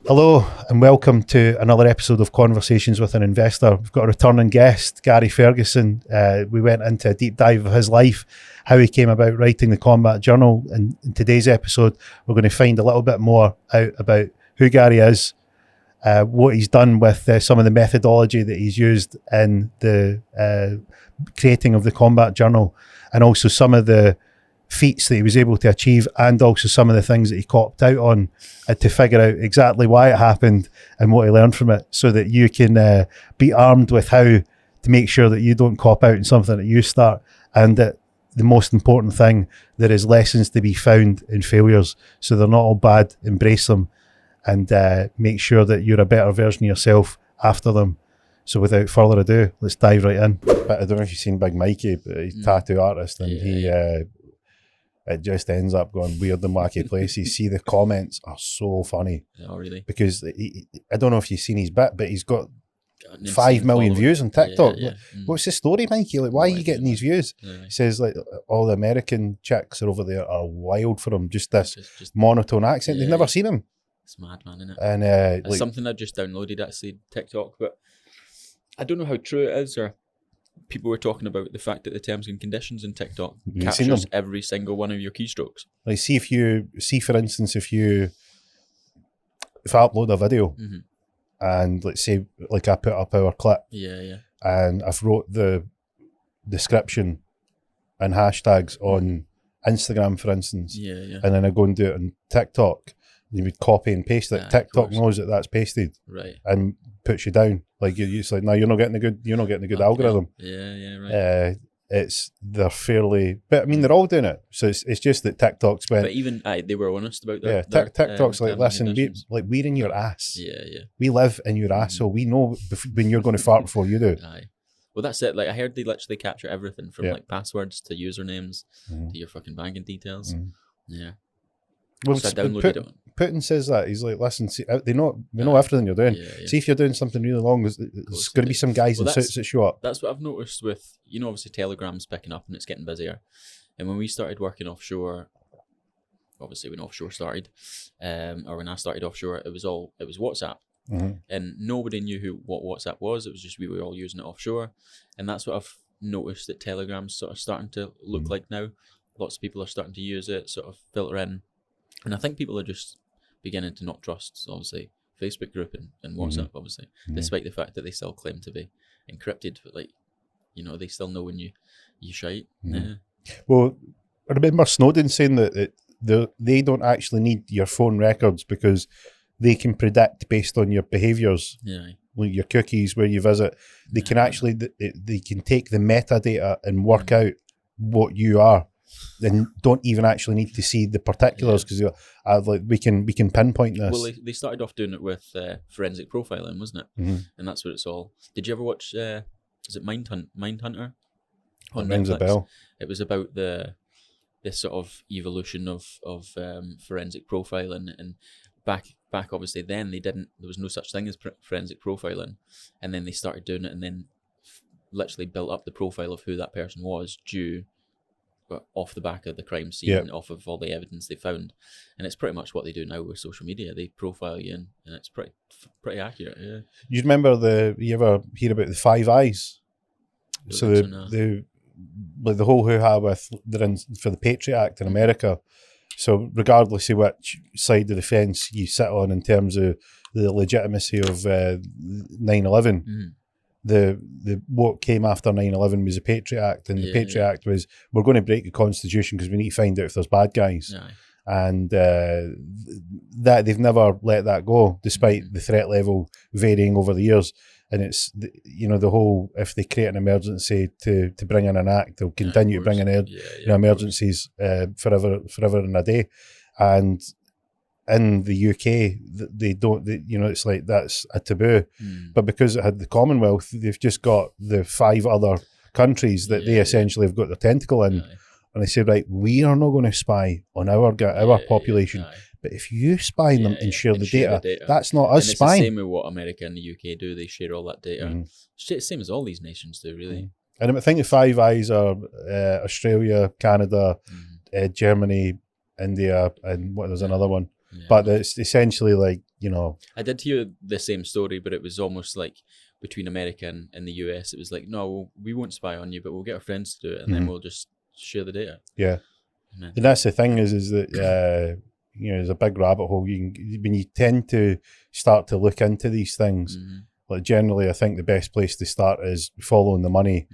Hello and welcome to another episode of Conversations with an Investor. We've got a returning guest, Gary Ferguson. We went into a deep dive of his life, how he came about writing the Combat Journal. And in today's episode, we're going to find a little bit more out about who Gary is, what he's done with some of the methodology that he's used in the creating of the Combat Journal, and also some of the feats that he was able to achieve, and also some of the things that he copped out on, to figure out exactly why it happened and what he learned from it, so that you can be armed with how to make sure that you don't cop out in something that you start, and that the most important thing, there is lessons to be found in failures, so they're not all bad. Embrace them and make sure that you're a better version of yourself after them. So without further ado, let's dive right in. But I don't know if you've seen Big Mikey, but he's a tattoo artist, and it just ends up going weird and wacky places. See, the comments are so funny. Oh, really? Because I don't know if you've seen his bit, but he's got 5 million views on TikTok. Yeah. What's the story, Mikey? Like, why are you getting these views? He says, like, all the American chicks are over there are wild for him. Just this monotone accent. They've never seen him. It's mad, man, isn't it? And it's like, something I just downloaded, actually, TikTok, but I don't know how true it is, or people were talking about the fact that the terms and conditions in TikTok captures every single one of your keystrokes. Like, for instance, if I upload a video and let's say, like, I put up our clip, and I've wrote the description and hashtags on Instagram, for instance, and then I go and do it on TikTok, you would copy and paste it. TikTok knows that that's pasted, right, and puts you down. Like, it's like, no, you're not getting the good algorithm. Right. They're fairly, but I mean, they're all doing it. So it's just that TikTok's went. But even they were honest about that. Yeah, TikTok's like, listen, we're in your ass. Yeah. We live in your ass, so we know when you're going to fart before you do. Aye. Well, that's it. Like, I heard they literally capture everything from like passwords to usernames to your fucking banking details. Yeah. Well, so I downloaded it. Putin says that. He's like, listen, see, they know everything you're doing. See, if you're doing something really long, there's going to be some guys in suits that show up. That's what I've noticed with, obviously Telegram's picking up and it's getting busier. And when we started working offshore, obviously when offshore started, or when I started offshore, it was WhatsApp. And nobody knew what WhatsApp was. It was just we were all using it offshore. And that's what I've noticed that Telegram's sort of starting to look like now. Lots of people are starting to use it, sort of filter in. And I think people are just beginning to not trust, obviously, Facebook group and WhatsApp, obviously, despite the fact that they still claim to be encrypted. But, like, they still know when you shite. Yeah. Well, I remember Snowden saying that they don't actually need your phone records because they can predict based on your behaviours. Yeah. Like your cookies, where you visit. They can actually, they can take the metadata and work out what you are. Then don't even actually need to see the particulars because like we can pinpoint this. Well, they started off doing it with forensic profiling, wasn't it? And that's what it's all. Did you ever watch? Is it Mindhunter? On rings a bell. It was about this sort of evolution of forensic profiling, and back obviously then there was no such thing as forensic profiling, and then they started doing it, and then literally built up the profile of who that person was off the back of the crime scene, off of all the evidence they found. And it's pretty much what they do now with social media. They profile you and it's pretty accurate. Yeah. You remember you ever hear about the 5 Eyes? So the whole hoo-ha for the Patriot Act in America. So regardless of which side of the fence you sit on in terms of the legitimacy of 9/11, the what came after 9/11 was the Patriot Act, and the Patriot Act was, we're going to break the Constitution because we need to find out if there's bad guys. And that they've never let that go, despite the threat level varying over the years. And it's the whole, if they create an emergency to bring in an act, they'll continue to bring in emergencies forever and a day. And in the UK, they don't, it's like that's a taboo. But because it had the Commonwealth, they've just got the 5 other countries that they essentially have got their tentacle in. And they say, right, we are not going to spy on our population. But if you spy on them and share the data, that's not us spying. It's the same with what America and the UK do. They share all that data. Same as all these nations do, really. And I think the 5 Eyes are Australia, Canada, Germany, India, and there's another one. But it's essentially like, you know. I did hear the same story, but it was almost like between America and the US. It was like, no, we won't spy on you, but we'll get our friends to do it, and then we'll just share the data. Yeah. And that's the thing is that, you know, there's a big rabbit hole. When you tend to start to look into these things, like generally I think the best place to start is following the money.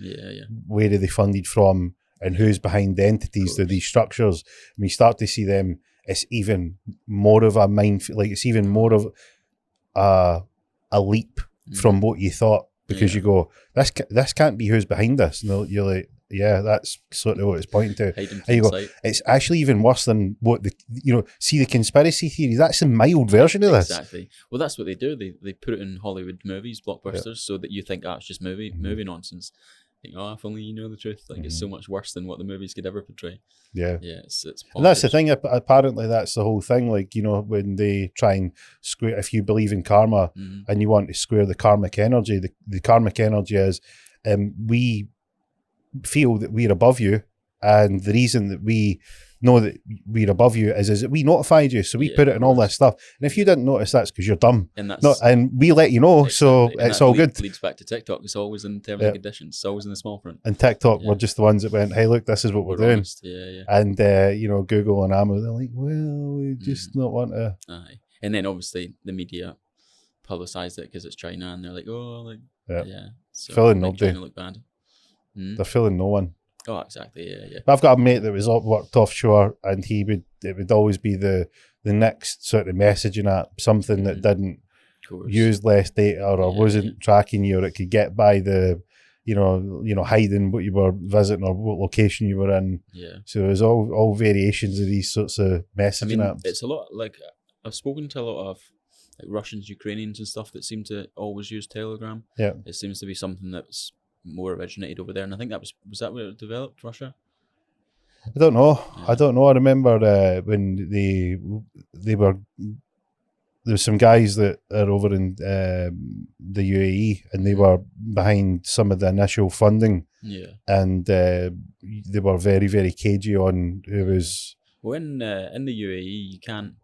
Where are they funded from and who's behind the entities of these structures? When you start to see them, it's even more of a it's even more of a leap from what you thought, because you go, this can't be who's behind this. And you're like, yeah, that's sort of what it's pointing to. And you go, it's actually even worse than what see the conspiracy theories. That's a mild version of this. Exactly. Well, that's what they do. They put it in Hollywood movies, blockbusters, so that you think, it's just movie nonsense. Think, if only you know the truth. Like it's so much worse than what the movies could ever portray. Yeah. It's and that's the thing. Apparently, that's the whole thing. Like, you know, when they try and square, if you believe in karma and you want to square the karmic energy, the karmic energy is we feel that we're above you, and the reason that we know that we're above you is that we notified you, so we put it in all this stuff. And if you didn't notice, that's because you're dumb. And we let you know, so it's all good. Leads back to TikTok. It's always in terms and conditions. It's always in the small print. And TikTok were just the ones that went, "Hey, look, this is what we're doing." Honest. And you know, Google and Amazon, they're like, "Well, we just not want to." And then obviously the media publicised it because it's China, and they're like, so filling nobody. China look bad. They're filling no one. Oh, exactly. Yeah. But I've got a mate that was worked offshore, and it would always be the next sort of messaging app, something that didn't use less data or wasn't tracking you, or it could get by the, you know, hiding what you were visiting or what location you were in. Yeah. So there's all variations of these sorts of messaging apps. It's a lot. Like, I've spoken to a lot of like Russians, Ukrainians, and stuff that seem to always use Telegram. Yeah. It seems to be something that's more originated over there, and I think that was that where it developed, Russia? I don't know. I remember when they were, there was some guys that are over in the UAE, and they were behind some of the initial funding. Yeah, and they were very, very cagey on who was. Well, in the UAE, you can't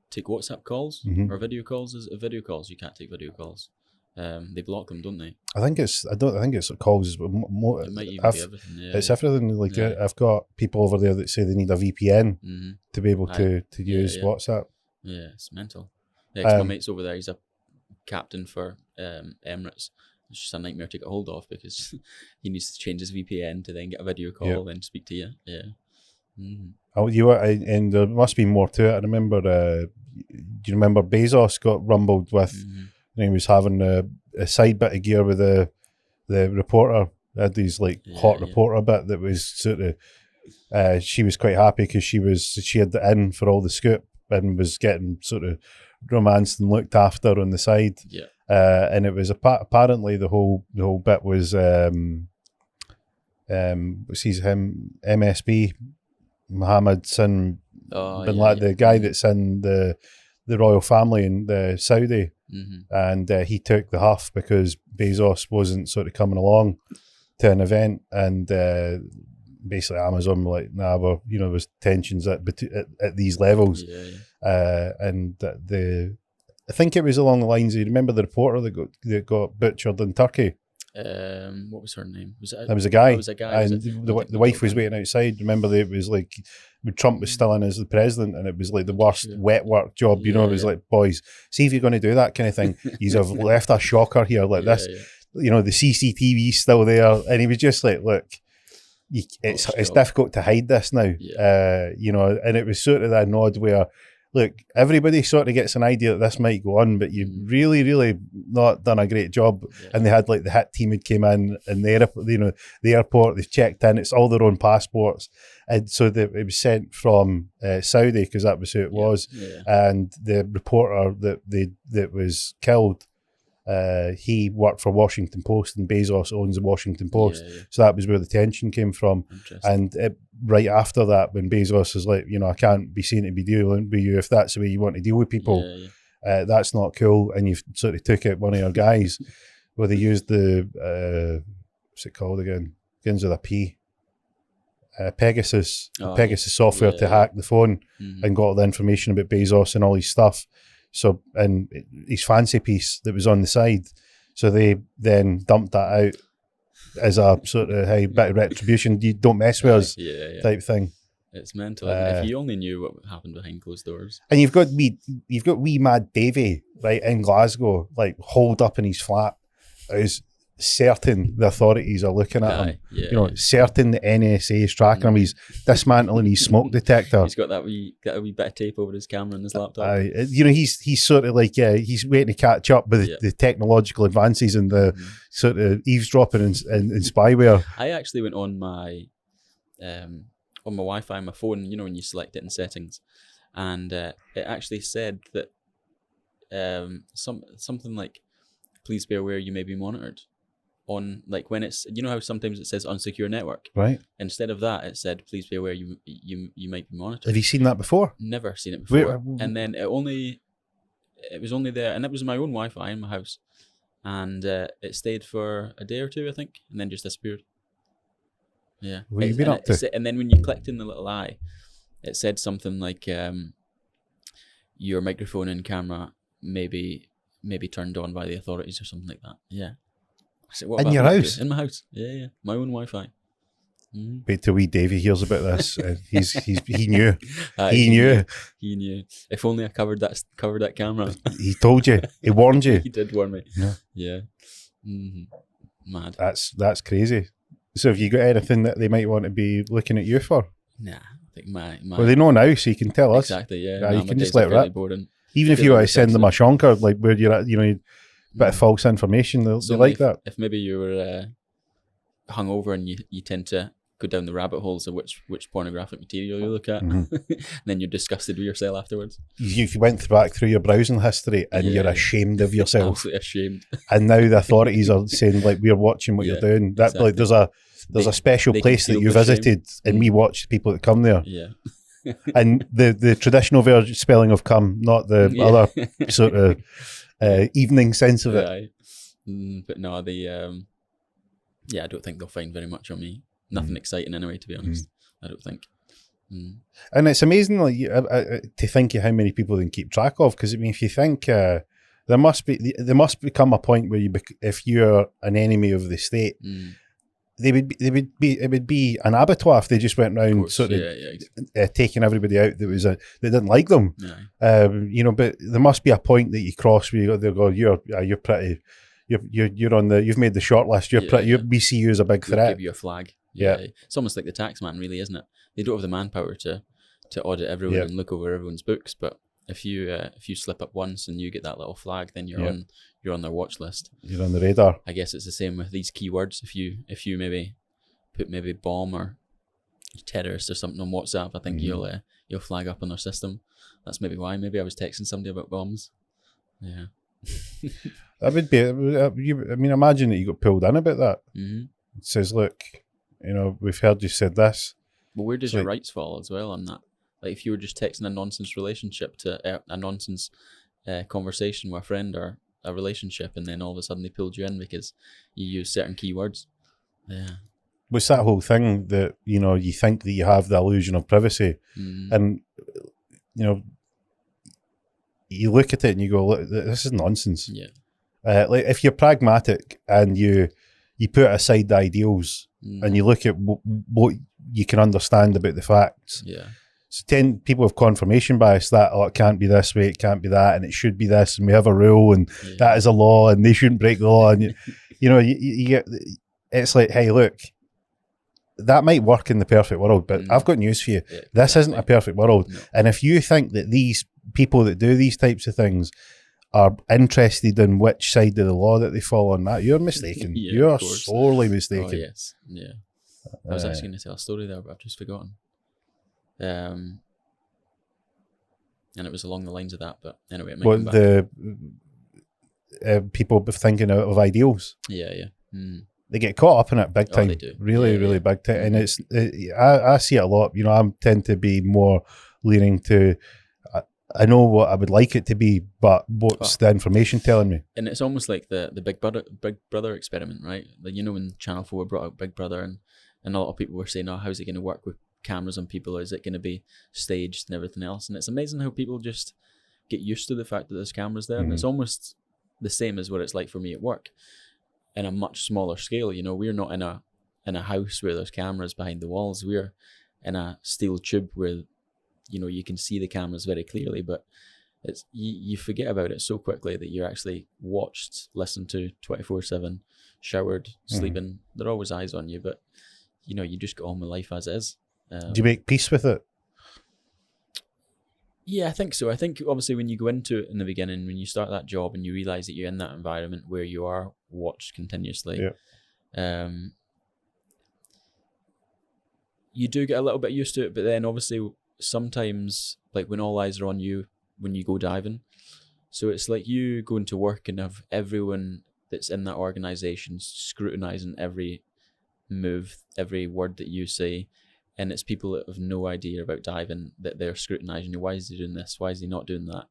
take WhatsApp calls or video calls. Video calls, you can't take video calls. They block them, don't they? I think it's calls. It might even be everything. Yeah, it's everything. Like I've got people over there that say they need a VPN to be able to use WhatsApp. Yeah, it's mental. My mate's over there. He's a captain for Emirates. It's just a nightmare to get hold of because he needs to change his VPN to then get a video call, then speak to you. Yeah. Oh, and there must be more to it. I remember. Do you remember Bezos got rumbled with? And he was having a side bit of gear with the reporter. Had these hot reporter bit that was sort of. She was quite happy because she had the in for all the scoop and was getting sort of romanced and looked after on the side. Yeah. And it was apparently the whole bit was MSB Mohammed bin Laden, the guy that's in the royal family in the Saudi. And he took the huff because Bezos wasn't sort of coming along to an event, and basically Amazon were like, nah, well, you know, there's tensions at these levels. And I think it was along the lines of, you remember the reporter that got butchered in Turkey? What was her name? It was a guy. And the wife was waiting outside. Remember, it was like when Trump was still in as the president, and it was like the worst wet work job. You know, it was like, boys, see if you're going to do that kind of thing. He's have left a shocker here like this. You know, the CCTV's still there, and he was just like, look, it's difficult to hide this now. You know, and it was sort of that nod where, look, everybody sort of gets an idea that this might go on, but you've really, really not done a great job. And they had the hit team had came in, and the airport, they've checked in, it's all their own passports. And so it was sent from Saudi, because that was who it was. And the reporter that was killed, he worked for Washington Post, and Bezos owns the Washington Post. So that was where the tension came from. And right after that, when Bezos is like, you know, I can't be seen to be dealing with you if that's the way you want to deal with people. That's not cool. And you've sort of took out one of your guys where they used the what's it called again? Begins with a P. Pegasus Oh, software to yeah. hack the phone Mhm. and got all the information about Bezos and all his stuff. So, and his fancy piece that was on the side. So they then dumped that out as a sort of, hey, bit of retribution. You don't mess with us Yeah. type thing. It's mental. Isn't it? If you only knew what happened behind closed doors. And you've got wee mad Davy right in Glasgow, like holed up in his flat, who's certain the authorities are looking at him. Aye, yeah, You know, certain the NSA is tracking him. He's dismantling his smoke detector. He's got a wee bit of tape over his camera and his laptop. You know, he's sort of like he's waiting to catch up with the technological advances and the sort of eavesdropping and spyware. I actually went on my Wi-Fi on my phone. You know, when you select it in settings, and it actually said that something like, "Please be aware you may be monitored." On like when it's, you know how sometimes it says unsecure network, right? Instead of that, it said, "Please be aware you might be monitored." Have you seen that before? Never seen it before. And then it was only there, and it was my own Wi-Fi in my house, and it stayed for a day or two, I think, and then just disappeared. Yeah. What have you been up to? And then when you clicked in the little eye, it said something like, "Your microphone and camera may be turned on by the authorities," or something like that. Yeah. I said, what in your house? In my house. Yeah. My own Wi-Fi. Mm-hmm. Wait till wee Davey hears about this. He knew. He knew. If only I covered that camera. He told you. He warned you. He did warn me. Yeah. Mm-hmm. Mad. That's crazy. So have you got anything that they might want to be looking at you for? Nah, I think my well, they know now, so you can tell us. Exactly, yeah. You can just let it rip. Boring. Even if you want to send them a shonker, like where you're at, you know, a bit of false information, they like that. If maybe you were hungover and you tend to go down the rabbit holes of which pornographic material you look at, and then you're disgusted with yourself afterwards. You went back through your browsing history and you're ashamed of yourself. Absolutely ashamed. And now the authorities are saying, like, we're watching what you're doing. That exactly. Like there's a special place that you visited, and we watch people that come there. Yeah. And the traditional spelling of come, not the other sort of evening sense of it. But no, I don't think they'll find very much on me. Nothing exciting anyway, to be honest. I don't think. And it's amazing, like, to think of how many people they can keep track of. Because I mean, if you think there must become a point where if you're an enemy of the state, it would be an abattoir if they just went around taking everybody out that didn't like them. You know, but there must be a point that you cross where they'll go, you're pretty, you're on you've made the short list. You're pretty. We see you as a big threat. Give you a flag. Yeah, it's almost like the tax man, really, isn't it? They don't have the manpower to audit everyone and look over everyone's books, but if you slip up once and you get that little flag, then you're on their watch list. You're on the radar. I guess it's the same with these keywords. If you maybe put bomb or terrorist or something on WhatsApp, I think you'll flag up on their system. That's maybe why. Maybe I was texting somebody about bombs. Yeah. That would be. I mean, imagine that you got pulled in about that. It says, look, you know, we've heard you said this. Well, where does your rights fall as well on that? Like, if you were just texting a nonsense relationship to a nonsense conversation with a friend or a relationship, and then all of a sudden they pulled you in because you use certain keywords. Yeah. What's that whole thing that, you know, you think that you have the illusion of privacy, and, you know, you look at it and you go, look, this is nonsense. Yeah. Like, if you're pragmatic and you put aside the ideals and you look at what you can understand about the facts. Yeah. So 10 people have confirmation bias that, it can't be this way, it can't be that, and it should be this, and we have a rule, and that is a law, and they shouldn't break the law. And you know, you get, it's like, hey, look, that might work in the perfect world, but I've got news for you. Yeah, this isn't a perfect world. No. And if you think that these people that do these types of things are interested in which side of the law that they fall on, that you're mistaken. You're sorely mistaken. Oh, yes. Yeah. I was actually going to tell a story there, but I've just forgotten. And it was along the lines of that, but anyway, it might come back. People thinking out of ideals. Yeah. They get caught up in it big time. They do. Really big time. And I see it a lot. You know, I tend to be more leaning to, I know what I would like it to be, but what's the information telling me? And it's almost like the Big Brother experiment, right? Like, you know, when Channel 4 brought out Big Brother, and And a lot of people were saying, oh, how's it going to work with cameras on people? Is it going to be staged and everything else? And it's amazing how people just get used to the fact that there's cameras there. And it's almost the same as what it's like for me at work in a much smaller scale. You know, we're not in a house where there's cameras behind the walls. We're in a steel tube where, you know, you can see the cameras very clearly, but it's you forget about it so quickly that you're actually watched, listened to 24/7, showered, sleeping. There are always eyes on you, but you know, you just get on with life as is. Do you make peace with it? Yeah, I think so. I think obviously when you go into it in the beginning, when you start that job and you realize that you're in that environment where you are watched continuously, you do get a little bit used to it. But then obviously sometimes, like when all eyes are on you when you go diving, so it's like you going to work and have everyone that's in that organization scrutinizing every move, every word that you say. And it's people that have no idea about diving that they're scrutinizing you. Why is he doing this? Why is he not doing that?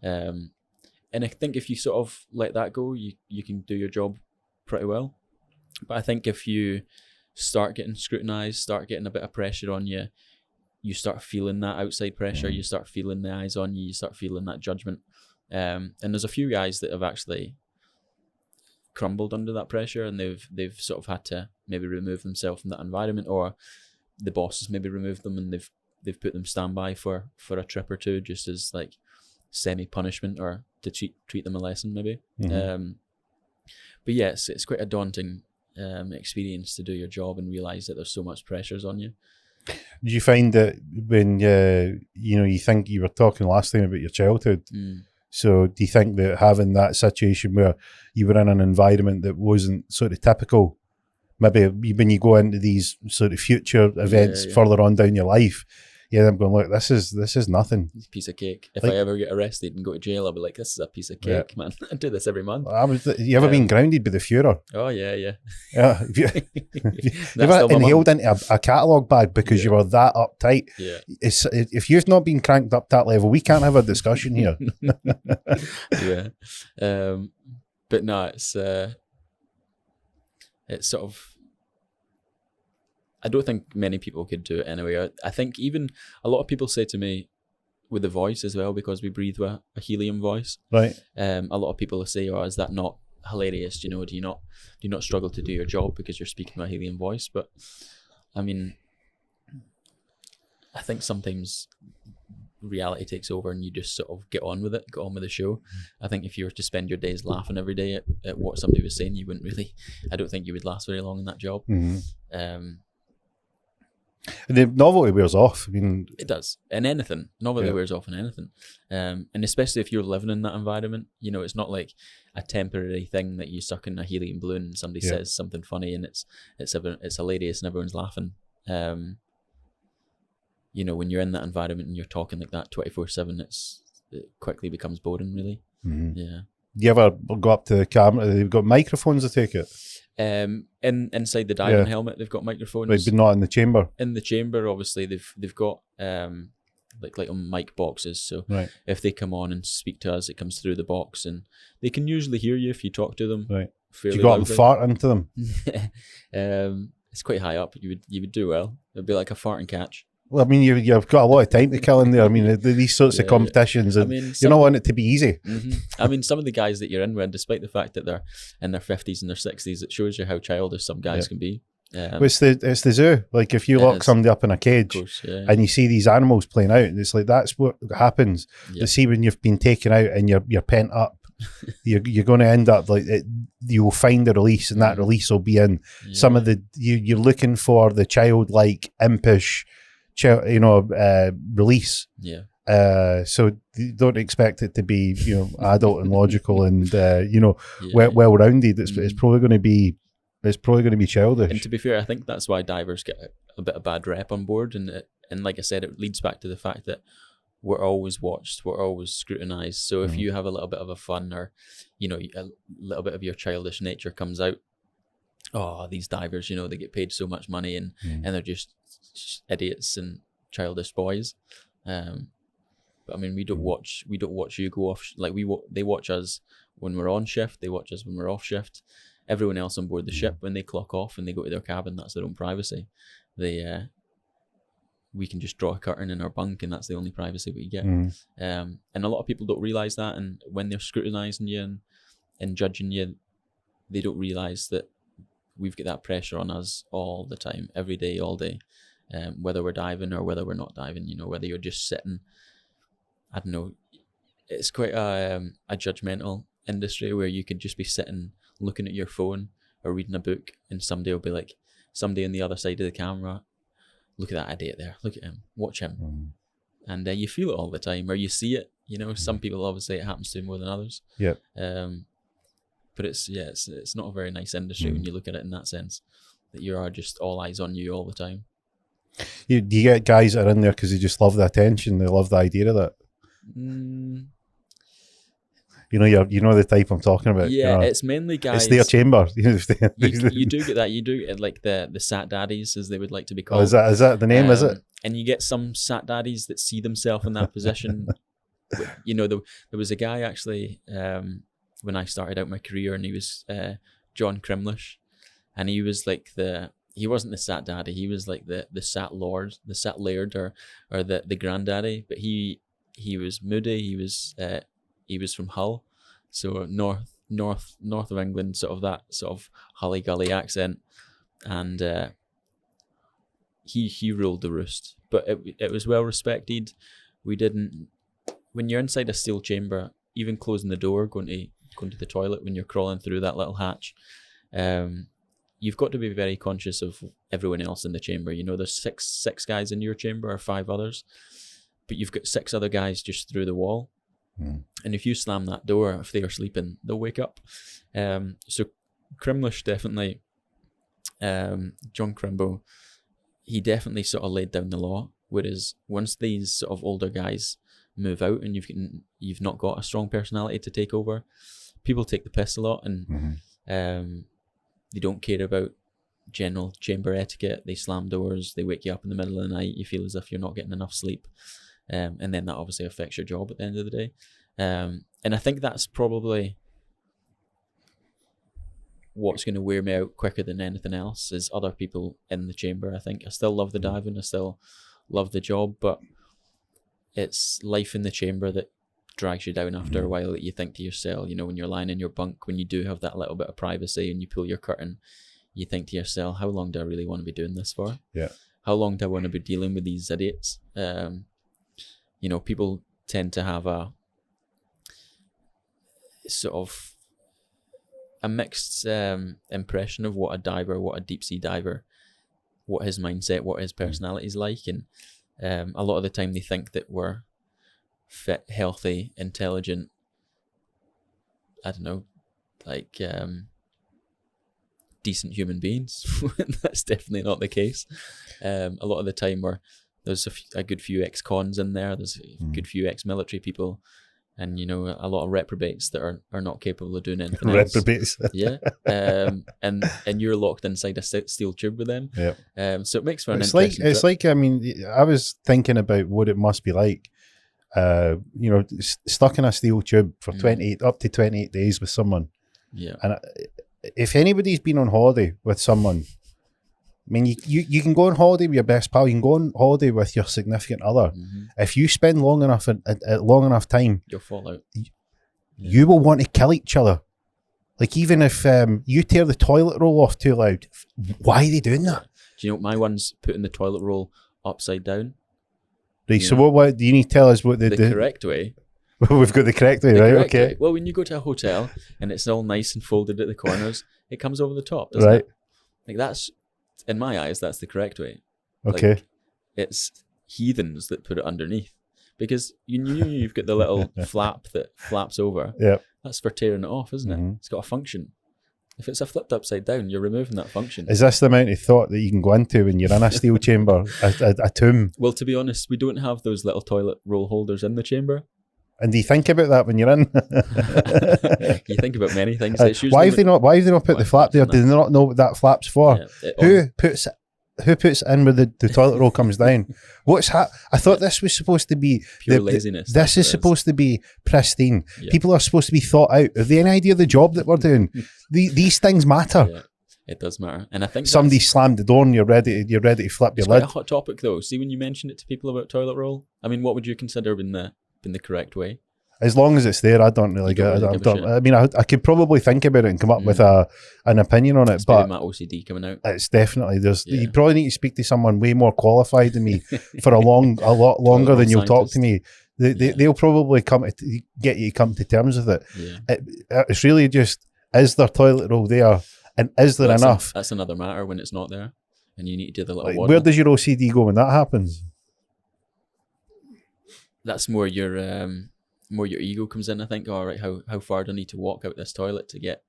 And I think if you sort of let that go, you can do your job pretty well. But I think if you start getting scrutinized, start getting a bit of pressure on you, you start feeling that outside pressure, you start feeling the eyes on you, you start feeling that judgment. And there's a few guys that have actually crumbled under that pressure, and they've sort of had to maybe remove themselves from that environment, or the boss has maybe removed them and they've put them standby for a trip or two, just as like semi-punishment or to treat them a lesson maybe. But yeah, it's quite a daunting experience to do your job and realise that there's so much pressures on you. Do you find that when you know, you think you were talking last time about your childhood, so do you think that having that situation where you were in an environment that wasn't sort of typical, maybe when you go into these sort of future events further on down your life, I'm going, look, this is nothing. It's a piece of cake. If I ever get arrested and go to jail, I'll be like, this is a piece of cake, man. I do this every month. You ever been grounded by the Führer? Oh, yeah. Yeah. You ever inhaled into a catalogue bag because you were that uptight? Yeah. If you've not been cranked up that level, we can't have a discussion here. Yeah. But no, it's sort of, I don't think many people could do it anyway. I think even a lot of people say to me with the voice as well, because we breathe with a helium voice. Right. A lot of people say, "Oh, is that not hilarious? You know, do you not struggle to do your job because you're speaking with a helium voice?" But I mean, I think sometimes reality takes over and you just sort of get on with it, get on with the show. I think if you were to spend your days laughing every day at what somebody was saying, I don't think you would last very long in that job. And the novelty wears off. I mean, it does. And anything. Novelty wears off in anything. And especially if you're living in that environment, you know, it's not like a temporary thing that you suck in a helium balloon and somebody says something funny and it's hilarious and everyone's laughing. You know, when you're in that environment and you're talking like that 24/7, it quickly becomes boring, really. Yeah. Do you ever go up to the camera? They've got microphones, I take it. Inside the diving helmet, they've got microphones. Right, but not in the chamber. In the chamber, obviously, they've got like mic boxes. So if they come on and speak to us, it comes through the box, and they can usually hear you if you talk to them. Right. Do you go up and fart into them? It's quite high up. You would do well. It'd be like a fart and catch. Well, I mean, you've got a lot of time to kill in there. I mean, these sorts of competitions, and you don't want it to be easy. I mean, some of the guys that you're in with, despite the fact that they're in their 50s and their 60s, it shows you how childish some guys can be. Well, it's the zoo. Like, if you lock somebody up in a cage and you see these animals playing out, it's like that's what happens. You see, when you've been taken out and you're pent up, you're going to end up like you will find a release, and that release will be in some of the you're looking for the childlike, impish, release. So you don't expect it to be adult and logical and well rounded. It's probably going to be childish. And to be fair, I think that's why divers get a bit of bad rep on board, and like I said, it leads back to the fact that we're always watched, we're always scrutinized. So if you have a little bit of a fun, or a little bit of your childish nature comes out, oh, these divers, they get paid so much money and they're just idiots and childish boys. But I mean, we don't watch you go off. Like they watch us when we're on shift. They watch us when we're off shift. everyone else on board the ship, when they clock off and they go to their cabin, that's their own privacy. We can just draw a curtain in our bunk, and that's the only privacy we get. And a lot of people don't realize that, and when they're scrutinizing you and judging you, they don't realize that we've got that pressure on us all the time, every day, all day, whether we're diving or whether we're not diving, you know, whether you're just sitting. I don't know, it's quite a judgmental industry where you could just be sitting looking at your phone or reading a book, and somebody will be like, somebody on the other side of the camera, look at that idiot there, look at him, watch him. And you feel it all the time, or you see it, you know. Some people obviously it happens to more than others. But it's not a very nice industry when you look at it in that sense, that you are just all eyes on you all the time. Do you get guys that are in there because they just love the attention, they love the idea of that? You know the type I'm talking about. Yeah, you know? It's mainly guys. It's their chamber. You do get that. You do get like the sat daddies, as they would like to be called. Oh, is that the name? Is it? And you get some sat daddies that see themselves in that position. You know, there was a guy actually when I started out my career, and he was John Crimlish, and he was like he wasn't the sat daddy. He was like the sat lord, the sat laird, or the granddaddy. But he was moody. He was from Hull, so north of England, sort of that sort of Hully Gully accent, and he ruled the roost. But it was well respected. We didn't, when you're inside a steel chamber, even closing the door, going to the toilet when you're crawling through that little hatch, you've got to be very conscious of everyone else in the chamber. You know, there's six guys in your chamber or 5 others, but you've got 6 other guys just through the wall. And if you slam that door, if they are sleeping, they'll wake up. So Crimlish definitely, John Crimbo, he definitely sort of laid down the law. Whereas once these sort of older guys move out and you've not got a strong personality to take over, people take the piss a lot, and they don't care about general chamber etiquette. They slam doors, they wake you up in the middle of the night, you feel as if you're not getting enough sleep. And then that obviously affects your job at the end of the day. And I think that's probably what's going to wear me out quicker than anything else, is other people in the chamber. I think I still love the diving, I still love the job, but it's life in the chamber that drags you down after a while, that you think to yourself, you know, when you're lying in your bunk, when you do have that little bit of privacy and you pull your curtain, you think to yourself, how long do I really want to be doing this for? Yeah. How long do I want to be dealing with these idiots? You know, people tend to have a sort of a mixed impression of what a diver, what a deep sea diver, what his mindset, what his personality is like. And a lot of the time they think that we're fit, healthy, intelligent, I don't know, like decent human beings. That's definitely not the case. A lot of the time there's a good few ex-cons in there, there's a good few ex-military people, and you know, a lot of reprobates that are not capable of doing anything else. Reprobates. Yeah. And you're locked inside a steel tube with them. Yeah. So it makes for an it's interesting like, it's trip. like, I mean, I was thinking about what it must be like, you know, stuck in a steel tube for 28 days with someone. Yeah. And if anybody's been on holiday with someone, I mean, you can go on holiday with your best pal, you can go on holiday with your significant other. If you spend long enough time, you'll fall out. You will want to kill each other. Like, even if you tear the toilet roll off too loud, why are they doing that? Do you know my one's putting the toilet roll upside down? Right, so what do you need to tell us what the correct way? We've got the correct way, right? Okay. Way. Well, when you go to a hotel and it's all nice and folded at the corners, it comes over the top, doesn't right. it? Like, that's, in my eyes, that's the correct way. Okay. Like, it's heathens that put it underneath, because you've got the little flap that flaps over. Yeah. That's for tearing it off, isn't it? It's got a function. If it's a flipped upside down, you're removing that function. Is this the amount of thought that you can go into when you're in a steel chamber, a tomb? Well, to be honest, we don't have those little toilet roll holders in the chamber. And do you think about that when you're in? You think about many things. Why have they not put the flap there? Do they not know what that flap's for? Yeah, Who puts who puts in where the toilet roll comes down? I thought this was supposed to be Pure laziness. This is supposed to be pristine. Yeah. People are supposed to be thought out. Have they any idea of the job that we're doing? These things matter. Yeah, it does matter, and I think Somebody slammed the door and you're ready to flip your it's quite lid. a hot topic though. See, when you mention it to people about toilet roll, I mean, what would you consider been the correct way? As long as it's there, I don't really You don't get really it. give a shit. I mean, I could probably think about it and come up with an opinion on it, It's maybe but my OCD coming out. it's definitely Yeah. You probably need to speak to someone way more qualified than me for a lot longer than you'll talk to me. They'll probably get you to come to terms with it. Yeah. It's really just, is there toilet roll there, and is there enough? That's another matter when it's not there, and you need to do the little Like, waddle. where does your OCD go when that happens? That's more your ego comes in. I think. All right, how far do I need to walk out this toilet to get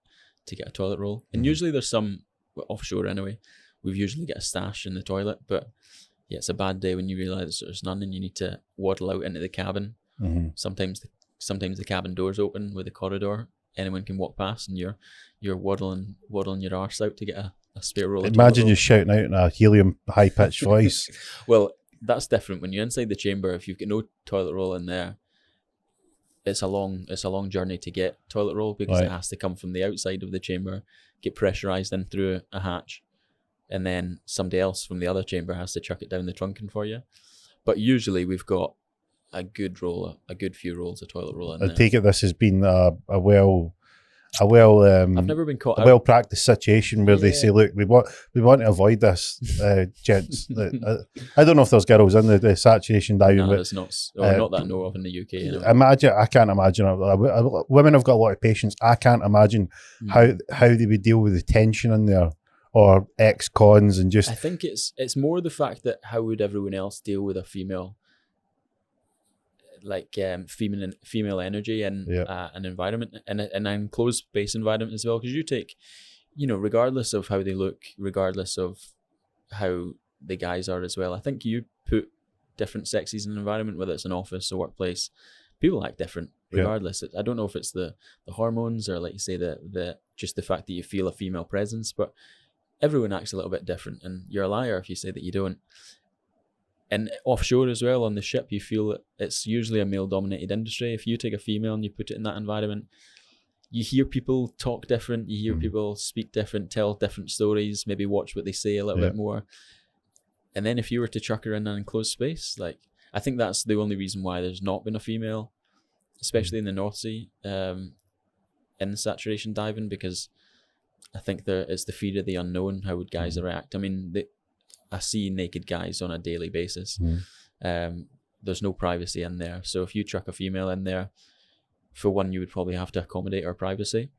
a toilet roll? And usually there's some offshore anyway. We've usually got a stash in the toilet, but yeah, it's a bad day when you realise there's none and you need to waddle out into the cabin. Mm-hmm. Sometimes the cabin door's open with a corridor. Anyone can walk past, and you're waddling your arse out to get a spare roll. Imagine just shouting out in a helium high pitched voice. Well, that's different when you're inside the chamber. If you've got no toilet roll in there, it's a long journey to get toilet roll because Right. it has to come from the outside of the chamber, get pressurized in through a hatch, and then somebody else from the other chamber has to chuck it down the trunking for you. But usually we've got a good few rolls of toilet roll in I there. take it this has been a well I've never been caught a out. well practiced situation where they Yeah. say, look, we want to avoid this, gents. I don't know if there's girls in the saturation diving, No, but it's not. Not that I know of in the UK. Anyway. I can't imagine. Women have got a lot of patience. I can't imagine how they would deal with the tension in there, or ex-cons, and just I think it's more the fact that how would everyone else deal with a female, like female energy in an environment, and an enclosed space environment as well. Because you take, regardless of how they look, regardless of how the guys are as well, I think you put different sexes in an environment, whether it's an office or workplace, people act different regardless. I don't know if it's the hormones or, like you say, the just the fact that you feel a female presence, but everyone acts a little bit different, and you're a liar if you say that you don't. And offshore as well, on the ship, you feel that it's usually a male-dominated industry. If you take a female and you put it in that environment, you hear people talk different, you hear people speak different, tell different stories, maybe watch what they say a little bit more. And then if you were to chuck her in an enclosed space, like, I think that's the only reason why there's not been a female, especially in the North Sea, in saturation diving, because I think it's the fear of the unknown. How would guys react? I mean, I see naked guys on a daily basis. There's no privacy in there. So if you chuck a female in there, for one, you would probably have to accommodate her privacy,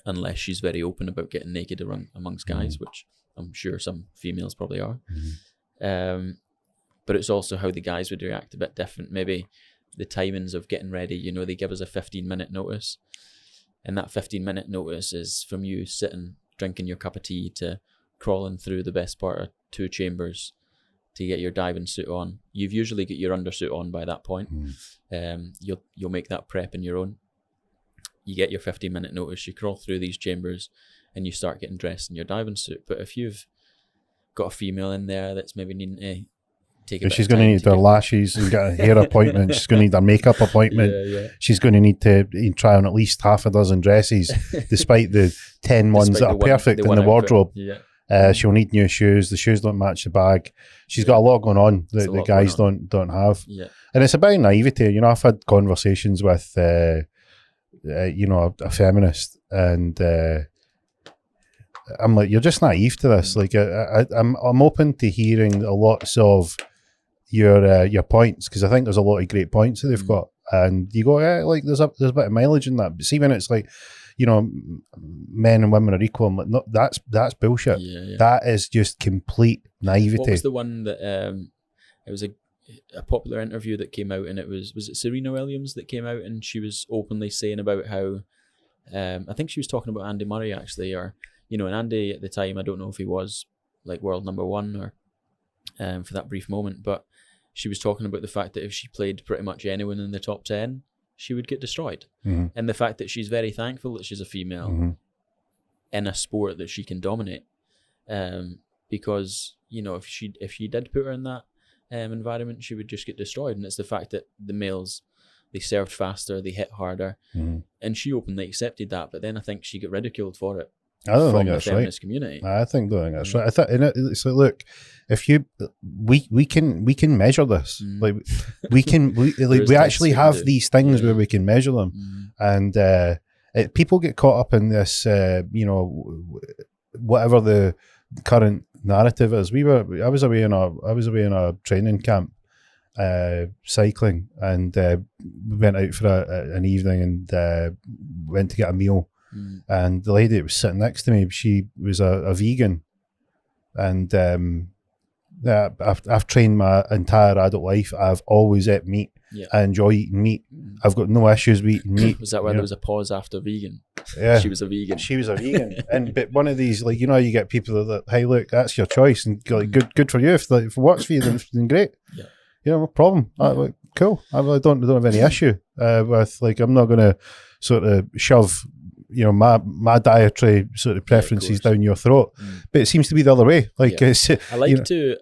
unless she's very open about getting naked amongst guys, which I'm sure some females probably are. But it's also how the guys would react a bit different. Maybe the timings of getting ready, they give us a 15-minute notice. And that 15-minute notice is from you sitting, drinking your cup of tea, to crawling through the best part of 2 chambers to get your diving suit on. You've usually got your undersuit on by that point. You'll make that prep in your own. You get your 15-minute notice, you crawl through these chambers, and you start getting dressed in your diving suit. But if you've got a female in there that's maybe needing to take a bit she's of going to time need her lashes and get a hair appointment. She's going to need her makeup appointment. She's going to need to try on at least half a dozen dresses, despite the 10 ones that are perfect in the wardrobe. She'll need new shoes. The shoes don't match the bag. She's got a lot going on that the guys don't have. And it's about naivety. I've had conversations with a feminist, and I'm like, you're just naive to this. Like, I'm open to hearing lots of your points, because I think there's a lot of great points that they've got, and you go, like there's a bit of mileage in that. But see, when it's like, men and women are equal, I'm like, no, that's bullshit. That is just complete naivety. What was the one that it was a popular interview that came out, and was it Serena Williams that came out, and she was openly saying about how I think she was talking about Andy Murray actually, or and Andy at the time, I don't know if he was like world number 1 or for that brief moment, but she was talking about the fact that if she played pretty much anyone in the top 10, she would get destroyed. And the fact that she's very thankful that she's a female in a sport that she can dominate, because if she did put her in that environment, she would just get destroyed. And it's the fact that the males, they served faster, they hit harder, and she openly accepted that. But then I think she got ridiculed for it. I don't from think the that's feminist right. community. I don't think that's right. It's like, look, if we can measure this. Like we actually have these things where we can measure them, and people get caught up in this. Whatever the current narrative is. I was away in a training camp, cycling, and we went out for an evening and went to get a meal. And the lady that was sitting next to me, she was a vegan, and I've trained my entire adult life. I've always ate meat. Yeah. I enjoy eating meat. I've got no issues with eating meat. Was that where there was a pause after vegan? Yeah, she was a vegan. She was a vegan, but one of these, like, you get people that, hey, look, that's your choice, and like, good for you. If it works for you, then great. Yeah. No problem. Like, cool. I really don't have any issue with, like, I'm not going to sort of shove my dietary sort of preferences down your throat, but it seems to be the other way. Like, it's, I like to,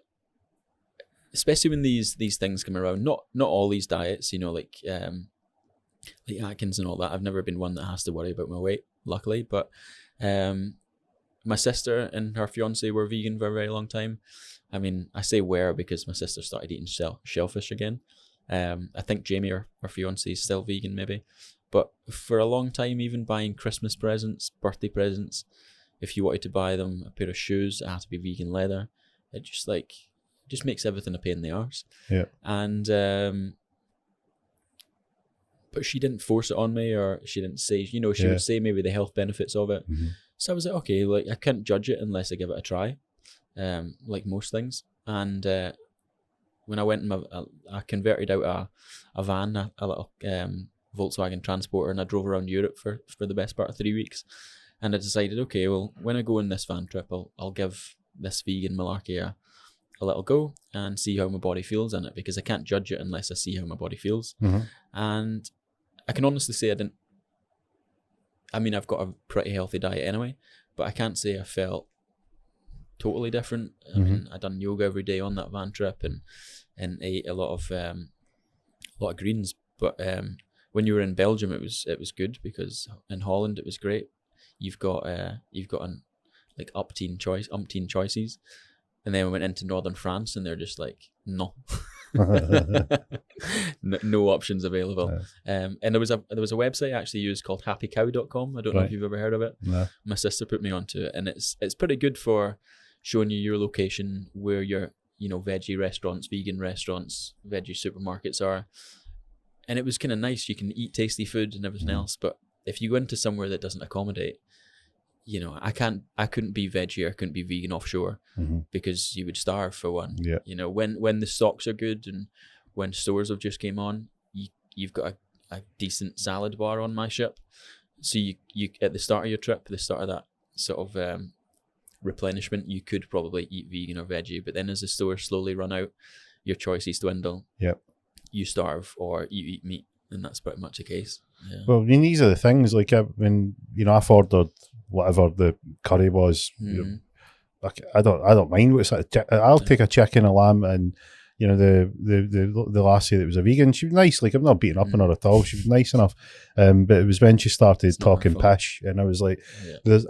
especially when these things come around. Not all these diets, like Atkins and all that. I've never been one that has to worry about my weight, luckily. But my sister and her fiance were vegan for a very long time. I mean, I say were because my sister started eating shellfish again. I think Jamie, her fiance, is still vegan, maybe. But for a long time, even buying Christmas presents, birthday presents, if you wanted to buy them a pair of shoes, it had to be vegan leather. It just makes everything a pain in the arse. Yeah. And but she didn't force it on me, or she didn't say, she would say maybe the health benefits of it. So I was like, okay, like I can't judge it unless I give it a try, like most things. And when I went I converted out a van, a little Volkswagen Transporter, and I drove around Europe for the best part of 3 weeks. And I decided, okay, well, when I go on this van trip, I'll give this vegan malarkey a little go and see how my body feels in it, because I can't judge it unless I see how my body feels. And I can honestly say I've got a pretty healthy diet anyway, but I can't say I felt totally different. I mean, I done yoga every day on that van trip and ate a lot of greens. But when you were in Belgium, it was good, because in Holland it was great. You've got like umpteen choices, and then we went into northern France, and they're just like no, no options available. And there was a website I actually used called happycow.com. I don't know if you've ever heard of it. No. My sister put me onto it, and it's pretty good for showing you your location, where your veggie restaurants, vegan restaurants, veggie supermarkets are. And it was kind of nice. You can eat tasty food and everything else, but if you go into somewhere that doesn't accommodate, I couldn't be veggie or I couldn't be vegan offshore, because you would starve, for one. Yeah. When the stocks are good and when stores have just came on, you've got a decent salad bar on my ship. So you at the start of your trip, the start of that sort of replenishment, you could probably eat vegan or veggie, but then as the stores slowly run out, your choices dwindle. Yep. You starve or you eat meat, and that's pretty much the case. Yeah. Well, I mean, these are the things, like, when I've ordered whatever the curry was, I don't mind what's I'll take a chicken, a lamb, and the lassie that was a vegan, she was nice. Like, I'm not beating up on her at all. She was nice enough, but it was when she started talking pish, and I was like,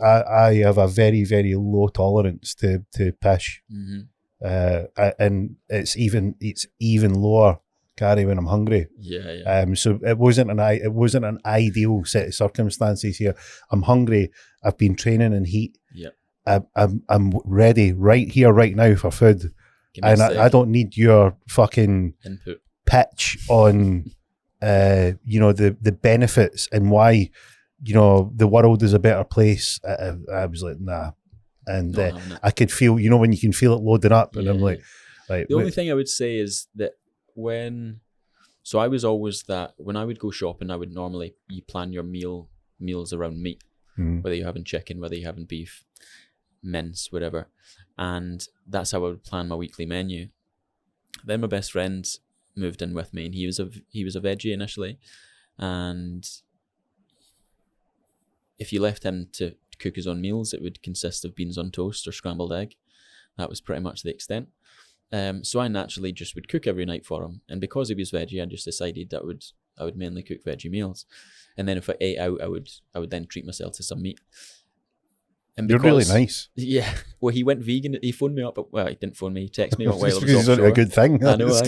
I have a very, very low tolerance to pish, and it's even lower, Gary, when I'm hungry. So it wasn't an ideal set of circumstances here. I'm hungry. I've been training in heat. I'm ready right here, right now for food, and I don't need your fucking input pitch on the benefits and why the world is a better place. I was like, nah, and I could feel, when you can feel it loading up, and I'm like, the only thing I would say is that so I was always that when I would go shopping, I would normally, you plan your meals around meat, whether you're having chicken, whether you're having beef, mince, whatever, and that's how I would plan my weekly menu. Then my best friend moved in with me, and he was a veggie initially, and if you left him to cook his own meals, it would consist of beans on toast or scrambled egg. That was pretty much the extent. So I naturally just would cook every night for him, and because he was veggie, I just decided that I would mainly cook veggie meals, and then if I ate out, I would then treat myself to some meat. And You're really nice. Yeah. Well, he went vegan. He phoned me up. Well, he didn't phone me. He texted me while I was It's offshore. a good thing. I know.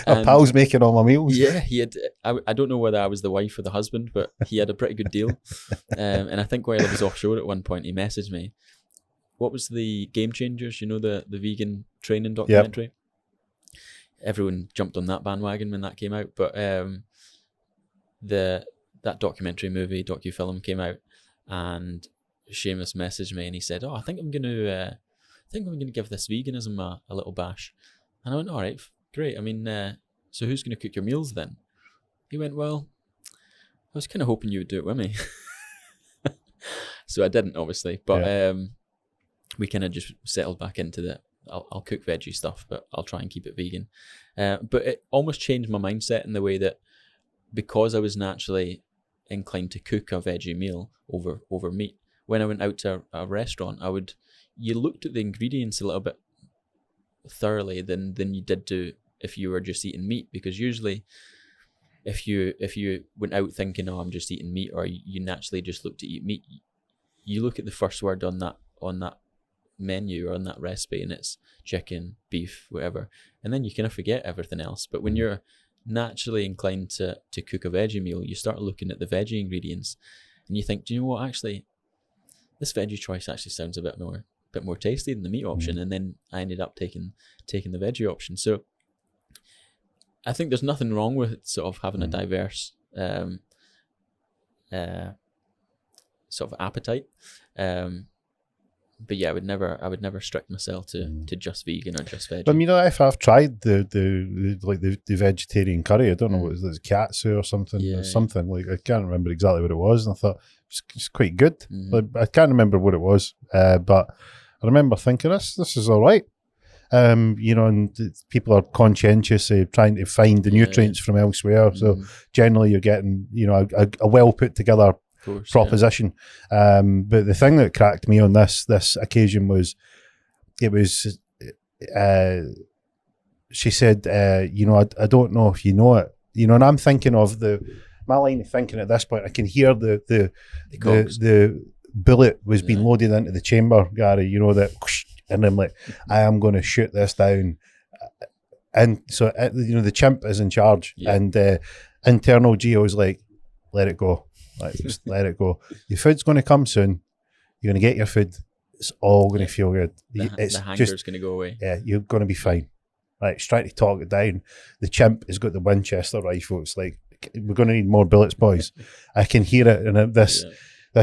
Our pal's making all my meals. Yeah, he had. I don't know whether I was the wife or the husband, but he had a pretty good deal. And I think while I was offshore at one point, he messaged me. What was the Game Changers? You know, the vegan training documentary? Yep. Everyone jumped on that bandwagon when that came out. But that documentary movie, docu-film came out, and Seamus messaged me and he said, I think I'm gonna give this veganism a little bash. And I went, all right, great. I mean, so who's gonna cook your meals then? He went, well, I was kind of hoping you would do it with me. So I didn't, obviously, but we kind of just settled back into I'll cook veggie stuff, but I'll try and keep it vegan. But it almost changed my mindset in the way that, because I was naturally inclined to cook a veggie meal over meat, when I went out to a restaurant, you looked at the ingredients a little bit thoroughly than you did if you were just eating meat, because usually if you went out thinking, I'm just eating meat, or you naturally just look to eat meat, you look at the first word on that menu or on that recipe, and it's chicken, beef, whatever, and then you kind of forget everything else. But when you're naturally inclined to cook a veggie meal, you start looking at the veggie ingredients and you think, do you know what, actually this veggie choice actually sounds a bit more tasty than the meat option. And then I ended up taking the veggie option. So I think there's nothing wrong with sort of having a diverse sort of appetite. But yeah, I would never restrict myself to just vegan or just veggie. I mean, if I've tried the vegetarian curry, I don't know what it was, katsu or something, something like, I can't remember exactly what it was, and I thought it's quite good. Like, I can't remember what it was, but I remember thinking this is all right. And people are conscientious of trying to find the nutrients from elsewhere. So generally, you're getting a well put together proposition. But the thing that cracked me on this occasion was, she said, I don't know if you know it, and I'm thinking of my line of thinking at this point. I can hear the bullet was being loaded into the chamber, Gary, that, and I'm like, I am going to shoot this down. And so, the chimp is in charge, and internal Geo is like, let it go. Like, just let it go. Your food's going to come soon. You're going to get your food. It's all going to feel good. The hanger's going to go away. Yeah, you're going to be fine. Like, he's trying to talk it down. The chimp has got the Winchester rifle. It's like, we're going to need more bullets, boys. I can hear it, and this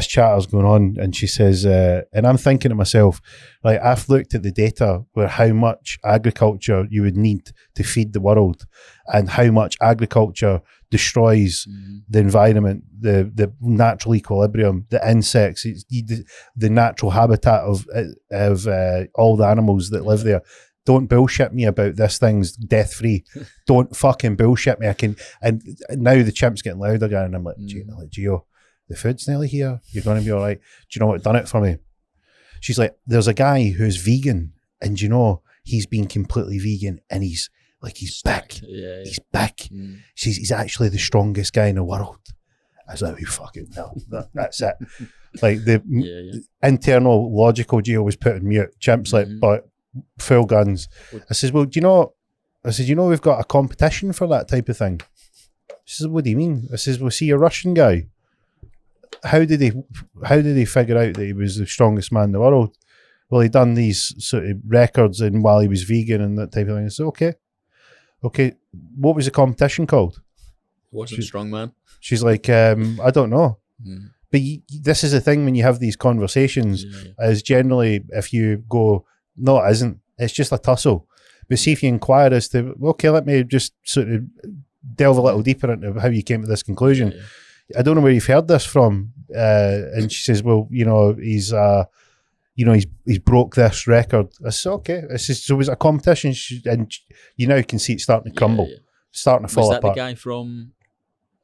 chatter's going on, and she says, and I'm thinking to myself, like, I've looked at the data where how much agriculture you would need to feed the world, and how much agriculture destroys the environment, the natural equilibrium, the insects, the natural habitat of all the animals that live there. Don't bullshit me about this thing's death free. Don't fucking bullshit me. And now the chimp's getting louder again, and I'm like, Gio, the food's nearly here. You're going to be all right. Do you know what done it for me? She's like, there's a guy who's vegan, and he's been completely vegan, and he's back. Yeah. He's back. He's actually the strongest guy in the world. I was like, you fucking no, that's it. Like, the internal logical Geo was put in mute. Chimp's like, but full guns. I says, well, we've got a competition for that type of thing. She says, what do you mean? I says, well, see, a Russian guy, how did he figure out that he was the strongest man in the world? Well, he done these sort of records and while he was vegan and that type of thing. I said, okay, what was the competition called? Wasn't Strongman. She's like, I don't know. But this is the thing when you have these conversations, is generally if you go, no, it isn't. It's just a tussle. But see if you inquire as to, okay, let me just sort of delve a little deeper into how you came to this conclusion. I don't know where you've heard this from. And she says, well, he's broke this record. I said, okay. I said, so was it a competition? And you now can see it starting to crumble, starting to fall apart. Was that the guy from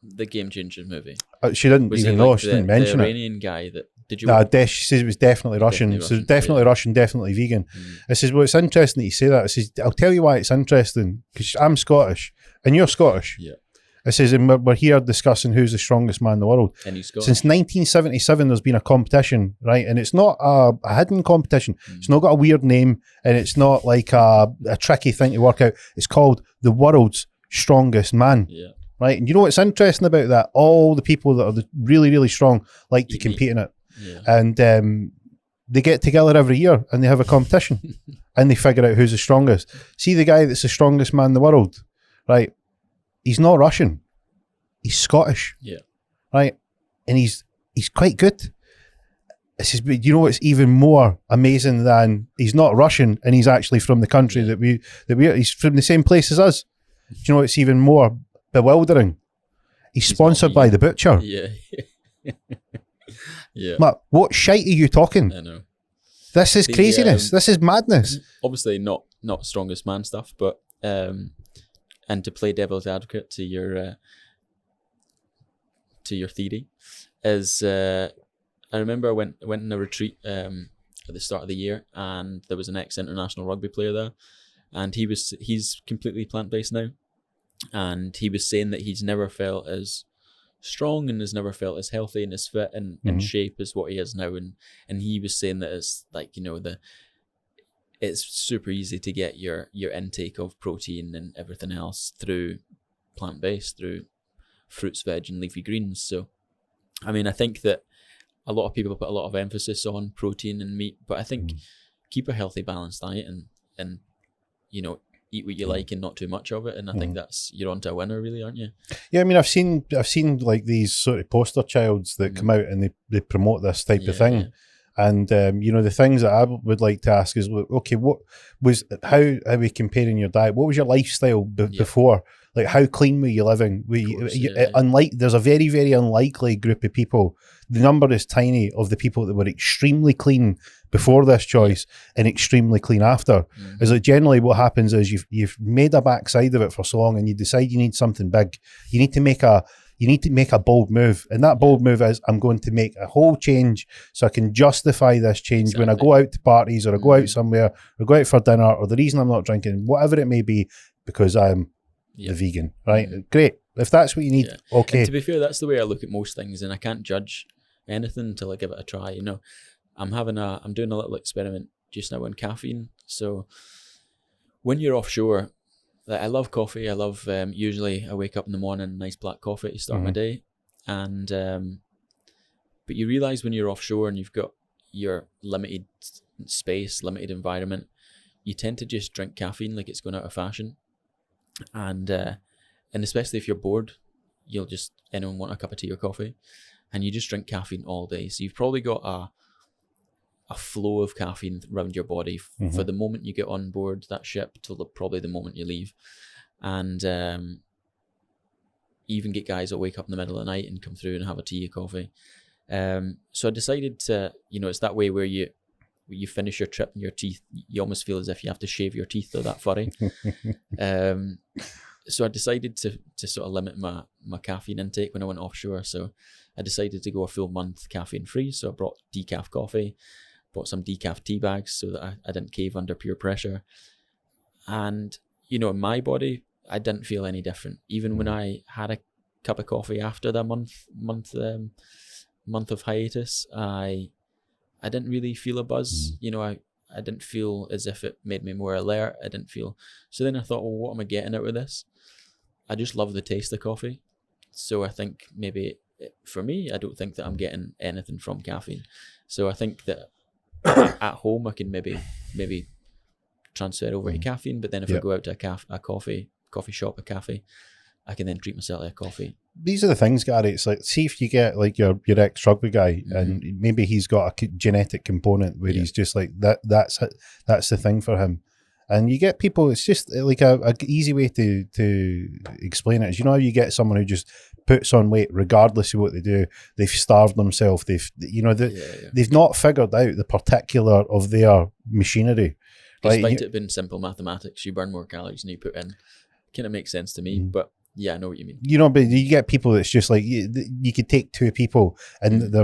the Game Changers movie? She didn't even know. She didn't mention it. The Iranian guy that Did you? She says it was definitely Russian. Definitely Russian, definitely vegan. I says, well, it's interesting that you say that. I says, I'll tell you why it's interesting, because I'm Scottish and you're Scottish. Yeah. I says, and we're here discussing who's the strongest man in the world. And he's Scottish. Since 1977, there's been a competition, right? And it's not a hidden competition. It's not got a weird name, and it's not like a tricky thing to work out. It's called the world's strongest man. Yeah. Right? And you know what's interesting about that? All the people that are really, really strong like to compete in it. Yeah. And they get together every year and they have a competition and they figure out who's the strongest. See the guy that's the strongest man in the world, right? He's not Russian. He's Scottish. Yeah. Right? And he's quite good. It's just, you know what's even more amazing than he's not Russian and he's actually from the country that we he's from the same place as us. Do you know what's even more bewildering? He's sponsored by the butcher. Yeah. Yeah. Matt, what shite are you talking? I know. This is craziness. This is madness. Obviously not strongest man stuff, but and to play devil's advocate to your theory is I remember I went on a retreat at the start of the year, and there was an ex-international rugby player there, and he's completely plant-based now, and he was saying that he's never felt as strong and has never felt as healthy and as fit and in shape as what he is now, and he was saying that it's like, you know, it's super easy to get your intake of protein and everything else through plant-based, through fruits, veg and leafy greens. So I mean, I think that a lot of people put a lot of emphasis on protein and meat, but I think keep a healthy balanced diet and you know, eat what you like and not too much of it, and I think that's, you're onto a winner really, aren't you? Yeah, I mean, I've seen like these sort of poster childs that come out and they promote this type of thing. Yeah. And you know, the things that I would like to ask is, okay, how are we comparing your diet? What was your lifestyle before? Like, how clean were you living? Unlike, there's a very, very unlikely group of people. The number is tiny of the people that were extremely clean before this choice and extremely clean after. Is that generally what happens is you've made a backside of it for so long and you decide you need something big. You need to make a bold move, and that bold move is, I'm going to make a whole change so I can justify this change when I go out to parties or I go out somewhere or go out for dinner, or the reason I'm not drinking, whatever it may be, because I'm the vegan, right? Great. If that's what you need, okay. And to be fair, that's the way I look at most things, and I can't judge anything until I give it a try. You know, I'm doing a little experiment just now on caffeine. So when you're offshore, like, I love coffee. I love, usually I wake up in the morning, nice black coffee to start my day. And, but you realize when you're offshore and you've got your limited space, limited environment, you tend to just drink caffeine like it's going out of fashion. And especially if you're bored, you'll just, anyone want a cup of tea or coffee, and you just drink caffeine all day. So you've probably got a flow of caffeine around your body for the moment you get on board that ship till probably the moment you leave. And even get guys that wake up in the middle of the night and come through and have a tea or coffee. So I decided to, you know, it's that way where you finish your trip and your teeth, you almost feel as if you have to shave your teeth, they're that furry. So I decided to sort of limit my caffeine intake when I went offshore. So I decided to go a full month caffeine free. So I brought decaf coffee, bought some decaf tea bags so that I didn't cave under peer pressure. And, you know, in my body, I didn't feel any different. Even when I had a cup of coffee after that month of hiatus, I didn't really feel a buzz. You know, I didn't feel as if it made me more alert. I didn't feel. So then I thought, well, what am I getting out of this? I just love the taste of coffee. So I think maybe for me, I don't think that I'm getting anything from caffeine. So I think that at home I can maybe transfer over to caffeine. But then if I go out to a coffee shop, a cafe, I can then treat myself like a coffee. These are the things, Gary. It's like, see if you get like your ex-rugby guy and maybe he's got a genetic component where he's just like, that's the thing for him. And you get people, it's just like a easy way to explain it is, you know how you get someone who just puts on weight regardless of what they do. They've starved themselves. They've not figured out the particular of their machinery. Despite it being simple mathematics, you burn more calories than you put in. Kind of makes sense to me, but Yeah, I know what you mean. You know, but you get people that's just like you could take two people and their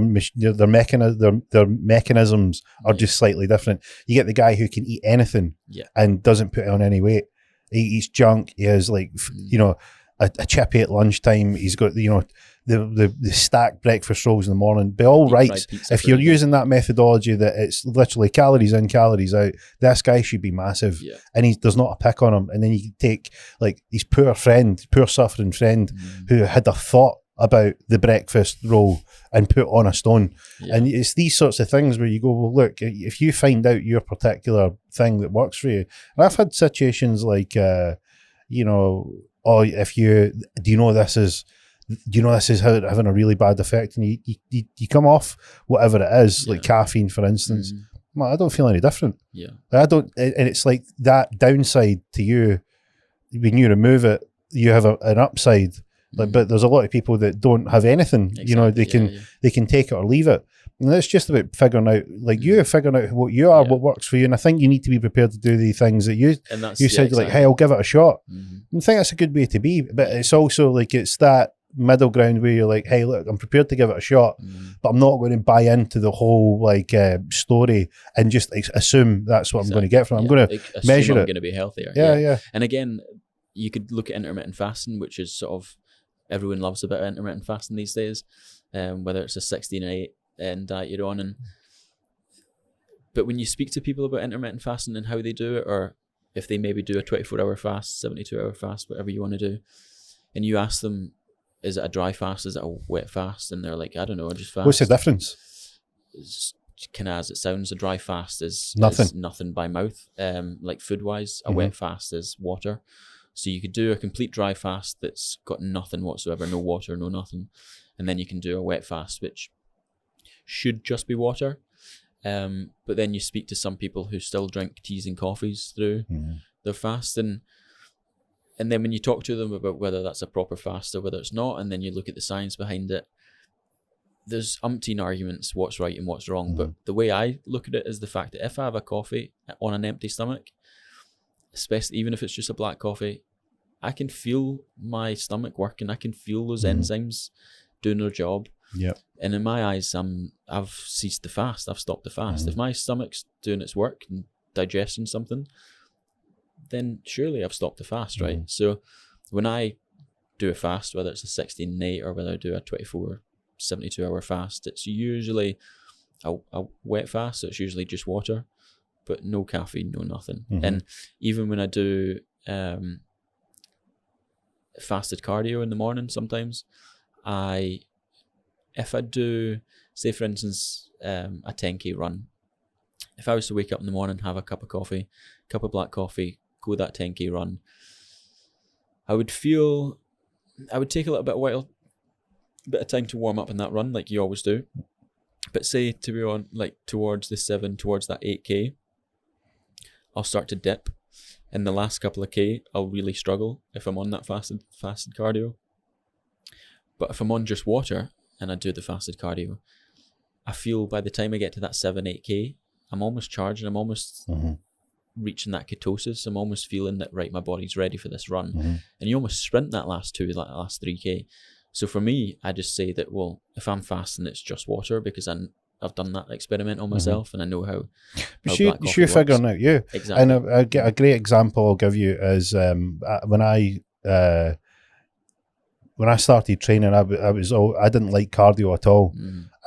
mechanisms are just slightly different. You get the guy who can eat anything and doesn't put on any weight. He eats junk. He has like you know a chippy at lunchtime. He's got the stacked breakfast rolls in the morning. By all rights, if you're using that methodology that it's literally calories in, calories out, this guy should be massive. Yeah. And there's not a pick on him. And then you take like his poor suffering friend who had a thought about the breakfast roll and put on a stone. Yeah. And it's these sorts of things where you go, well, look, if you find out your particular thing that works for you. And I've had situations like, you know, oh, do you know this is having a really bad effect, and you come off whatever it is, like caffeine, for instance. Well, I don't feel any different. Yeah, I don't, and it's like that downside to you. When you remove it, you have an upside. Like, but there's a lot of people that don't have anything. Exactly. You know, they can take it or leave it. And it's just about figuring out, like figuring out what you are, what works for you. And I think you need to be prepared to do the things that you said, exactly. Like, hey, I'll give it a shot. I think that's a good way to be. But it's also like, it's that middle ground where you're like, hey, look, I'm prepared to give it a shot, but I'm not going to buy into the whole like story and just assume that's what I'm going to get from it. I'm going to measure it. I'm going to be healthier. Yeah. And again, you could look at intermittent fasting, which is sort of, everyone loves a bit of intermittent fasting these days, whether it's a 16-8 and diet you're on. But when you speak to people about intermittent fasting and how they do it, or if they maybe do a 24-hour fast, 72-hour fast, whatever you want to do, and you ask them, is it a dry fast, is it a wet fast? And they're like, I don't know, I just fast. What's the difference? It's kind of as it sounds, a dry fast is nothing by mouth, like food-wise. A wet fast is water. So you could do a complete dry fast that's got nothing whatsoever, no water, no nothing. And then you can do a wet fast, which should just be water. But then you speak to some people who still drink teas and coffees through their fast. And then when you talk to them about whether that's a proper fast or whether it's not, and then you look at the science behind it, there's umpteen arguments what's right and what's wrong. But the way I look at it is the fact that if I have a coffee on an empty stomach, especially even if it's just a black coffee, I can feel my stomach working. I can feel those enzymes doing their job. Yeah. And in my eyes, I've ceased the fast. I've stopped the fast. If my stomach's doing its work and digesting something, then surely I've stopped the fast, right? So when I do a fast, whether it's a 16-8 or whether I do a 24, 72-hour fast, it's usually a wet fast. So it's usually just water, but no caffeine, no nothing. And even when I do fasted cardio in the morning, sometimes if I do, say for instance, a 10K run, if I was to wake up in the morning, have a cup of coffee, cup of black coffee, go that 10K run, I would take a little bit of time to warm up in that run, like you always do. But say to be on like towards the 7, towards that 8K, I'll start to dip. In the last couple of K, I'll really struggle if I'm on that fasted cardio. But if I'm on just water and I do the fasted cardio, I feel by the time I get to that 7, 8K, I'm almost charged and I'm almost reaching that ketosis. I'm almost feeling that, right, my body's ready for this run. And you almost sprint that last 3K. So for me, I just say that, well, if I'm fasting, it's just water because I've done that experiment on myself and I know how you're figuring out you. Exactly. And a great example I'll give you is when I started training, I didn't like cardio at all.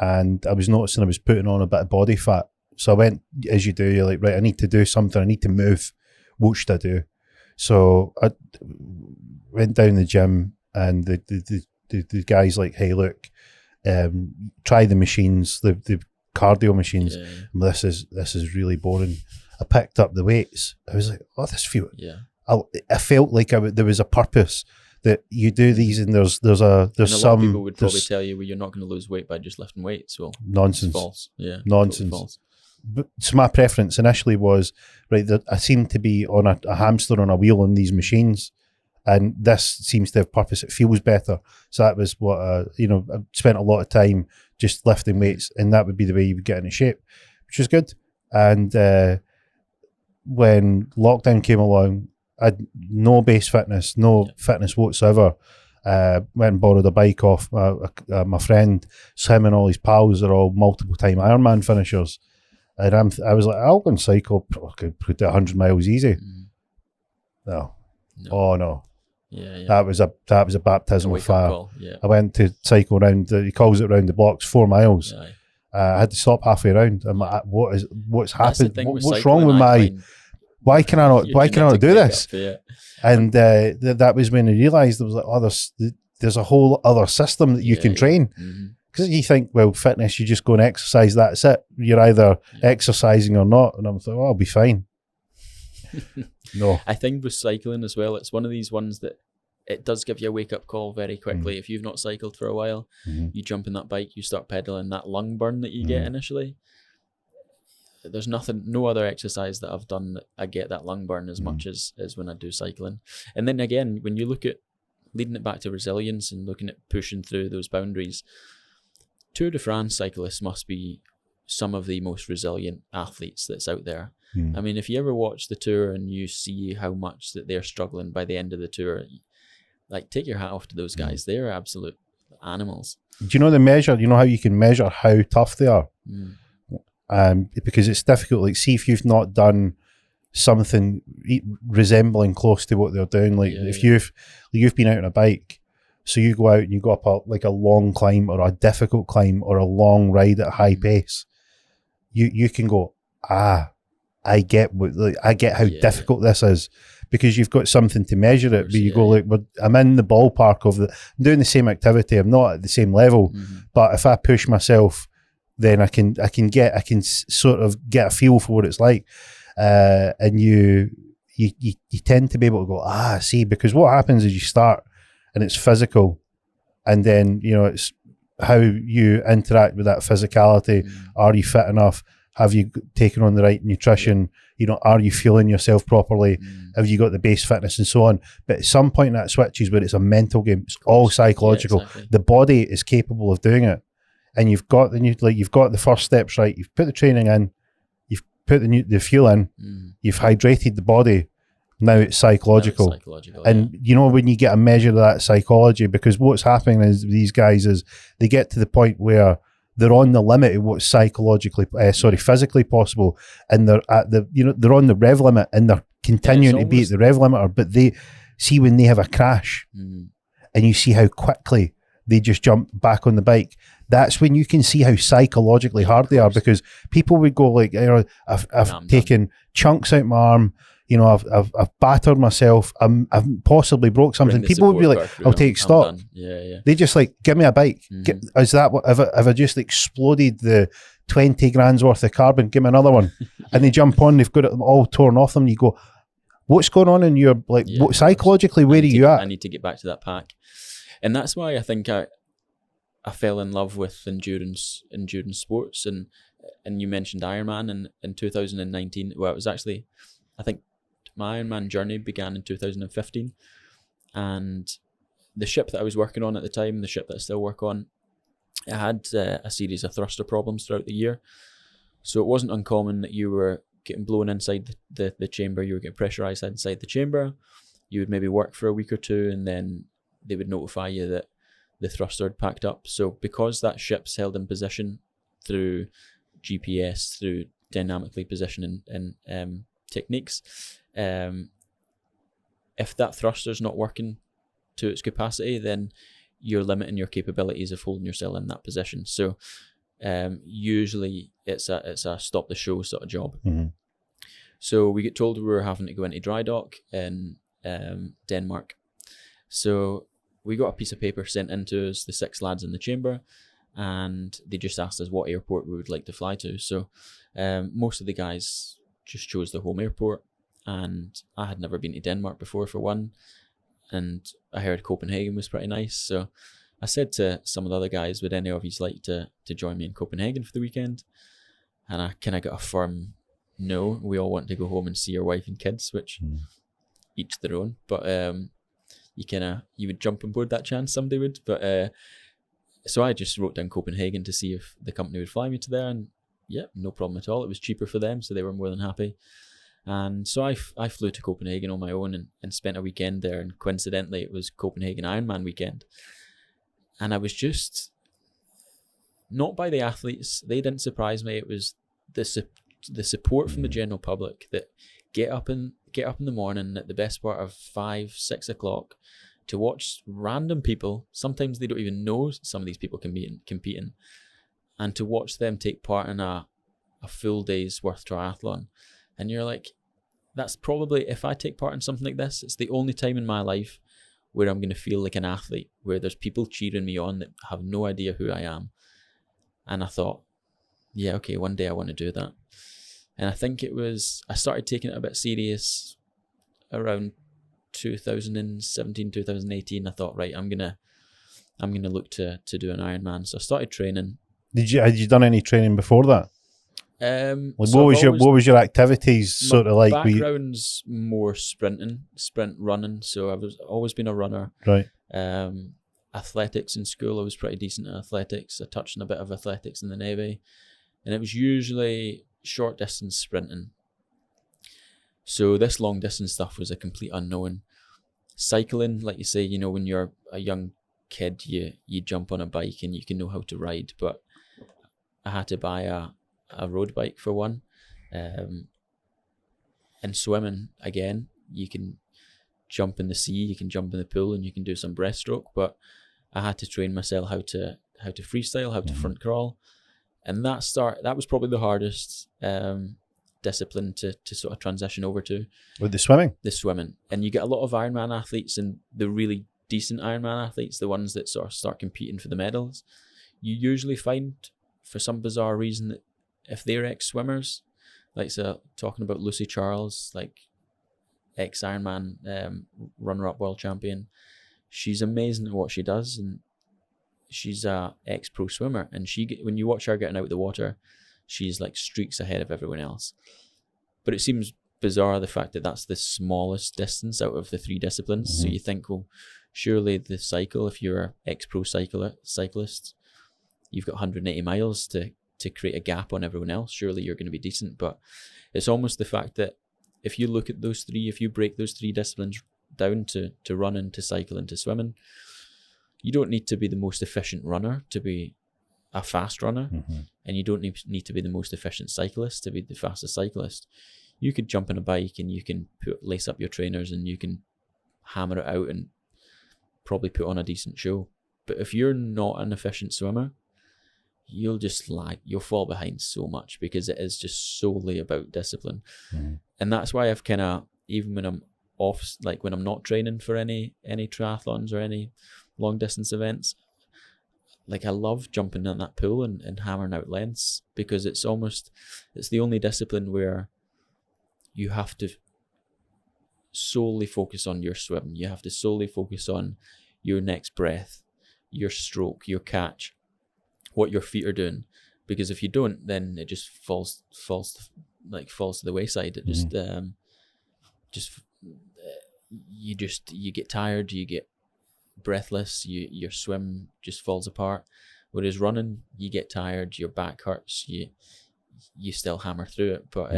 And I was noticing I was putting on a bit of body fat. So I went, as you do, you're like, right, I need to do something. I need to move. What should I do? So I went down the gym and the guy's like, hey, look, try the machines, the cardio machines. Yeah. This is really boring. I picked up the weights. I was like, oh, this feels. Yeah. I felt like there was a purpose that you do these, and there's and a lot of people would probably tell you, well, you're not going to lose weight by just lifting weights. Well, nonsense. False. Yeah. Nonsense. Totally false. But, so my preference initially was, right, that I seem to be on a hamster on a wheel on these machines. And this seems to have purpose. It feels better. So that was what, I spent a lot of time just lifting weights, and that would be the way you would get into shape, which was good. And when lockdown came along, I had no base fitness, no fitness whatsoever. Went and borrowed a bike off my friend. So him and all his pals are all multiple time Ironman finishers. And I was like, I'll go and cycle. I could do 100 miles easy. No. Oh no. Yeah. That was a baptism of fire. Yeah. I went to cycle around. He calls it round the blocks, 4 miles. Yeah. I had to stop halfway around. I'm like, what's happened? What's wrong with my? Why can I not? Why can I not do this? And that was when I realised there was like, oh, there's a whole other system that you can train. Because you think, well, fitness, you just go and exercise. That's it. You're either exercising or not. And I'm like, oh, I'll be fine. No, I think with cycling as well, it's one of these ones that it does give you a wake up call very quickly. If you've not cycled for a while, you jump in that bike, you start pedaling, that lung burn that you get initially. There's no other exercise that I've done that I get that lung burn as much as when I do cycling. And then again, when you look at leading it back to resilience and looking at pushing through those boundaries, Tour de France cyclists must be some of the most resilient athletes that's out there. I mean, if you ever watch the Tour and you see how much that they're struggling by the end of the Tour, like, take your hat off to those guys. They're absolute animals. Do you know the measure? You know how you can measure how tough they are? Because it's difficult. Like, see if you've not done something resembling close to what they're doing. Like, if you've been out on a bike, so you go out and you go up a long climb or a difficult climb or a long ride at a high pace, you can go, I get how difficult this is, because you've got something to measure it. But you go, like, I'm in the ballpark of I'm doing the same activity. I'm not at the same level, but if I push myself, then I can sort of get a feel for what it's like. And you tend to be able to go, see, because what happens is you start and it's physical, and then, you know, it's how you interact with that physicality. Are you fit enough? Have you taken on the right nutrition? You know, are you fueling yourself properly? Have you got the base fitness and so on? But at some point that switches where it's a mental game. It's all psychological. Exactly. The body is capable of doing it. And you've got the first steps right. You've put the training in, you've put the fuel in, you've hydrated the body. Now it's psychological. And you know, when you get a measure of that psychology, because what's happening is these guys is they get to the point where they're on the limit of what's physically possible, and they're at they're on the rev limit, and they're continuing to be at the rev limiter. But they see when they have a crash, and you see how quickly they just jump back on the bike. That's when you can see how psychologically hard they are, because people would go like, you know, I've taken chunks out my arm, you know, I've battered myself, I've possibly broke something. People would be like, I'll take stock. They just like, give me a bike. Is that what, if I just exploded the 20 grand's worth of carbon, give me another one. And they jump on, they've got it all torn off them, and you go, what's going on in your, like, what psychologically, where are you at? I need to get back to that pack. And that's why I think I fell in love with endurance sports. And you mentioned Ironman in 2019. Well, it was actually, I think my Ironman journey began in 2015. And the ship that I was working on at the time, the ship that I still work on, it had a series of thruster problems throughout the year. So it wasn't uncommon that you were getting blown inside the chamber, you were getting pressurized inside the chamber. You would maybe work for a week or two, and then they would notify you that the thruster had packed up. So because that ship's held in position through GPS, through dynamically positioning and techniques, if that thruster's not working to its capacity, then you're limiting your capabilities of holding yourself in that position. So usually it's a stop the show sort of job. So we get told we were having to go into dry dock in Denmark. So we got a piece of paper sent into us, the 6 lads in the chamber, and they just asked us what airport we would like to fly to. So most of the guys just chose their home airport, and I had never been to Denmark before, for one, and I heard Copenhagen was pretty nice. So I said to some of the other guys, would any of you like to join me in Copenhagen for the weekend? And I kind of got a firm no. We all want to go home and see your wife and kids, which each their own. But you would jump on board that chance, somebody would. But so I just wrote down Copenhagen to see if the company would fly me to there, and yeah, no problem at all. It was cheaper for them, so they were more than happy. And so I flew to Copenhagen on my own and spent a weekend there. And coincidentally, it was Copenhagen Ironman weekend. And I was just, not by the athletes, they didn't surprise me. It was the support from the general public that get up in the morning at the best part of 5-6 o'clock to watch random people. Sometimes they don't even know some of these people competing, and to watch them take part in a full day's worth triathlon. And you're like, that's probably, if I take part in something like this, it's the only time in my life where I'm going to feel like an athlete, where there's people cheering me on that have no idea who I am. And I thought, yeah, okay, one day I want to do that. And I think I started taking it a bit serious around 2017, 2018. I thought, right, I'm gonna look to do an Ironman. So I started training. Had you done any training before that? What was your activities sort of like? My background's more sprint running. So I've always been a runner. Right. Athletics in school, I was pretty decent at athletics. I touched on a bit of athletics in the Navy, and it was usually short distance sprinting. So this long distance stuff was a complete unknown. Cycling, like you say, when you're a young kid, you jump on a bike and you can know how to ride, but I had to buy a road bike for one. And swimming, again, you can jump in the sea, you can jump in the pool, and you can do some breaststroke, but I had to train myself how to freestyle, how to front crawl. And that was probably the hardest discipline to sort of transition over to. With the swimming? The swimming. And you get a lot of Ironman athletes, and the really decent Ironman athletes, the ones that sort of start competing for the medals, you usually find, for some bizarre reason, that if they're ex-swimmers, like talking about Lucy Charles, like ex-Ironman runner-up world champion, she's amazing at what she does, and she's a ex-pro swimmer, and when you watch her getting out of the water, she's like streaks ahead of everyone else. But it seems bizarre, the fact that that's the smallest distance out of the three disciplines. Mm-hmm. So you think, well, surely the cycle, if you're an ex-pro cyclist, you've got 180 miles to create a gap on everyone else. Surely you're going to be decent. But it's almost the fact that if you look at those three, if you break those three disciplines down to running, to cycling, to swimming, you don't need to be the most efficient runner to be a fast runner, mm-hmm. and you don't need to be the most efficient cyclist to be the fastest cyclist. You could jump on a bike and you can lace up your trainers and you can hammer it out and probably put on a decent show. But if you're not an efficient swimmer, you'll just you'll fall behind so much, because it is just solely about discipline. Mm-hmm. And that's why I've kind of, even when I'm off, like when I'm not training for any triathlons or any long distance events, like I love jumping in that pool and hammering out lengths, because it's the only discipline where you have to solely focus on your swim. You have to solely focus on your next breath, your stroke, your catch, what your feet are doing. Because if you don't, then it just falls to the wayside. It you get tired, you get breathless, your swim just falls apart. Whereas running, you get tired, your back hurts, you still hammer through it. But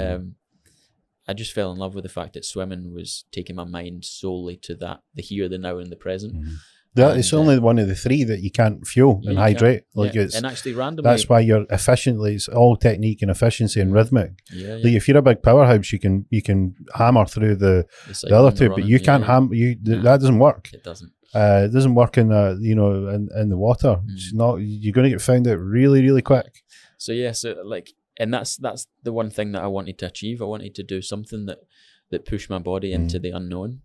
I just fell in love with the fact that swimming was taking my mind solely to the here, the now, and the present. Mm-hmm. It's only one of the three that you can't fuel and hydrate. And actually randomly, that's why you're efficiently, it's all technique and efficiency and rhythmic. Like if you're a big powerhouse, you can hammer through the other two, but you can't that doesn't work. It doesn't. It doesn't work in in the water. It's not. You're going to get found out really, really quick. So and that's the one thing that I wanted to achieve. I wanted to do something that pushed my body into the unknown.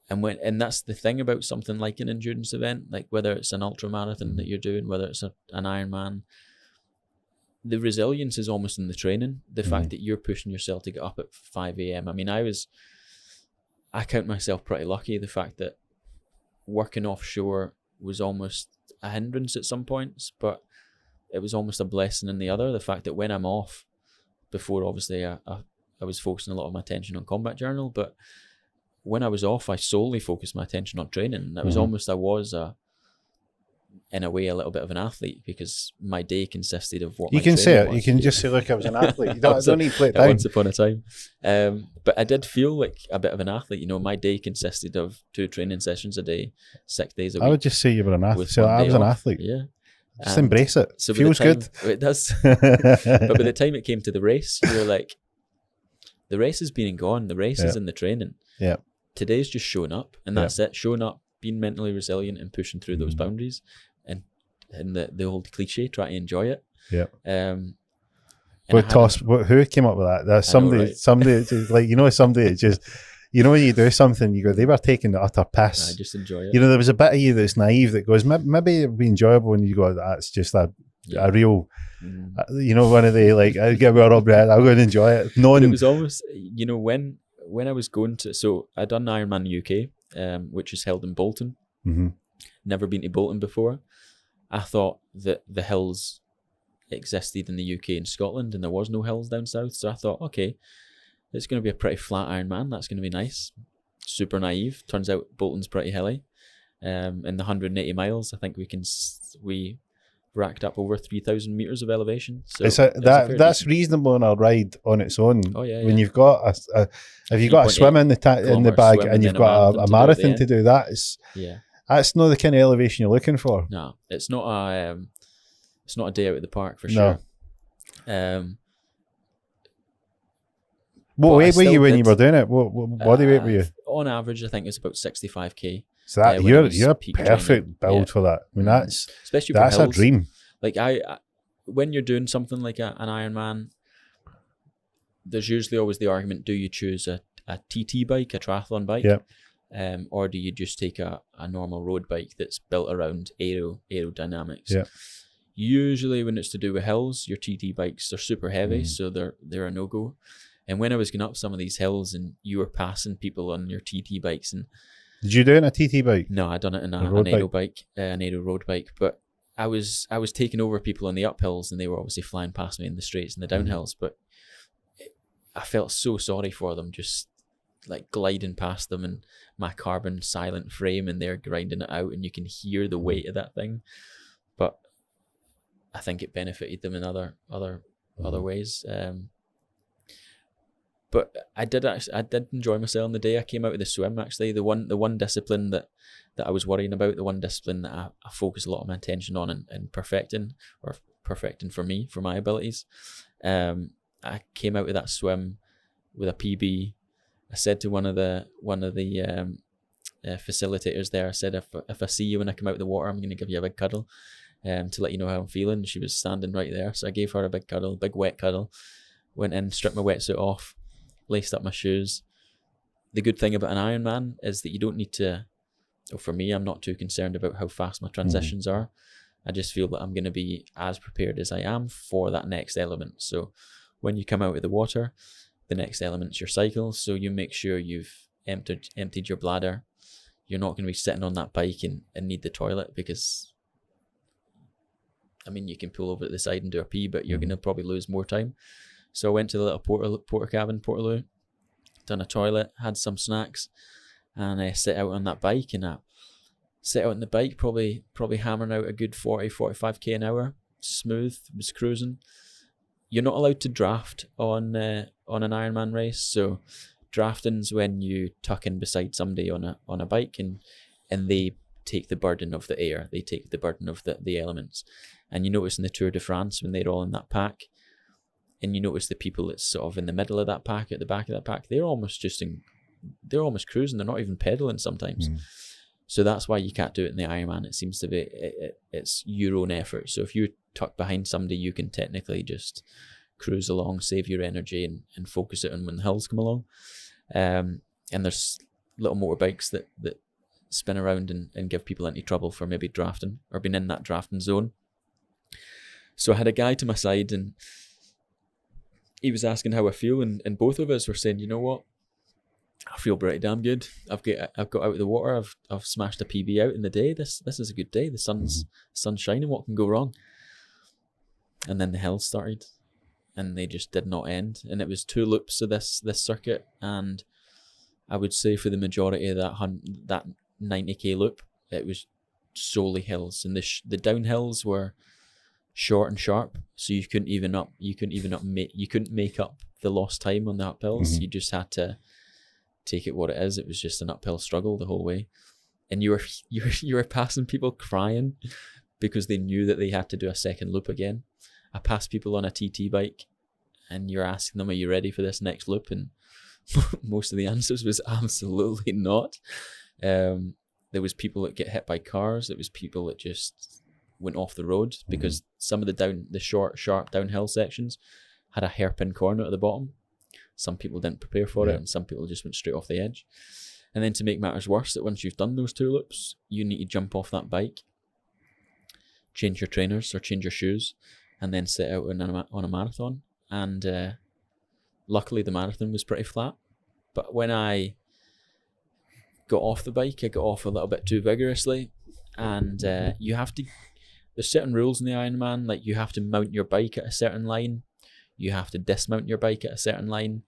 And that's the thing about something like an endurance event, like whether it's an ultra marathon that you're doing, whether it's an Ironman, the resilience is almost in the training. The fact that you're pushing yourself to get up at 5 a.m. I mean, I count myself pretty lucky. The fact that working offshore was almost a hindrance at some points, but it was almost a blessing in the other. The fact that when I'm off, before obviously I was focusing a lot of my attention on Combat Journal, but when I was off, I solely focused my attention on training. That was almost, I was in a way a little bit of an athlete, because my day consisted of what You my can say training it. You was. can just say, look, I was an athlete. You don't need to play it down. Once upon a time. But I did feel like a bit of an athlete. You know, my day consisted of 2 training sessions a day, 6 days a week. I would just say you were an athlete. with So one I day was an off. athlete. Yeah. Just And embrace it. so by the Feels time- good. It does. But by the time it came to the race, you were like, the race has been and gone. The race is in the training. Yeah. Today's just showing up, and that's it. Showing up, being mentally resilient, and pushing through those boundaries, and the old cliche, try to enjoy it. Yeah. And But who came up with that? There's somebody, like, you know, somebody that just, you know, when you do something, you go, they were taking the utter piss. I just enjoy it. You know, there was a bit of you that's naive that goes, maybe it'd be enjoyable, and you go, that's just a real, you know, one of the, like, I'll get well up there, I'm going to enjoy it. But it was always, you know, when I was going to, so I'd done Ironman UK, which is held in Bolton. Mm-hmm. Never been to Bolton before. I thought that the hills existed in the UK and Scotland, and there was no hills down south. So I thought, okay, it's going to be a pretty flat Ironman. That's going to be nice. Super naive. Turns out Bolton's pretty hilly. In the 180 miles, I think we racked up over 3,000 meters of elevation. So that's reasonable on a ride on its own. Oh yeah. When you've got if you've got a swim in the bag and you've got a marathon to do, that's not the kind of elevation you're looking for. No, it's not a day out at the park for sure. What weight were you when you were doing it? What body weight were you? On average, I think it's about 65k. So that you're a perfect build for that. I mean, especially that's for hills. a dream. Like when you're doing something like an Ironman, there's usually always the argument: do you choose a TT bike, a triathlon bike, or do you just take a normal road bike that's built around aerodynamics? Yeah. Usually, when it's to do with hills, your TT bikes are super heavy, so they're a no go. And when I was going up some of these hills, and you were passing people on your TT bikes, and did you do it in a TT bike? No, I done it in an aero bike, an aero road bike. But I was taking over people on the uphills, and they were obviously flying past me in the straights and the downhills. But I felt so sorry for them, just like gliding past them, and my carbon silent frame, and they're grinding it out, and you can hear the weight of that thing. But I think it benefited them in other ways. But I did enjoy myself on the day. I came out with the swim, actually. The one discipline that I was worrying about, the one discipline that I focus a lot of my attention on and perfecting for me, for my abilities. I came out with that swim with a PB. I said to one of the facilitators there, I said, if I see you when I come out of the water, I'm going to give you a big cuddle to let you know how I'm feeling. She was standing right there. So I gave her a big cuddle, big wet cuddle, went in, stripped my wetsuit off, laced up my shoes. The good thing about an Ironman is that you don't need to, or for me, I'm not too concerned about how fast my transitions are. I just feel that I'm going to be as prepared as I am for that next element. So when you come out of the water, the next element's your cycle. So you make sure you've emptied your bladder. You're not going to be sitting on that bike and need the toilet, because I mean, you can pull over to the side and do a pee, but you're going to probably lose more time. So I went to the little porter cabin, Portaloo, done a toilet, had some snacks, and I sit out on that bike, and I sit out on the bike, probably hammering out a good 40-45k an hour, smooth, was cruising. You're not allowed to draft on an Ironman race, so drafting's when you tuck in beside somebody on a bike, and they take the burden of the air, they take the burden of the elements. And you notice in the Tour de France, when they're all in that pack, and you notice the people that's sort of in the middle of that pack, at the back of that pack, they're almost cruising. They're not even pedaling sometimes. So that's why you can't do it in the Ironman. It seems to be it's your own effort. So if you're tucked behind somebody, you can technically just cruise along, save your energy, and focus it on when the hills come along. And there's little motorbikes that spin around and give people any trouble for maybe drafting or being in that drafting zone. So I had a guy to my side, and he was asking how I feel, and both of us were saying, you know what, I feel pretty damn good. I've got out of the water. I've smashed a PB out in the day. This is a good day. The sun's shining. What can go wrong? And then the hills started, and they just did not end. And it was 2 loops of this circuit, and I would say for the majority of that 90k loop, it was solely hills, and the downhills were short and sharp, so you couldn't make up the lost time on the uphills. You just had to take it what it is. It was just an uphill struggle the whole way, and you were passing people crying because they knew that they had to do a second loop again. I passed people on a TT bike, and you're asking them, "Are you ready for this next loop?" And most of the answers was absolutely not. There was people that get hit by cars. There was people that just went off the road because some of the short, sharp downhill sections had a hairpin corner at the bottom. Some people didn't prepare for it, and some people just went straight off the edge. And then to make matters worse, that once you've done those 2 loops, you need to jump off that bike, change your trainers or change your shoes, and then set out on a marathon. And luckily the marathon was pretty flat. But when I got off the bike, I got off a little bit too vigorously. And you have to, there's certain rules in the Ironman, like you have to mount your bike at a certain line. You have to dismount your bike at a certain line.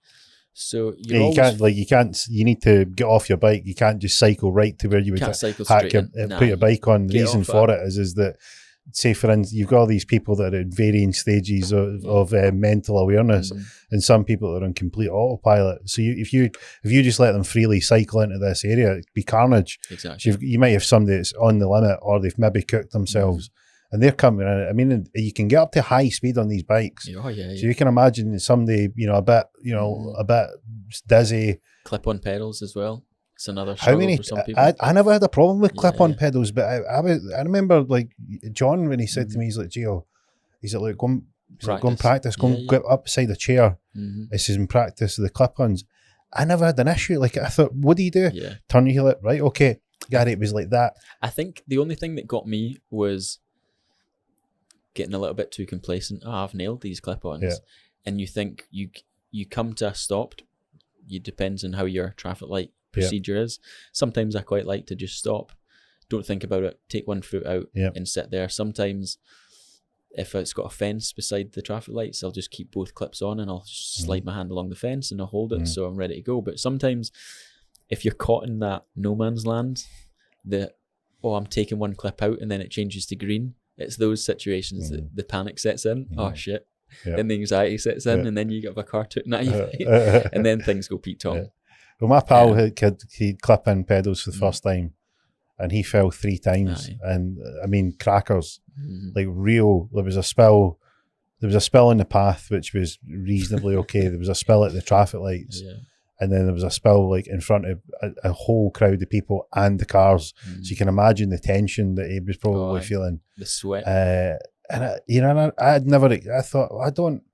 So you need to get off your bike. You can't just cycle right to where you would put your bike on. The reason for it is that, say for instance, you've got all these people that are at varying stages of mental awareness, and some people are on complete autopilot. So if you just let them freely cycle into this area, it'd be carnage. Exactly. So you might have somebody that's on the limit, or they've maybe cooked themselves. And they're coming in. I mean, you can get up to high speed on these bikes. Oh, yeah. So you can imagine somebody, a bit dizzy. Clip-on pedals as well. It's another struggle for some people. I never had a problem with clip-on pedals, but I remember like John when he said to me, he's like, Gio, he's like, go and practice, get up beside a chair. This is in practice the clip-ons. I never had an issue. Like I thought, what do you do? Yeah. Turn your heel up, right? Okay, Gary, it was like that. I think the only thing that got me was getting a little bit too complacent. I've nailed these clip-ons, and you think you come to a stop. It depends on how your traffic light procedure is. Sometimes I quite like to just stop, don't think about it, take one foot out and sit there. Sometimes if it's got a fence beside the traffic lights, I'll just keep both clips on and I'll slide my hand along the fence and I'll hold it so I'm ready to go. But sometimes if you're caught in that no man's land, I'm taking one clip out and then it changes to green, it's those situations that the panic sets in. Oh shit. Then the anxiety sets in, and then you get a car tooting at you, and then things go Pete Tong. Well, my pal he'd clip in pedals for the first time, and he fell 3 times. And I mean, crackers, like real. There was a spill in the path, which was reasonably okay. There was a spill at the traffic lights, and then there was a spill like in front of a whole crowd of people and the cars. So you can imagine the tension that he was probably feeling, the sweat. And I thought, I don't,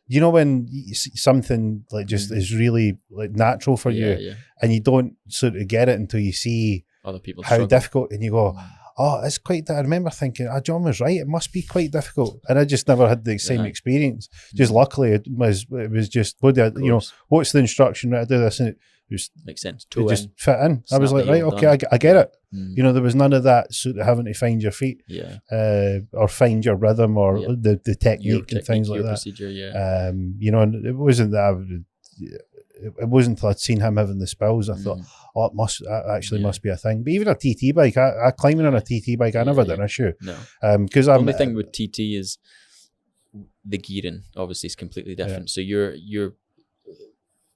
when you see something like just is really like natural for you, and you don't sort of get it until you see other people how difficult, and you go, oh, it's quite. I remember thinking, John was right. It must be quite difficult, and I just never had the same experience. Just luckily, it was just, what's the instruction? I do this, and it just makes sense. It just fit in. I was like, right, okay, I get it. There was none of that sort of having to find your feet, or find your rhythm, or the technique and things like that. Procedure, and it wasn't that. It wasn't until I'd seen him having the spills I thought, it must be a thing. But even a TT bike, I climbing on a TT bike, I never had an issue. No, because the only thing with TT is the gearing. Obviously, is completely different. So you're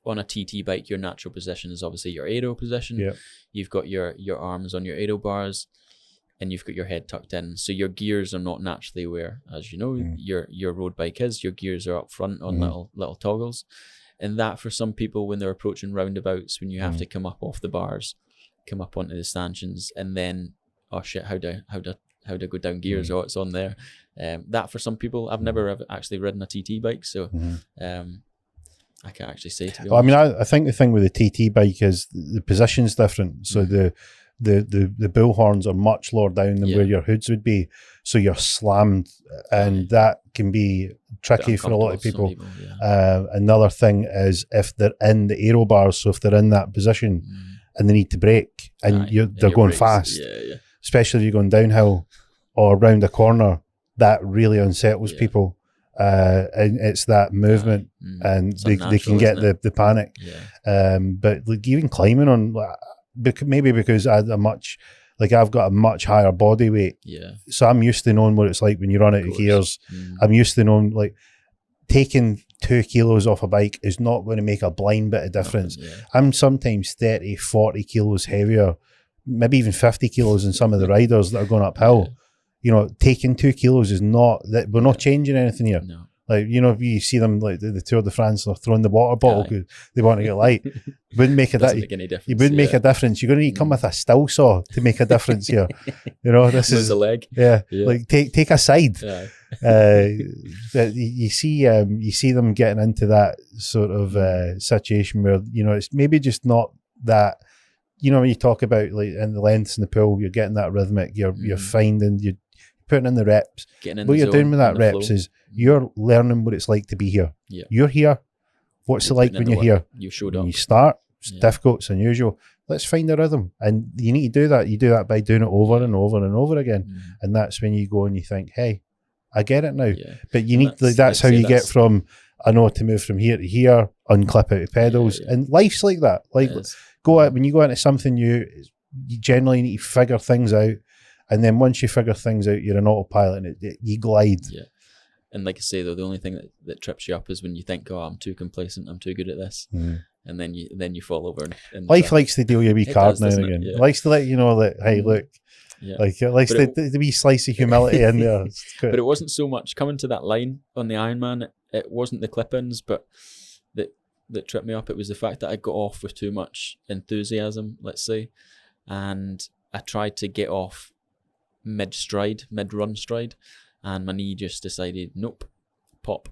on a TT bike, your natural position is obviously your aero position. Yeah. You've got your arms on your aero bars, and you've got your head tucked in. So your gears are not naturally where, as you know, your road bike is. Your gears are up front on little toggles. And that for some people, when they're approaching roundabouts, when you have to come up off the bars, come up onto the stanchions, and then, oh shit, how do I go down gears? Oh, it's on there. That for some people, I've never actually ridden a TT bike, so I can't actually say, to be honest. I mean, I think the thing with the TT bike is the position's different. So the bull horns are much lower down than where your hoods would be. So you're slammed, and that can be tricky for a lot of people. Another thing is if they're in the aero bars, so if they're in that position and they need to brake, and they're going fast, especially if you're going downhill or around a corner, that really unsettles people. And it's that movement, and they can get the panic. But like even climbing on, maybe because I had a much Like I've got a much higher body weight. Yeah. So I'm used to knowing what it's like when you run out of gears. I'm used to knowing, like, taking 2 kilos off a bike is not going to make a blind bit of difference. I'm sometimes 30, 40 kilos heavier, maybe even 50 kilos in some of the riders that are going uphill. You know, taking 2 kilos is not, that we're not changing anything here. No. Like, you know, if you see them like the Tour de France, they're throwing the water bottle because they want to get light. Wouldn't make Doesn't make any difference. You wouldn't make a difference. You're going to need to come with a still saw to make a difference here. You know, this is a leg. Like take a side. You see them getting into that sort of situation where, you know, it's maybe just not that. You know, when you talk about like in the lengths in the pool, you're getting that rhythmic. You're finding, you're putting in the reps. What you're doing with that reps is you're learning what it's like to be here. You're here. What's it like when you're here? You showed when up. you start, it's difficult, it's unusual. Let's find a rhythm. And you need to do that. You do that by doing it over and over and over again. And that's when you go and you think, hey, I get it now. But you need, that's how you get from, I know to move from here to here, unclip out the pedals. And life's like that. Like, go out, when you go into something new, you generally need to figure things out. And then once you figure things out, you're an autopilot and you glide. And like I say, though, the only thing that trips you up is when you think, oh, I'm too complacent, I'm too good at this. And then you fall over. Life likes to deal you a wee card now and again. It likes to let you know that, hey, look, like it likes the wee slice of humility in there. But it wasn't so much coming to that line on the Ironman. It wasn't the clip-ins, but that tripped me up. It was the fact that I got off with too much enthusiasm, let's say, and I tried to get off mid-run stride, and my knee just decided, nope, pop,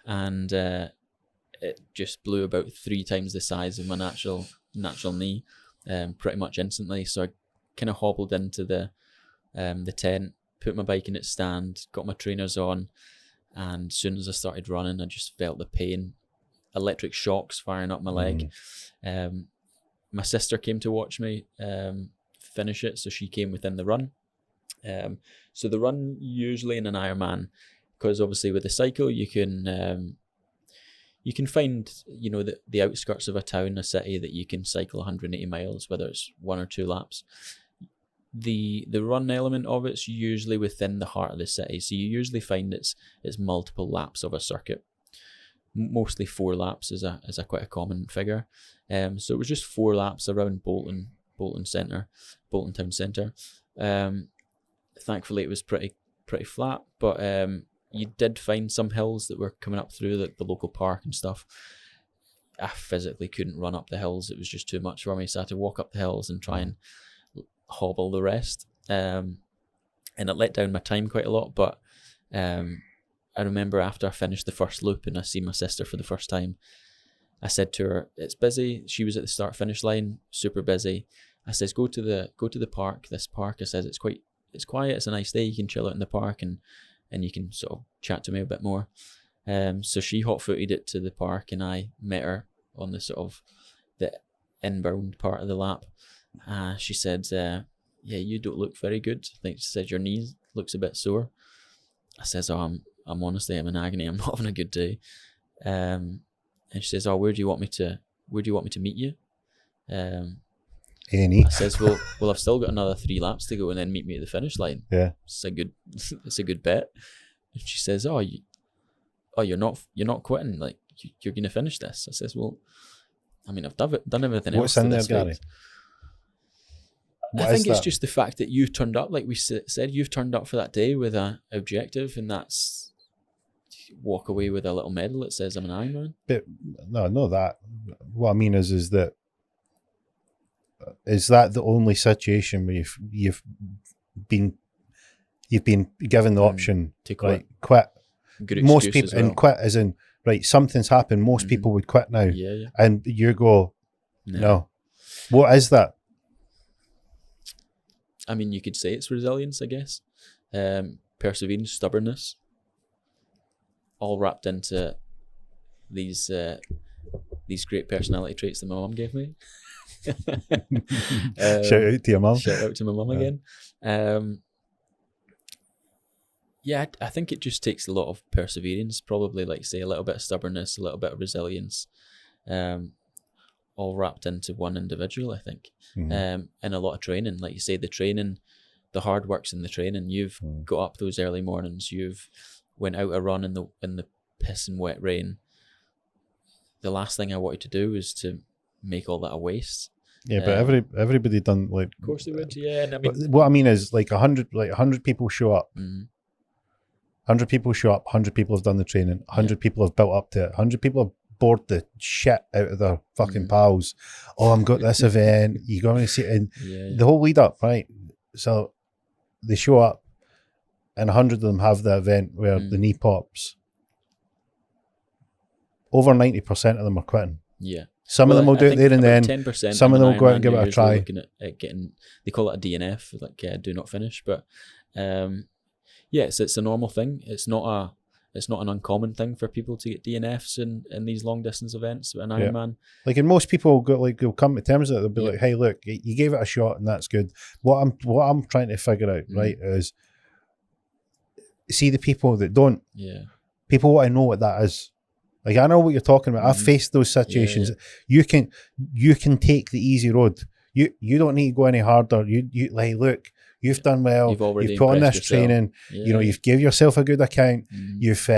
and it just blew about 3 times the size of my natural knee, pretty much instantly. So I kind of hobbled into the tent, put my bike in its stand, got my trainers on, and as soon as I started running, I just felt the pain, electric shocks firing up my leg. My sister came to watch me finish it, so she came within the run. So the run usually in an Ironman, because obviously with the cycle you can find, you know, the outskirts of a town, a city, that you can cycle 180 miles, whether it's 1 or 2 laps. The run element of it's usually within the heart of the city, so you usually find it's multiple laps of a circuit. Mostly 4 laps is a quite a common figure. So it was just 4 laps around Bolton Town Centre. Thankfully it was pretty flat, but you did find some hills that were coming up through the local park and stuff. I physically couldn't run up the hills. It was just too much for me, so I had to walk up the hills and try and hobble the rest. And it let down my time quite a lot, but I remember after I finished the first loop and I see my sister for the first time, I said to her, it's busy. She was at the start finish line, super busy. I says, go to the park, this park. I says, it's quiet, it's a nice day, you can chill out in the park and you can sort of chat to me a bit more. So she hot-footed it to the park and I met her on the sort of the inbound part of the lap. She said, yeah, you don't look very good. I think she said your knee looks a bit sore. I says, oh, I'm honestly, I'm in agony. I'm not having a good day. And she says, oh, where do you want me to meet you? A&E. I says, well, I've still got another 3 laps to go and then meet me at the finish line. Yeah. It's a good bet. And she says, you're not quitting. Like, you're going to finish this. I says, well, I mean, I've done everything else. What's in there, Gary? I think it's just the fact that you turned up, like we said, you've turned up for that day with an objective, and that's walk away with a little medal that says I'm an Ironman. But no, that. What I mean is that the only situation where you've been given the option to quit? Right, quit. Good most people as well. And quit as in right, something's happened. Most people would quit now. Yeah. And you go, no. What is that? I mean, you could say it's resilience, I guess. Perseverance, stubbornness, all wrapped into these great personality traits that my mum gave me. Shout out to your mum. Shout out to my mum again. Yeah, I think it just takes a lot of perseverance, probably, like say, a little bit of stubbornness, a little bit of resilience. all wrapped into one individual, I think. Mhm. And a lot of training, like you say, the hard work's in the training. You've got up those early mornings, you've went out a run in the piss and wet rain. The last thing I wanted to do was to make all that a waste. Yeah, but everybody done like. Of course they would, yeah. And I But mean, what I mean is like 100 people show up. 100 people show up. 100 people have done the training. 100 people have built up to it. 100 people have bored the shit out of their fucking pals. Oh, I'm got this event. You're going to see it. And the whole lead up, right? So they show up, and 100 of them have the event where the knee pops. Over 90% of them are quitting. Yeah. Some of them will do it there and then. 10%. Some of them will go out and give it a try. Looking at getting, they call it a DNF, like do not finish. But it's a normal thing. It's not an uncommon thing for people to get DNFs in these long distance events. An Ironman, like, and most people will come to terms with it. They'll be like, "Hey, look, you gave it a shot, and that's good." What I'm trying to figure out, right, is see the people that don't. Yeah. People want to know what that is. Like, I know what you're talking about. I've faced those situations. You can take the easy road. You don't need to go any harder. You like, look, you've done well. You've put on this training. You know, you've gave yourself a good account. You've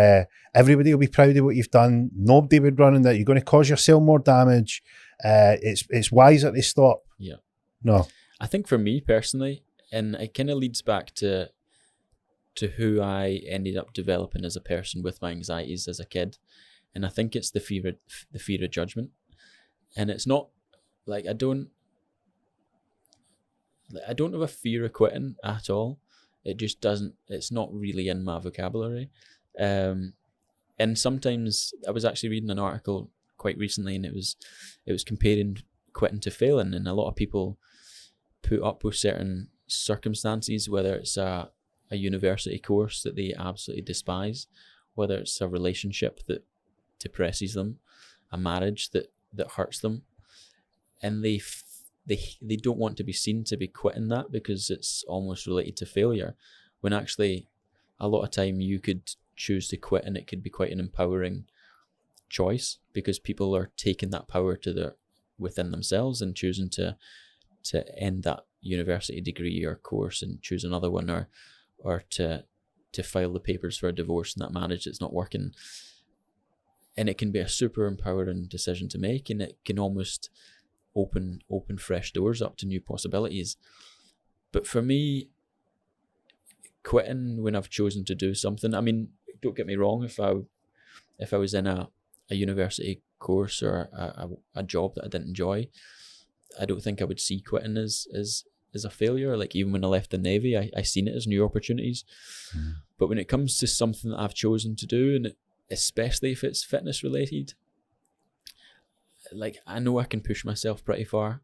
everybody will be proud of what you've done. Nobody would run in that. You're going to cause yourself more damage. It's wiser to stop. Yeah. No. I think for me personally, and it kind of leads back to who I ended up developing as a person with my anxieties as a kid. And I think it's the fear of judgment. And it's not like I don't have a fear of quitting at all. It just doesn't, it's not really in my vocabulary. And sometimes I was actually reading an article quite recently, and it was comparing quitting to failing. And a lot of people put up with certain circumstances, whether it's a university course that they absolutely despise, whether it's a relationship that depresses them, a marriage that hurts them, and they don't want to be seen to be quitting that because it's almost related to failure, when actually a lot of time you could choose to quit and it could be quite an empowering choice, because people are taking that power within themselves and choosing to end that university degree or course and choose another one, or to file the papers for a divorce in that marriage that's not working. And it can be a super empowering decision to make, and it can almost open fresh doors up to new possibilities. But for me, quitting when I've chosen to do something, I mean, don't get me wrong, if I was in a university course or a job that I didn't enjoy, I don't think I would see quitting as a failure. Like, even when I left the Navy, I seen it as new opportunities. But when it comes to something that I've chosen to do, and especially if it's fitness related, like, I know I can push myself pretty far.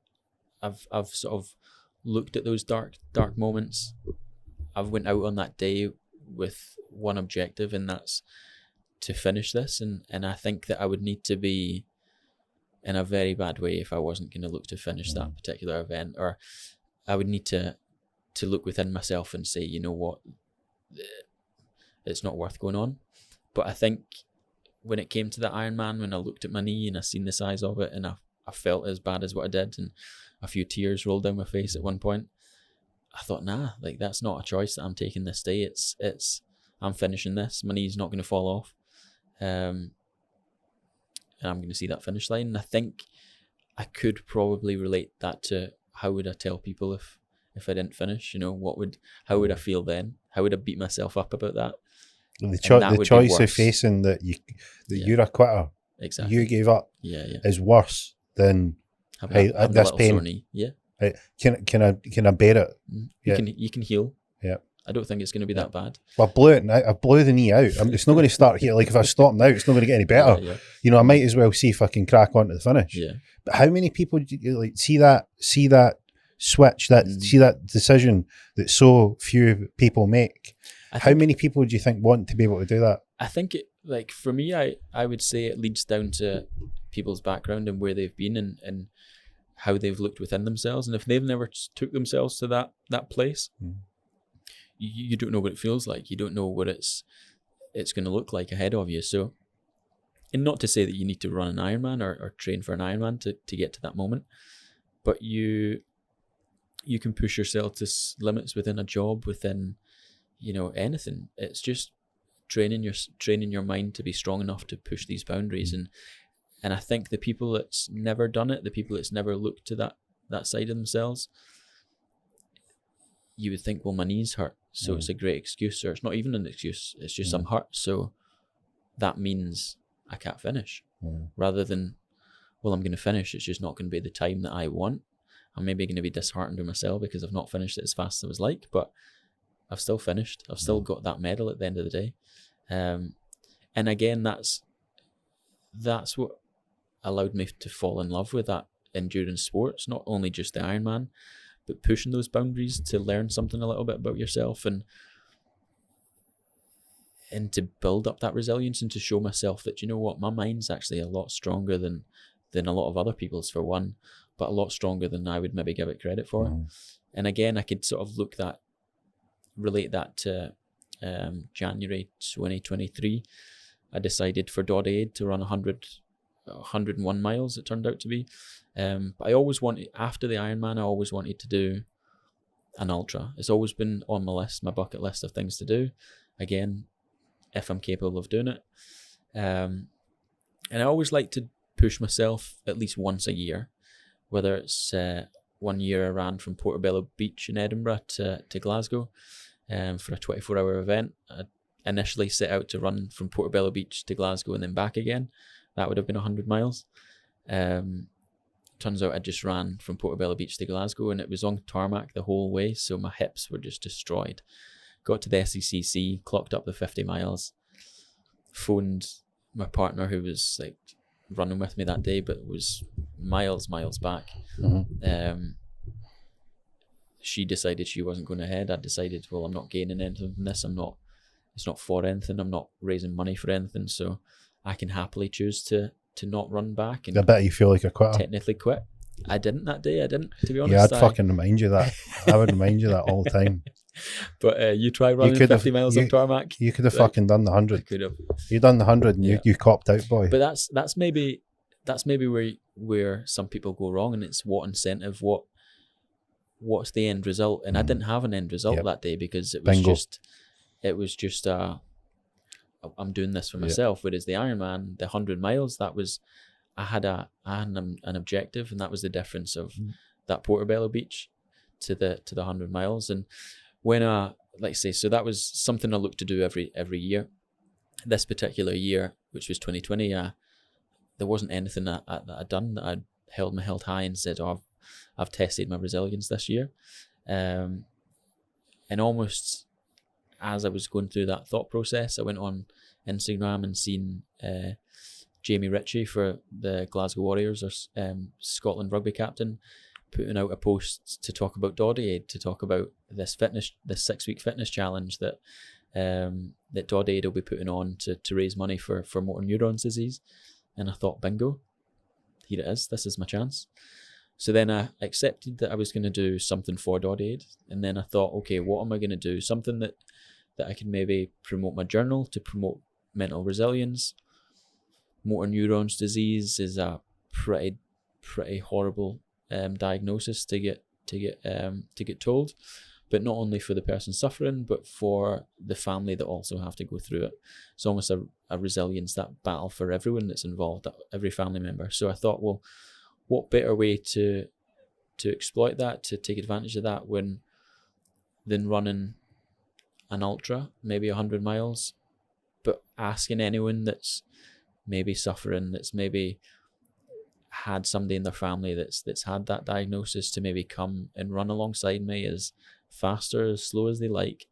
I've sort of looked at those dark moments. I've went out on that day with one objective, and that's to finish this, and I think that I would need to be in a very bad way if I wasn't going to look to finish that particular event, or I would need to look within myself and say, you know what, it's not worth going on. But I think when it came to the Ironman, when I looked at my knee and I seen the size of it, and I felt as bad as what I did, and a few tears rolled down my face at one point, I thought, nah, like, that's not a choice that I'm taking this day. It's I'm finishing this. My knee's not going to fall off, and I'm going to see that finish line. And I think I could probably relate that to how would I tell people if I didn't finish. You know, how would I feel then? How would I beat myself up about that? The choice of facing that you're a quitter, exactly, you gave up, is worse than this pain. Can I bear it? You can heal. Yeah, I don't think it's going to be that bad. Well, I blew the knee out. It's not going to start here. Like, if I stop now, it's not going to get any better. You know, I might as well see if I can crack on to the finish. Yeah. But how many people do you like see that switch, see that decision that so few people make? How many people do you think want to be able to do that? I think like, for me, I would say it leads down to people's background and where they've been and how they've looked within themselves. And if they've never took themselves to that place, you don't know what it feels like. You don't know what it's going to look like ahead of you. So and not to say that you need to run an Ironman or train for an Ironman to get to that moment, but you can push yourself to limits within a job, within, you know, anything. It's just training your mind to be strong enough to push these boundaries. And I think the people that's never done it, the people that's never looked to that side of themselves, you would think, well, my knees hurt, so it's a great excuse. Or it's not even an excuse, it's just I'm hurt, so that means I can't finish. Rather than, well, I'm going to finish, it's just not going to be the time that I want. I'm maybe going to be disheartened with myself because I've not finished it as fast as I was like, but I've still finished. I've still got that medal at the end of the day. And again, that's what allowed me to fall in love with that endurance sports, not only just the Ironman, but pushing those boundaries to learn something a little bit about yourself and to build up that resilience and to show myself that, you know what, my mind's actually a lot stronger than a lot of other people's, for one, but a lot stronger than I would maybe give it credit for. And again, I could sort of relate that to January 2023. I decided for Doddy to run 101 miles, it turned out to be. But I always wanted, after the Ironman, I always wanted to do an ultra. It's always been on my list, my bucket list of things to do. Again, if I'm capable of doing it. And I always like to push myself at least once a year, whether it's 1 year I ran from Portobello Beach in Edinburgh to Glasgow for a 24-hour event. I initially set out to run from Portobello Beach to Glasgow and then back again. That would have been 100 miles. Turns out I just ran from Portobello Beach to Glasgow, and it was on tarmac the whole way, so my hips were just destroyed. Got to the SECC, clocked up the 50 miles, phoned my partner who was like running with me that day, but was miles back. She decided she wasn't going ahead. I decided, well, I'm not gaining anything from this. It's not for anything. I'm not raising money for anything. So I can happily choose to not run back. And I bet you feel like a quitter. Technically quit. I didn't that day. I didn't, to be honest. Yeah, I'd fucking remind you that. I would remind you that all the time. But you try running 50 miles on tarmac. You could have fucking done the 100. I could have. You done the 100 and you copped out, boy. But that's maybe where some people go wrong, and it's what incentive, what's the end result. And I didn't have an end result that day, because it was just I'm doing this for myself. Whereas the Ironman, the 100 miles, that was, I had an objective, and that was the difference of that Portobello Beach to the 100 miles. And when so that was something I looked to do every year. This particular year, which was 2020, there wasn't anything that I'd done that I'd held high and said, oh, I've tested my resilience this year. And almost as I was going through that thought process, I went on Instagram and seen Jamie Ritchie for the Glasgow Warriors, or Scotland rugby captain, putting out a post to talk about Doddy Aid, to talk about this 6-week fitness challenge that Doddy Aid will be putting on to raise money for motor neurons disease. And I thought, bingo, here it is. This is my chance. So then I accepted that I was going to do something for Doddy Aid. And then I thought, okay, what am I going to do? Something that I can maybe promote my journal, to promote mental resilience. Motor neurons disease is a pretty horrible diagnosis to get told, but not only for the person suffering, but for the family that also have to go through it. It's almost a resilience, that battle for everyone that's involved, every family member. So I thought, well, what better way to exploit that, to take advantage of that, than running an ultra, maybe 100 miles, but asking anyone that's maybe suffering, that's maybe had somebody in their family that's had that diagnosis, to maybe come and run alongside me, as fast or as slow as they like,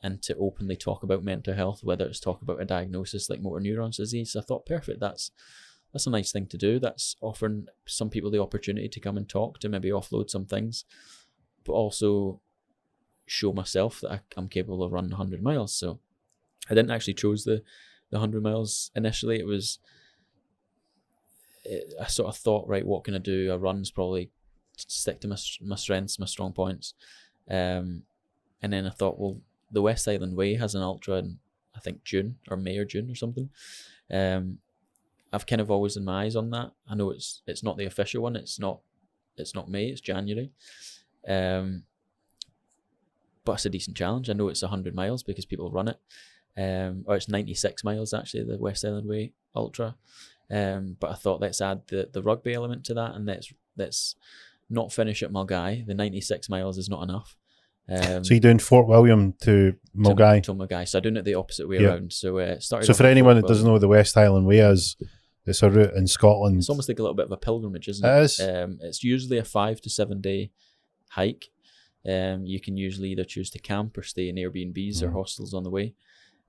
and to openly talk about mental health, whether it's talk about a diagnosis like motor neurons disease. I thought, perfect, that's a nice thing to do. That's offering some people the opportunity to come and talk, to maybe offload some things, but also show myself that I'm capable of running 100 miles. So I didn't actually choose the 100 miles initially. I sort of thought, right, what can I do? A run's probably stick to my strengths, my strong points. And then I thought, well, the West Island Way has an ultra in, I think, June or May or June or something. I've kind of always in my eyes on that. I know it's not the official one. It's not May. It's January. But it's a decent challenge. I know it's 100 miles because people run it. Or it's 96 miles actually, the West Island Way Ultra. But I thought let's add the rugby element to that, and let's not finish at Mulgai. The 96 miles is not enough. So you're doing Fort William to Mulgai? To Mulgai. So I'm doing it the opposite way around. So started. So for anyone that doesn't know what the West Highland Way is, it's a route in Scotland. It's almost like a little bit of a pilgrimage, isn't it? It is. It's usually a 5 to 7 day hike. You can usually either choose to camp or stay in Airbnbs or hostels on the way.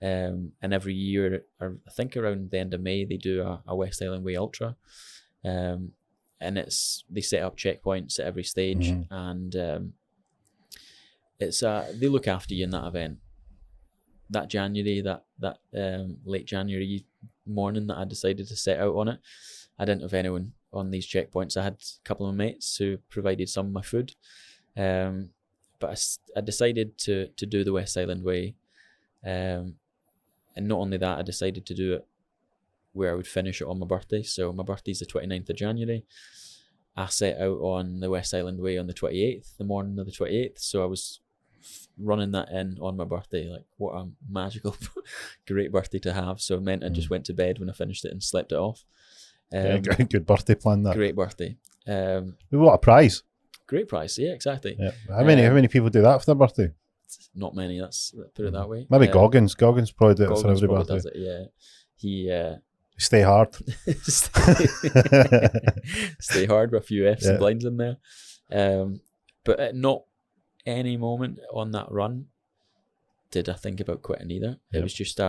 And every year, or I think around the end of May, they do a West Island Way Ultra. And they set up checkpoints at every stage, and they look after you in that event. That January, that late January morning that I decided to set out on it, I didn't have anyone on these checkpoints. I had a couple of mates who provided some of my food, but I decided to do the West Island Way, and not only that, I decided to do it where I would finish it on my birthday. So my birthday's the 29th of January. I set out on the West Island Way on the 28th, the morning of the 28th. So I was running that in on my birthday. Like, what a magical, great birthday to have. So it meant I just went to bed when I finished it and slept it off. Good birthday plan, that. Great birthday. What a prize. Great prize, yeah, exactly. Yeah. How many people do that for their birthday? Not many, put it that way. Maybe Goggins probably do it for every birthday. Does it, yeah. He stay hard. Stay hard with a few F's and blinds in there. But at not any moment on that run did I think about quitting either. It was just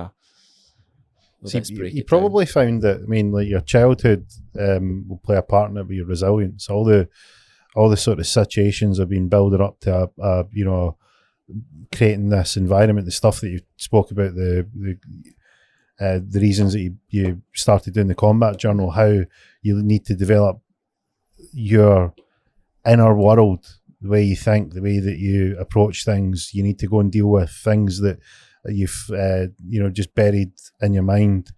you probably found that, I mean, like, your childhood will play a part in it with your resilience. All the sort of situations have been building up to creating this environment, the stuff that you spoke about, the reasons that you started doing the combat journal, how you need to develop your inner world, the way you think, the way that you approach things. You need to go and deal with things that you've just buried in your mind,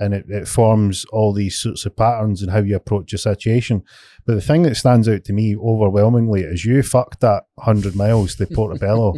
and it forms all these sorts of patterns in how you approach your situation. But the thing that stands out to me overwhelmingly is you fucked that 100 miles to Portobello.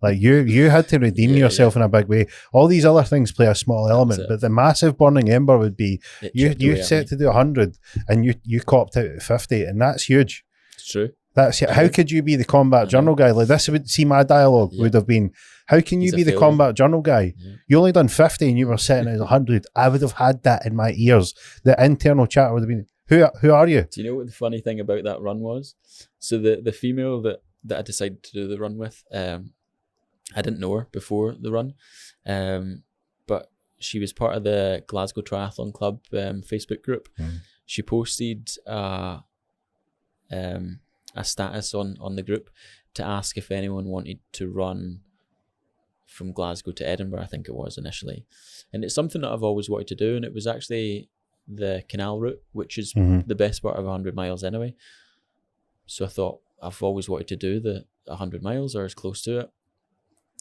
Like, you had to redeem yourself in a big way. All these other things play a small element, but the massive burning ember would be you set to do 100 and you copped out at 50, and that's huge. It's true. That's it. How could you be the combat journal guy? Like, this would see my dialogue would have been, how can you be the combat journal guy? You only done 50 and you were setting at 100. I would have had that in my ears. The internal chat would have been, who are you? Do you know what the funny thing about that run was? So the female that I decided to do the run with, I didn't know her before the run, but she was part of the Glasgow Triathlon Club Facebook group. She posted a status on the group to ask if anyone wanted to run from Glasgow to Edinburgh, I think it was initially. And it's something that I've always wanted to do, and it was actually the canal route, which is the best part of 100 miles anyway. So I thought, I've always wanted to do the 100 miles or as close to it.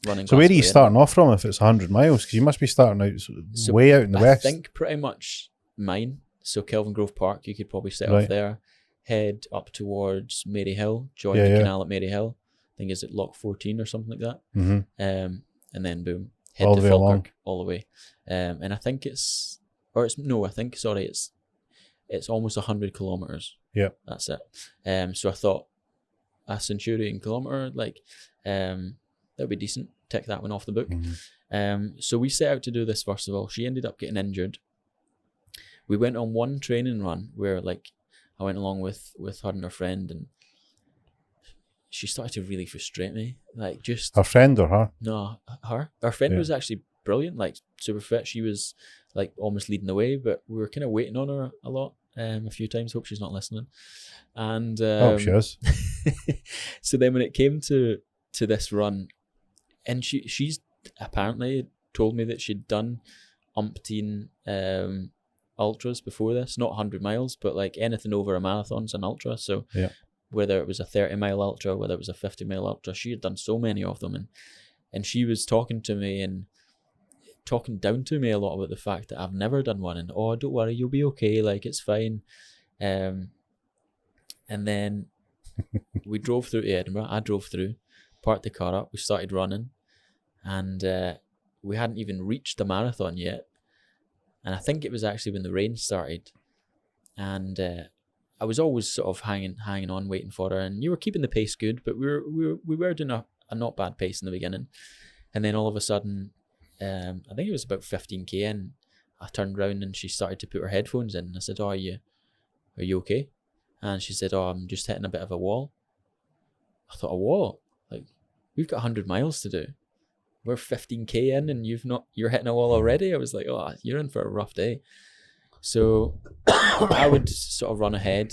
Running. So where are you starting off from if it's 100 miles? Because you must be starting out way out in the west. I think pretty much mine. So Kelvin Grove Park, you could probably set off there, head up towards Maryhill, join the canal at Maryhill. I think it's at Lock 14 or something like that. And then boom, head all to the way Falkirk along. All the way. And I think it's almost 100 kilometers. Yeah, that's it. So I thought a Centurion kilometer, like, that would be decent. Tick that one off the book. So we set out to do this first of all. She ended up getting injured. We went on one training run where, like, I went along with her and her friend, and she started to really frustrate me. Like, just her friend or her? No, her. Our friend was actually brilliant, like super fit. She was like almost leading the way, but we were kind of waiting on her a lot, a few times. Hope she's not listening. And she is. So then when it came to this run, and she's apparently told me that she'd done umpteen ultras before this, not 100 miles, but like anything over a marathon's an ultra. So whether it was a 30-mile ultra, whether it was a 50-mile ultra, she had done so many of them, and she was talking to me and talking down to me a lot about the fact that I've never done one, and oh, don't worry, you'll be okay, like it's fine. And then we drove through to Edinburgh. I drove through, parked the car up, we started running, and we hadn't even reached the marathon yet. And I think it was actually when the rain started, and I was always sort of hanging on, waiting for her, and you were keeping the pace good, but we were doing a not bad pace in the beginning. And then all of a sudden, I think it was about 15k in, I turned around and she started to put her headphones in. I said, oh, are you okay? And she said, oh, I'm just hitting a bit of a wall. I thought, a wall? Like, we've got 100 miles to do. We're 15k in and you're hitting a wall already? I was like, oh, you're in for a rough day. So I would sort of run ahead,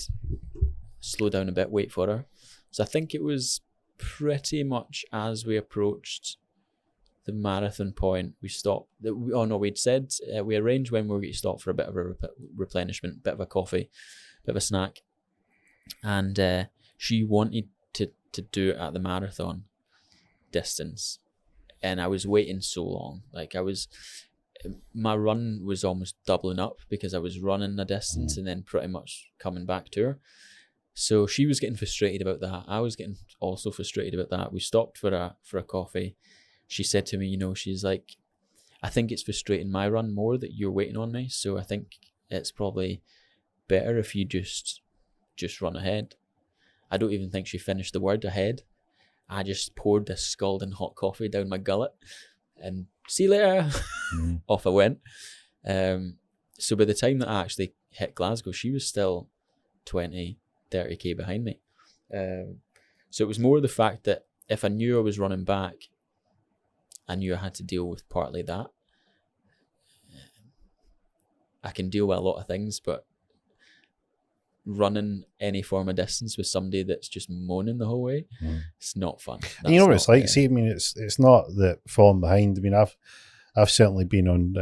slow down a bit, wait for her. So I think it was pretty much as we approached the marathon point, we stopped. We'd said we arranged when we were going to stop for a bit of a replenishment, bit of a coffee, bit of a snack, and she wanted to do it at the marathon distance, and I was waiting so long. Like my run was almost doubling up because I was running the distance and then pretty much coming back to her. So she was getting frustrated about that. I was getting also frustrated about that. We stopped for a coffee. She said to me, she's like, I think it's frustrating my run more that you're waiting on me. So I think it's probably better if you just run ahead. I don't even think she finished the word ahead. I just poured this scalding hot coffee down my gullet and see you later. Off I went. So by the time that I actually hit Glasgow, she was still 20-30k behind me. So it was more the fact that if I knew I was running back, I knew I had to deal with partly that. I can deal with a lot of things, but running any form of distance with somebody that's just moaning the whole way, it's not fun. And you know what it's like? See, I mean, it's not that falling behind. I mean, I've certainly been on,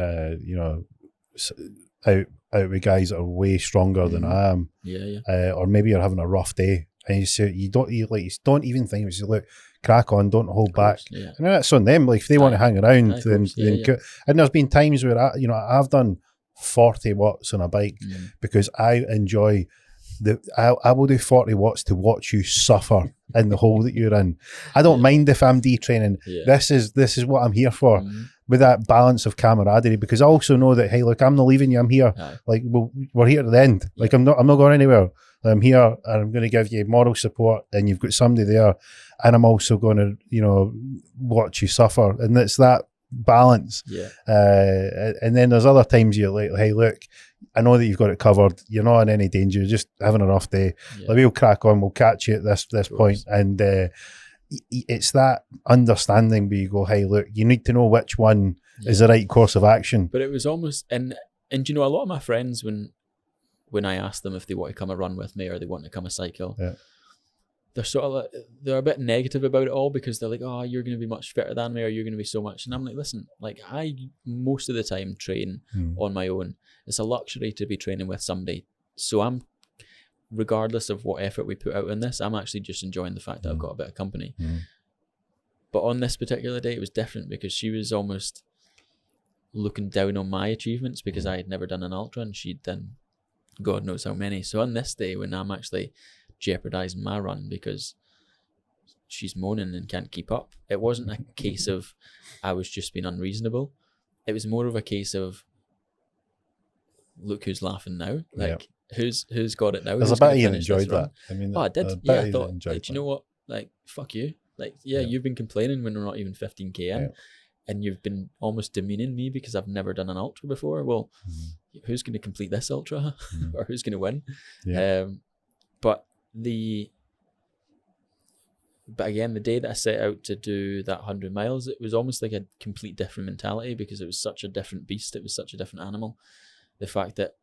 out with guys that are way stronger than I am. Yeah. Or maybe you're having a rough day, and you don't even think. You say, look, crack on, don't hold back. Yeah. And that's on them. Like if they want to hang around, then go. And there's been times where I've done 40 watts on a bike because I enjoy. I will do 40 watts to watch you suffer in the hole that you're in. I don't mind if I'm detraining. This is what I'm here for, with that balance of camaraderie, because I also know that, hey, look, I'm not leaving you. I'm here. Like we're here to the end. Like I'm not going anywhere. I'm here and I'm going to give you moral support, and you've got somebody there, and I'm also going to watch you suffer, and it's that balance. And then there's other times you're like, hey, look, I know that you've got it covered. You're not in any danger. You're just having a rough day. Like, we'll crack on. We'll catch you at this point. And it's that understanding where you go, hey, look, you need to know which one is the right course of action. But it was almost, and a lot of my friends, when I ask them if they want to come a run with me or they want to come a cycle, they're sort of like, they're a bit negative about it all, because they're like, oh, you're going to be much fitter than me, or you're going to be so much. And I'm like, listen, like I most of the time train on my own. It's a luxury to be training with somebody. So I'm, regardless of what effort we put out in this, I'm actually just enjoying the fact that I've got a bit of company. But on this particular day, it was different because she was almost looking down on my achievements because I had never done an ultra and she'd done God knows how many. So on this day, when I'm actually jeopardizing my run because she's moaning and can't keep up, it wasn't a case of I was just being unreasonable. It was more of a case of, look who's laughing now. Like, who's got it now? There's a bit you enjoyed that. I mean, I did. Yeah, I thought, like, you know what? Like, fuck you. Like, you've been complaining when we're not even 15k in, and you've been almost demeaning me because I've never done an ultra before. Well, who's going to complete this ultra, or who's going to win? But again, the day that I set out to do that 100 miles, it was almost like a complete different mentality because it was such a different beast. It was such a different animal. The fact that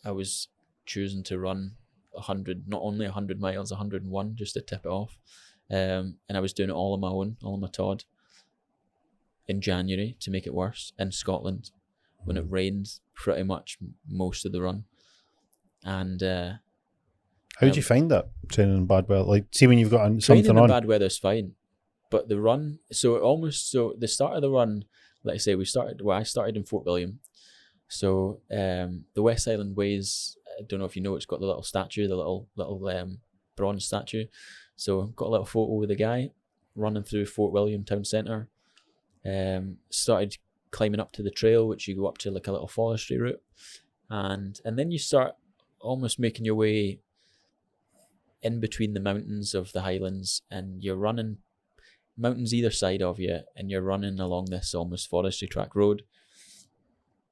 I was choosing to run 100, not only 100 miles, 101 just to tip it off. And I was doing it all on my own, all on my Todd, in January to make it worse, in Scotland, when it rained pretty much most of the run. And how did you find that, training in bad weather? Like, see when you've got something training on. in bad weather is fine, but the run, so the start of the run, like I say, I started in Fort William. So the West Island Ways, I don't know if you know, it's got the little statue, the little bronze statue. So I've got a little photo with a guy running through Fort William town centre. Started climbing up to the trail, which you go up to like a little forestry route, and then you start almost making your way in between the mountains of the Highlands, and you're running mountains either side of you, and you're running along this almost forestry track road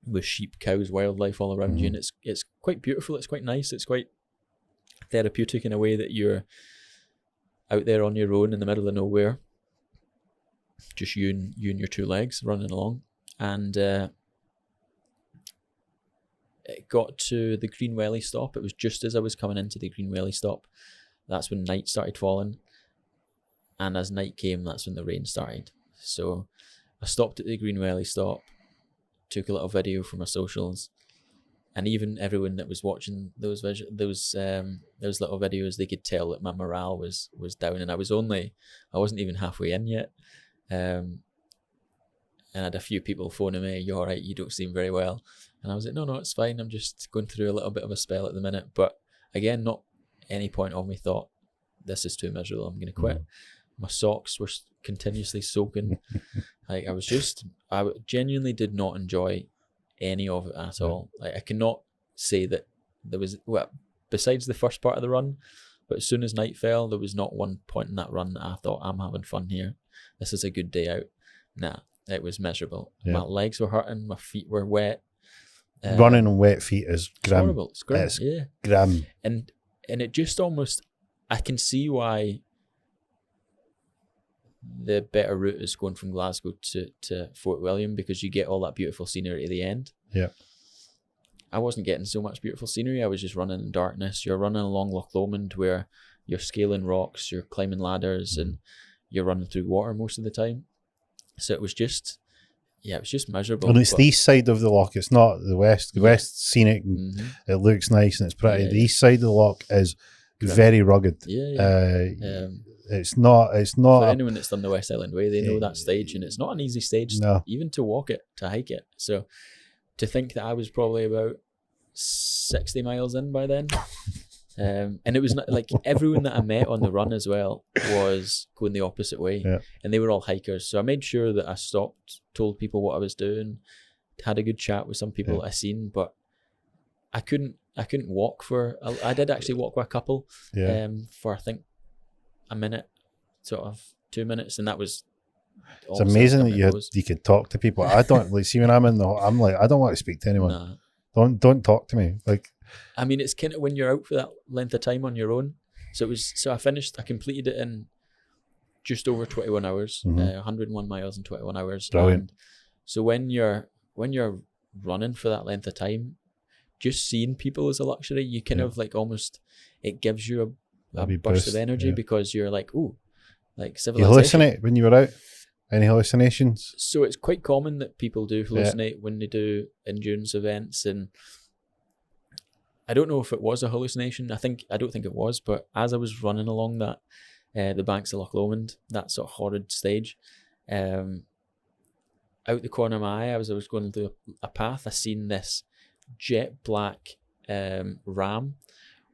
with sheep, cows, wildlife all around you, and it's quite beautiful. It's quite nice. It's quite therapeutic in a way that you're out there on your own in the middle of nowhere, just you and your two legs running along. And it got to the Green Welly stop. It was just as I was coming into the Green Welly stop. That's when night started falling. And as night came, that's when the rain started. So I stopped at the Green Welly stop, took a little video for my socials, and even everyone that was watching those little videos, they could tell that my morale was down, and I wasn't even halfway in yet. And I had a few people phoning me, "You all right? You don't seem very well." And I was like, no, it's fine. I'm just going through a little bit of a spell at the minute. But again, not any point of me thought, this is too miserable, I'm going to quit. My socks were continuously soaking. Like I genuinely did not enjoy any of it at all. Like I cannot say that there was, besides the first part of the run, but as soon as night fell, there was not one point in that run that I thought, I'm having fun here. This is a good day out. Nah, it was miserable. Yeah. My legs were hurting. My feet were wet. Running on wet feet is grim. Horrible. It's grim. Yeah. Grim. And it just almost, I can see why the better route is going from Glasgow to Fort William, because you get all that beautiful scenery at the end. Yeah. I wasn't getting so much beautiful scenery. I was just running in darkness. You're running along Loch Lomond where you're scaling rocks, you're climbing ladders, and you're running through water most of the time. So it was just miserable. And it's the east side of the loch, it's not the west. The west's scenic and it looks nice and it's pretty. The east side of the loch is very rugged. It's not for anyone that's done the West Island Way, they know that stage, and it's not an easy stage even to walk it, to hike it. So to think that I was probably about 60 miles in by then. And it was not, like, everyone that I met on the run as well was going the opposite way, and they were all hikers. So I made sure that I stopped, told people what I was doing, had a good chat with some people that I seen, but I couldn't walk I did actually walk with a couple for I think a minute, sort of 2 minutes, and that was. It's amazing that you could talk to people. I don't like, see when I'm I'm like, I don't want to speak to anyone. Nah. Don't talk to me. Like, I mean, it's kind of when you're out for that length of time on your own. So I completed it in just over 21 hours, 101 miles in 21 hours. Brilliant. And so when you're running for that length of time, just seeing people is a luxury. You kind of like almost, it gives you a burst of energy because you're like, ooh, like civilization. You hallucinate when you were out? Any hallucinations? So it's quite common that people do hallucinate when they do endurance events, and I don't know if it was a hallucination. I don't think it was, but as I was running along that, the banks of Loch Lomond, that sort of horrid stage, out the corner of my eye, as I was going through a path, I seen this jet black ram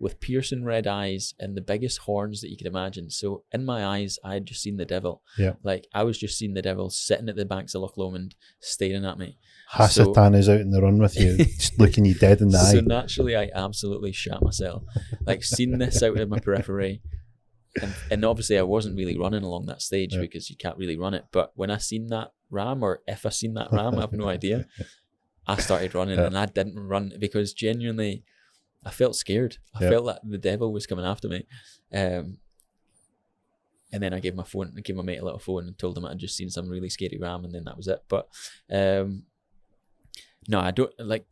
with piercing red eyes and the biggest horns that you could imagine. So in my eyes, I had just seen the devil. Yeah. Like, I was just seeing the devil sitting at the banks of Loch Lomond, staring at me. Hasatan is out in the run with you, just looking you dead in the eye. So naturally, I absolutely shat myself. Like, seeing this out of my periphery. And obviously, I wasn't really running along that stage because you can't really run it. But when I seen that ram, or if I seen that ram, I have no idea. I started running, and I didn't run because genuinely, I felt scared. I felt that the devil was coming after me. And then I gave my mate a little phone and told him I'd just seen some really scary ram, and then that was it. But no, I don't, like,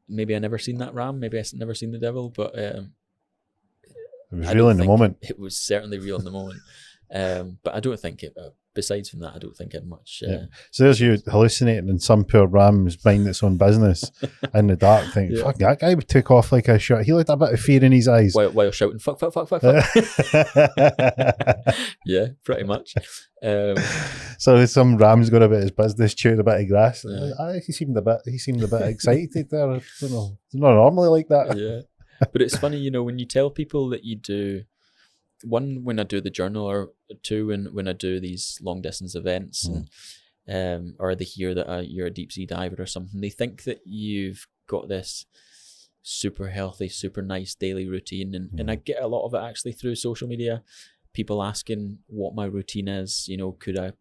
maybe I never seen that ram, maybe I never seen the devil, but it was real in the moment. It was certainly real in the moment. But I don't think besides from that, I don't think I'm much. So there's you hallucinating in some poor ram's mind its own business in the dark, thinking, fuck, that guy would take off like a shot. He looked a bit of fear in his eyes. While shouting, fuck. Yeah, pretty much. So some ram's got about his business, chewing a bit of grass. He seemed a bit excited there. I don't know. It's not normally like that. Yeah. But it's funny, you know, when you tell people that you do, one, when I do the journal, or two, when I do these long distance events, and or they hear that you're a deep sea diver or something, they think that you've got this super healthy, super nice daily routine. And I get a lot of it actually through social media, people asking what my routine is, you know, could I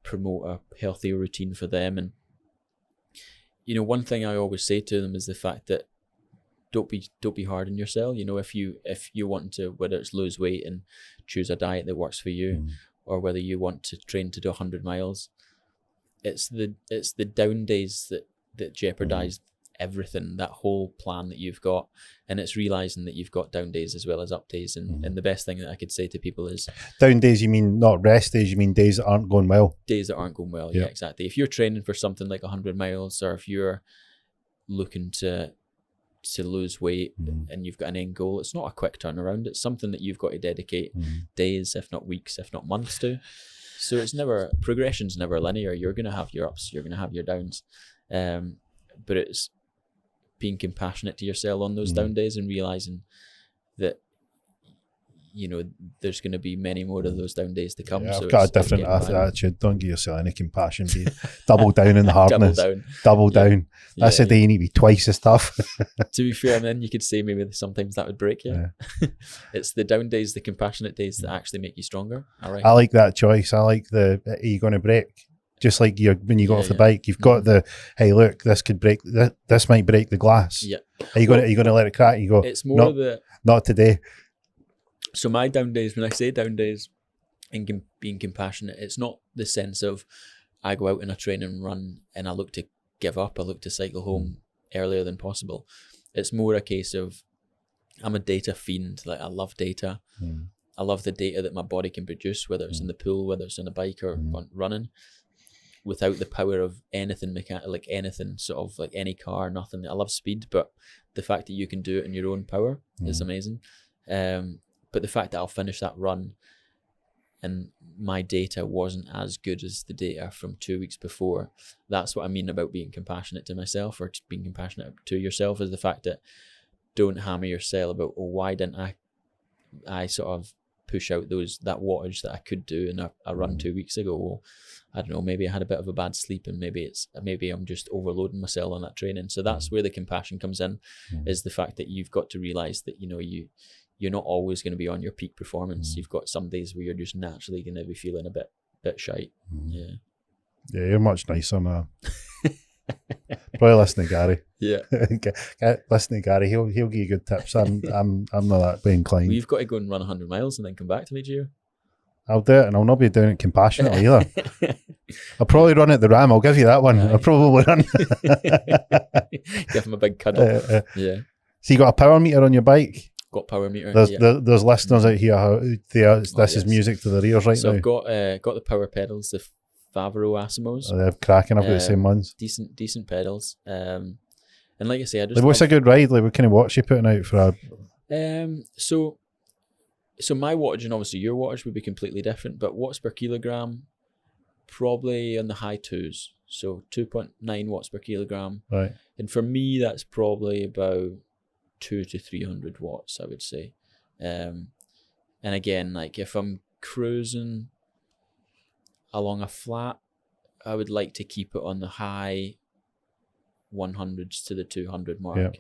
promote a healthier routine for them? And, you know, one thing I always say to them is the fact that don't be hard on yourself. You know, if you want to, whether it's lose weight and choose a diet that works for you, or whether you want to train to do 100 miles, it's the down days that jeopardize everything, that whole plan that you've got. And it's realizing that you've got down days as well as up days. And the best thing that I could say to people is, down days, you mean not rest days, you mean days that aren't going well? Days that aren't going well. Yeah, exactly. If you're training for something like 100 miles, or if you're looking to lose weight and you've got an end goal, it's not a quick turnaround. It's something that you've got to dedicate days, if not weeks, if not months to. So progression's never linear. You're going to have your ups, you're going to have your downs. But it's being compassionate to yourself on those down days and realizing that, you know, there's going to be many more of those down days to come. Yeah, so I've got a different attitude. Don't give yourself any compassion. Double down in the hardness. Double down. That's a day you need to be twice as tough. To be fair, and then you could say maybe sometimes that would break you. It's the down days, the compassionate days that actually make you stronger. I like that choice. I like are you going to break? Just like when you got off the bike, you've got hey, look, this could break. This might break the glass. Yeah. Are you going to let it crack? You go. It's more not today. So my down days, when I say down days and being compassionate, it's not the sense of I go out in a training run and I look to give up, I look to cycle home earlier than possible. It's more a case of I'm a data fiend. Like, I love data. I love the data that my body can produce, whether it's in the pool, whether it's on a bike or running, without the power of anything like anything sort of like any car, nothing. I love speed, but the fact that you can do it in your own power is amazing. But the fact that I'll finish that run and my data wasn't as good as the data from 2 weeks before, that's what I mean about being compassionate to myself, or being compassionate to yourself, is the fact that don't hammer yourself about, oh, why didn't I sort of push out that wattage that I could do in a run 2 weeks ago. Well, I don't know, maybe I had a bit of a bad sleep, and maybe I'm just overloading myself on that training. So that's where the compassion comes in, is the fact that you've got to realize that, you know, you're not always going to be on your peak performance. You've got some days where you're just naturally going to be feeling a bit shite. Yeah, you're much nicer now. Probably listen to Gary. Yeah, listen to Gary. He'll give you good tips. I'm not that way inclined. Well, you've got to go and run 100 miles and then come back to me, Gio. I'll do it, and I'll not be doing it compassionately either. I'll probably run at the Ram. I'll give you that one. I'll probably run. Give him a big cuddle. Yeah. So you got a power meter on your bike? Got power meter. There's listeners out here this is music to their ears right now. So I've got the power pedals, the Favreau Asimos. They're cracking. I've got the same ones. Decent pedals. And like I say, what's a good ride? Like, what kind of watch you putting out for a? So my wattage and obviously your wattage would be completely different, but watts per kilogram, probably on the high twos. So 2.9 watts per kilogram. Right. And for me, that's probably about 200 to 300 watts, I would say. And again, like if I'm cruising along a flat, I would like to keep it on the high 100s to the 200 mark.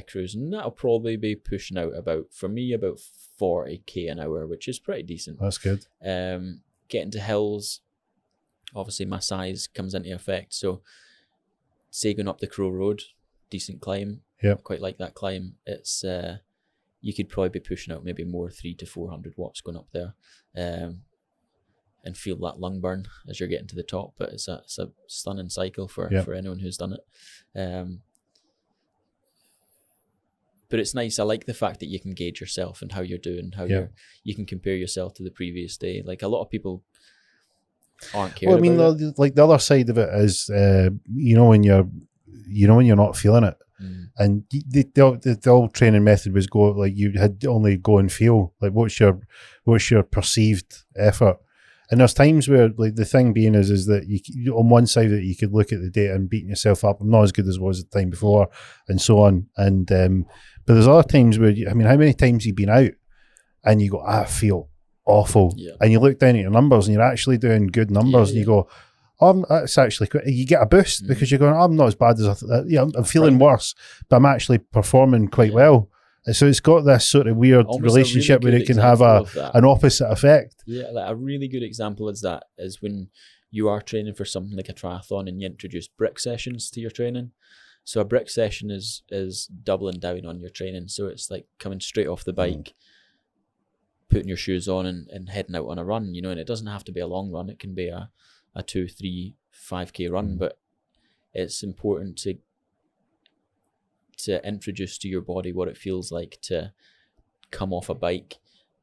Cruising, that'll probably be pushing out about 40k an hour, which is pretty decent. That's good. Getting to hills, obviously my size comes into effect. So say going up the Crow Road, decent climb. Yeah, quite like that climb. It's you could probably be pushing out maybe more 300 to 400 watts going up there, and feel that lung burn as you're getting to the top. But it's a stunning cycle for anyone who's done it. But it's nice. I like the fact that you can gauge yourself and how you're doing, how you can compare yourself to the previous day. Like a lot of people aren't cared Well, I mean, about it. like the other side of it is, when you're not feeling it, and the old training method was go like you had only go and feel like what's your perceived effort. And there's times where, like, the thing being is that you on one side that you could look at the data and beating yourself up, I'm not as good as I was the time before, and so on. And but there's other times where how many times you've been out and you go, I feel awful, and you look down at your numbers and you're actually doing good numbers, and you go, it's actually quite, you get a boost because you're going, I'm not as bad as I thought. I'm feeling worse, but I'm actually performing quite well. So it's got this sort of weird almost relationship really where it can have an opposite effect. Yeah, like a really good example is when you are training for something like a triathlon and you introduce brick sessions to your training. So a brick session is doubling down on your training. So it's like coming straight off the bike, putting your shoes on and heading out on a run, and it doesn't have to be a long run. It can be a 2, 3, 5K run, but it's important to introduce to your body what it feels like to come off a bike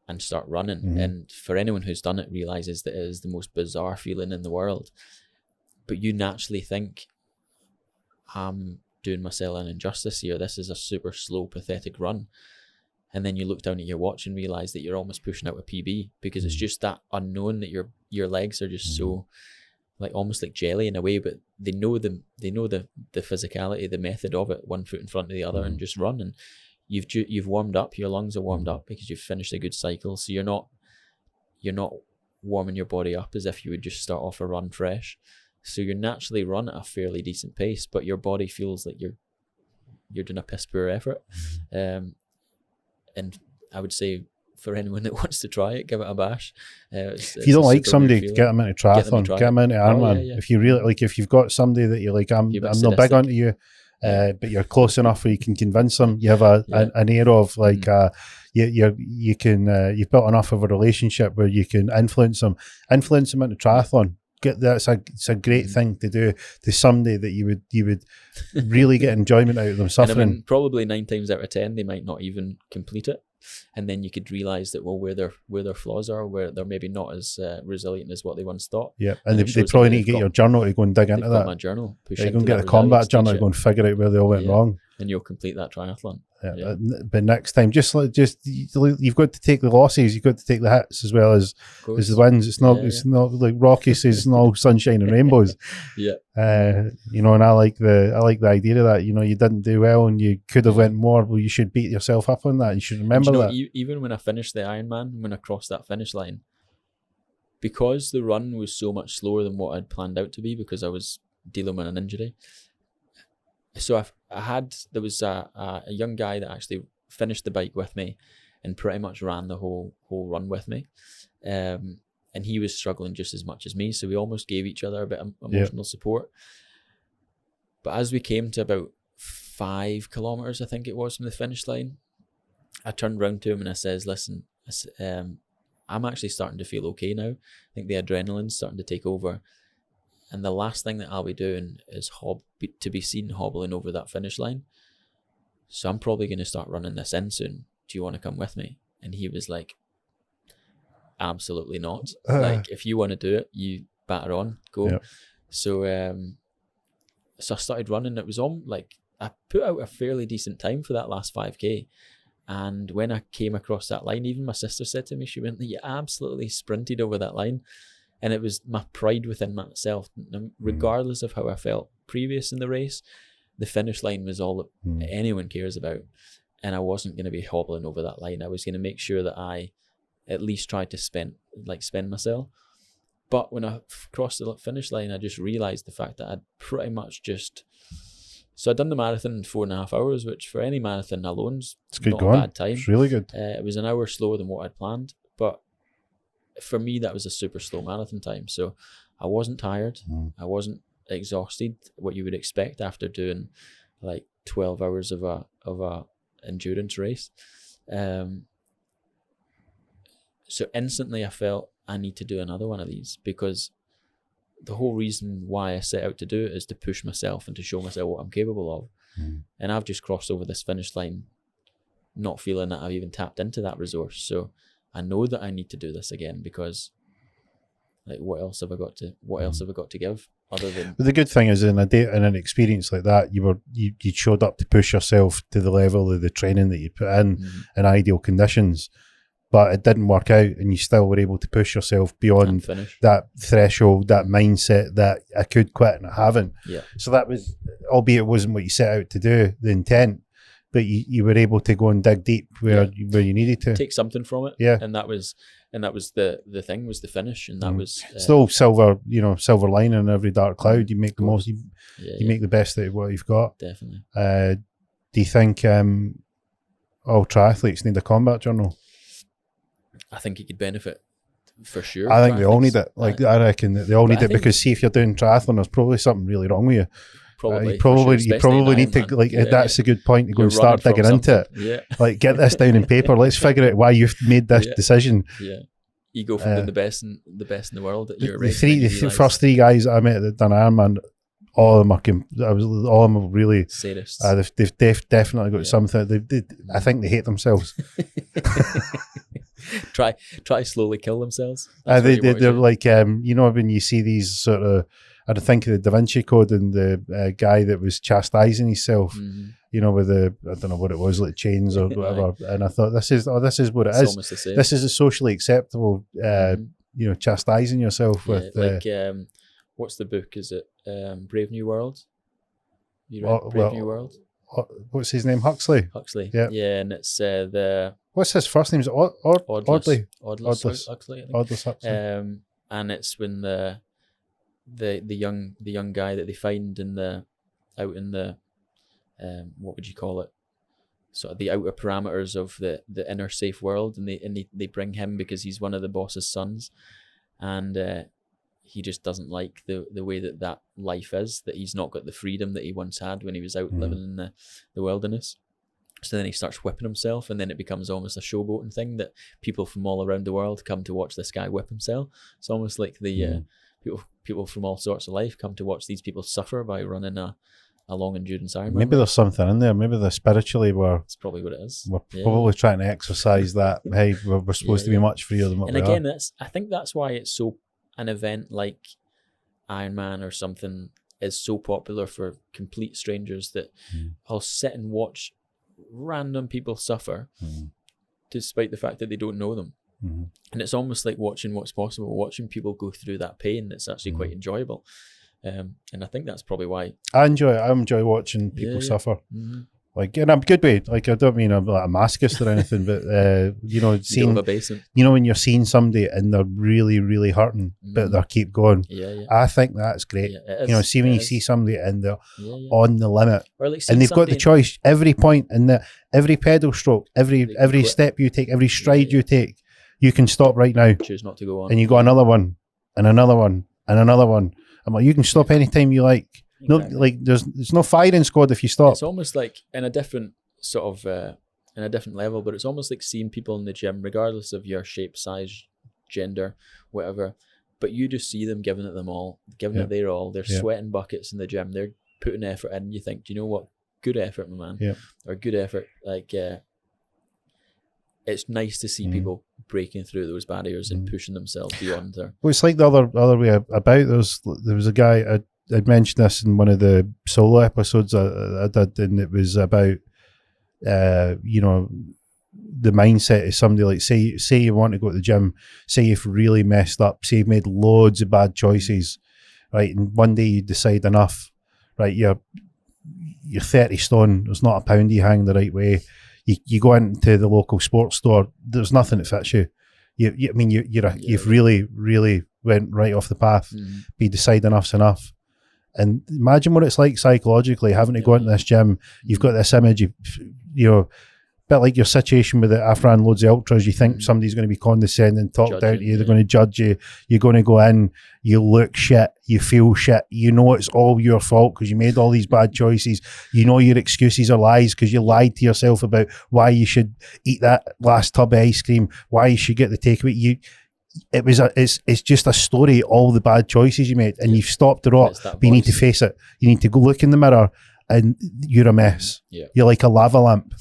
and start running. And for anyone who's done it realizes that it is the most bizarre feeling in the world. But you naturally think, I'm doing myself an injustice here. This is a super slow, pathetic run. And then you look down at your watch and realize that you're almost pushing out a PB because it's just that unknown that your legs are just so like almost like jelly in a way, but they know the physicality, the method of it, one foot in front of the other and just run. And you've warmed up, your lungs are warmed up because you've finished a good cycle. So you're not warming your body up as if you would just start off a run fresh. So you naturally run at a fairly decent pace, but your body feels like you're doing a piss poor effort. And I would say for anyone that wants to try it, give it a bash. If you don't like somebody, get them into triathlon, get them into Ironman. Yeah. If you really like, if you've got somebody that you're like, I'm not big onto you, but you're close enough where you can convince them. You have an air of like you've built enough of a relationship where you can influence them into triathlon. It's a great thing to do to somebody that you would really get enjoyment out of them suffering. And probably 9 times out of 10 they might not even complete it, and then you could realize that where their flaws are, where they're maybe not as resilient as what they once thought. Yeah, and they probably need to get your journal to go and dig into that. My journal. You go and get a combat journal to go and figure out where they all went wrong, and you'll complete that triathlon. Yeah. But next time, just you've got to take the losses, you've got to take the hits as well as the wins. It's not like Rocky says, it's not all sunshine and rainbows. And I like the idea of that. You didn't do well and you could have went more. Well, you should beat yourself up on that. You should remember that. Even when I finished the Ironman, when I crossed that finish line, because the run was so much slower than what I'd planned out to be, because I was dealing with an injury. So there was a young guy that actually finished the bike with me and pretty much ran the whole run with me. And he was struggling just as much as me. So we almost gave each other a bit of emotional support. But as we came to about 5 kilometers, I think it was, from the finish line, I turned round to him and I says, listen, I'm actually starting to feel okay now. I think the adrenaline's starting to take over. And the last thing that I'll be doing is to be seen hobbling over that finish line. So I'm probably going to start running this in soon. Do you want to come with me? And he was like, absolutely not. Like, if you want to do it, you batter on, go. Yep. So I started running. It was I put out a fairly decent time for that last 5K. And when I came across that line, even my sister said to me, she went, you absolutely sprinted over that line. And it was my pride within myself. Regardless of how I felt previous in the race, the finish line was all that anyone cares about. And I wasn't going to be hobbling over that line. I was going to make sure that I at least tried to spend myself. But when I crossed the finish line, I just realized the fact that I'd pretty much so I'd done the marathon in 4.5 hours, which for any marathon alone is not a bad time. It's really good. It was an hour slower than what I'd planned. But for me, that was a super slow marathon time. So I wasn't tired. I wasn't exhausted, what you would expect after doing like 12 hours of a endurance race. So instantly I felt I need to do another one of these, because the whole reason why I set out to do it is to push myself and to show myself what I'm capable of. And I've just crossed over this finish line not feeling that I've even tapped into that resource. So I know that I need to do this again, because like what else have I got to give other than? But the good thing is, in an experience like that, you showed up to push yourself to the level of the training that you put in ideal conditions, but it didn't work out, and you still were able to push yourself beyond that threshold, that mindset that I could quit and I haven't. Yeah. So that was, albeit it wasn't what you set out to do, the intent, but you were able to go and dig deep where you needed to take something from it. Yeah. And that was the thing, was the finish, and that was still silver lining in every dark cloud. You make the most, you make the best out of what you've got. Definitely. Do you think all triathletes need a combat journal? I think it could benefit for sure. I think they all need it. I reckon that they all need it, because see, if you're doing triathlon, there's probably something really wrong with you. Probably, you probably need to, like, that's a good point to go and start digging into it. Yeah. Like, get this down in paper. Let's figure out why you've made this decision. Yeah. You go from being the best in the world that you're the first three guys that I met that done Ironman, all of them are really sadists. They've definitely got something. I think they hate themselves. Try slowly kill themselves. They're like, when you see these sort of, I think of the Da Vinci Code and the guy that was chastising himself, with I don't know what it was, like chains or whatever. And I thought, this is what it is. Almost the same. This is a socially acceptable, chastising yourself with. What's the book? Is it Brave New World? You read Brave New World? What's his name? Huxley. Yeah. Yeah, and it's the. What's his first name? Is it Audley? Aldous Huxley. Aldous Huxley. And it's when the young guy that they find out in the what would you call it? Sort of the outer parameters of the inner safe world, and they bring him because he's one of the boss's sons, and he just doesn't like the way that life is, that he's not got the freedom that he once had when he was out living in the wilderness. So then he starts whipping himself, and then it becomes almost a showboating thing that people from all around the world come to watch this guy whip himself. It's almost like the people from all sorts of life come to watch these people suffer by running a long endurance Ironman. Maybe there's something in there. Maybe they're spiritually That's probably what it is. We're probably trying to exercise that. Hey, we're supposed to be much freer than what we are. And again, I think that's why it's so, an event like Ironman or something is so popular for complete strangers, that I'll sit and watch random people suffer despite the fact that they don't know them. And it's almost like watching what's possible, watching people go through that pain. That's actually quite enjoyable. And I think that's probably why I enjoy watching people suffer. Like, in a good way. Like, I don't mean I'm like a masochist or anything, but when you're seeing somebody and they're really, really hurting, but they keep going. I think that's great. When you see somebody and they're on the limit, and they've got the choice every point, and every pedal stroke, every step you take, every stride you take, you can stop right now. Choose not to go on. And you got another one, and another one, and another one. I'm like, you can stop anytime you like. Exactly. No, like there's no firing squad if you stop. It's almost like in a different sort of in a different level, but it's almost like seeing people in the gym, regardless of your shape, size, gender, whatever. But you just see them giving it them all, giving it their all. They're sweating buckets in the gym. They're putting effort in. You think, do you know what? Good effort, my man. Yeah. Or good effort. Like it's nice to see people breaking through those barriers and pushing themselves beyond there. Well, it's like the other way about. There was a guy. I'd mentioned this in one of the solo episodes I did, and it was about, the mindset of somebody, like, say you want to go to the gym, say you've really messed up, say you've made loads of bad choices, right? And one day you decide enough, right? You're 30 stone, there's not a pound you hang the right way. You go into the local sports store, there's nothing that fits you. You've really, really went right off the path, but you decide enough's enough. And imagine what it's like psychologically, having to go into this gym. You've got this image, a bit like your situation with it. After I ran loads of ultras, you think somebody's going to be condescending, talk down to you, they're going to judge you. You're going to go in, you look shit, you feel shit. You know it's all your fault because you made all these bad choices. You know your excuses are lies because you lied to yourself about why you should eat that last tub of ice cream, why you should get the takeaway. It's just a story, all the bad choices you made, and you've stopped the rot, but you need to face it. You need to go look in the mirror, and you're a mess. You're like a lava lamp.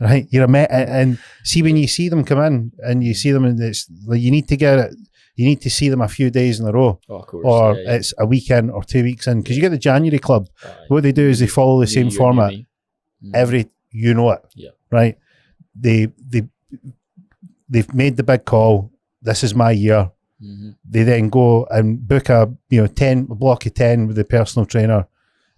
Right? You're a mess. And see, when you see them come in and you see them, and it's like, you need to get it. you need to see them a few days in a row, Oh, of course. or Yeah. it's a weekend or 2 weeks in, because you get the January club. Aye. What they do is they follow the New same year, format new me. Mhm. every, you know it, Yeah. right? They've made the big call. This is my year. Mhm. They then go and book a block of 10 with the personal trainer.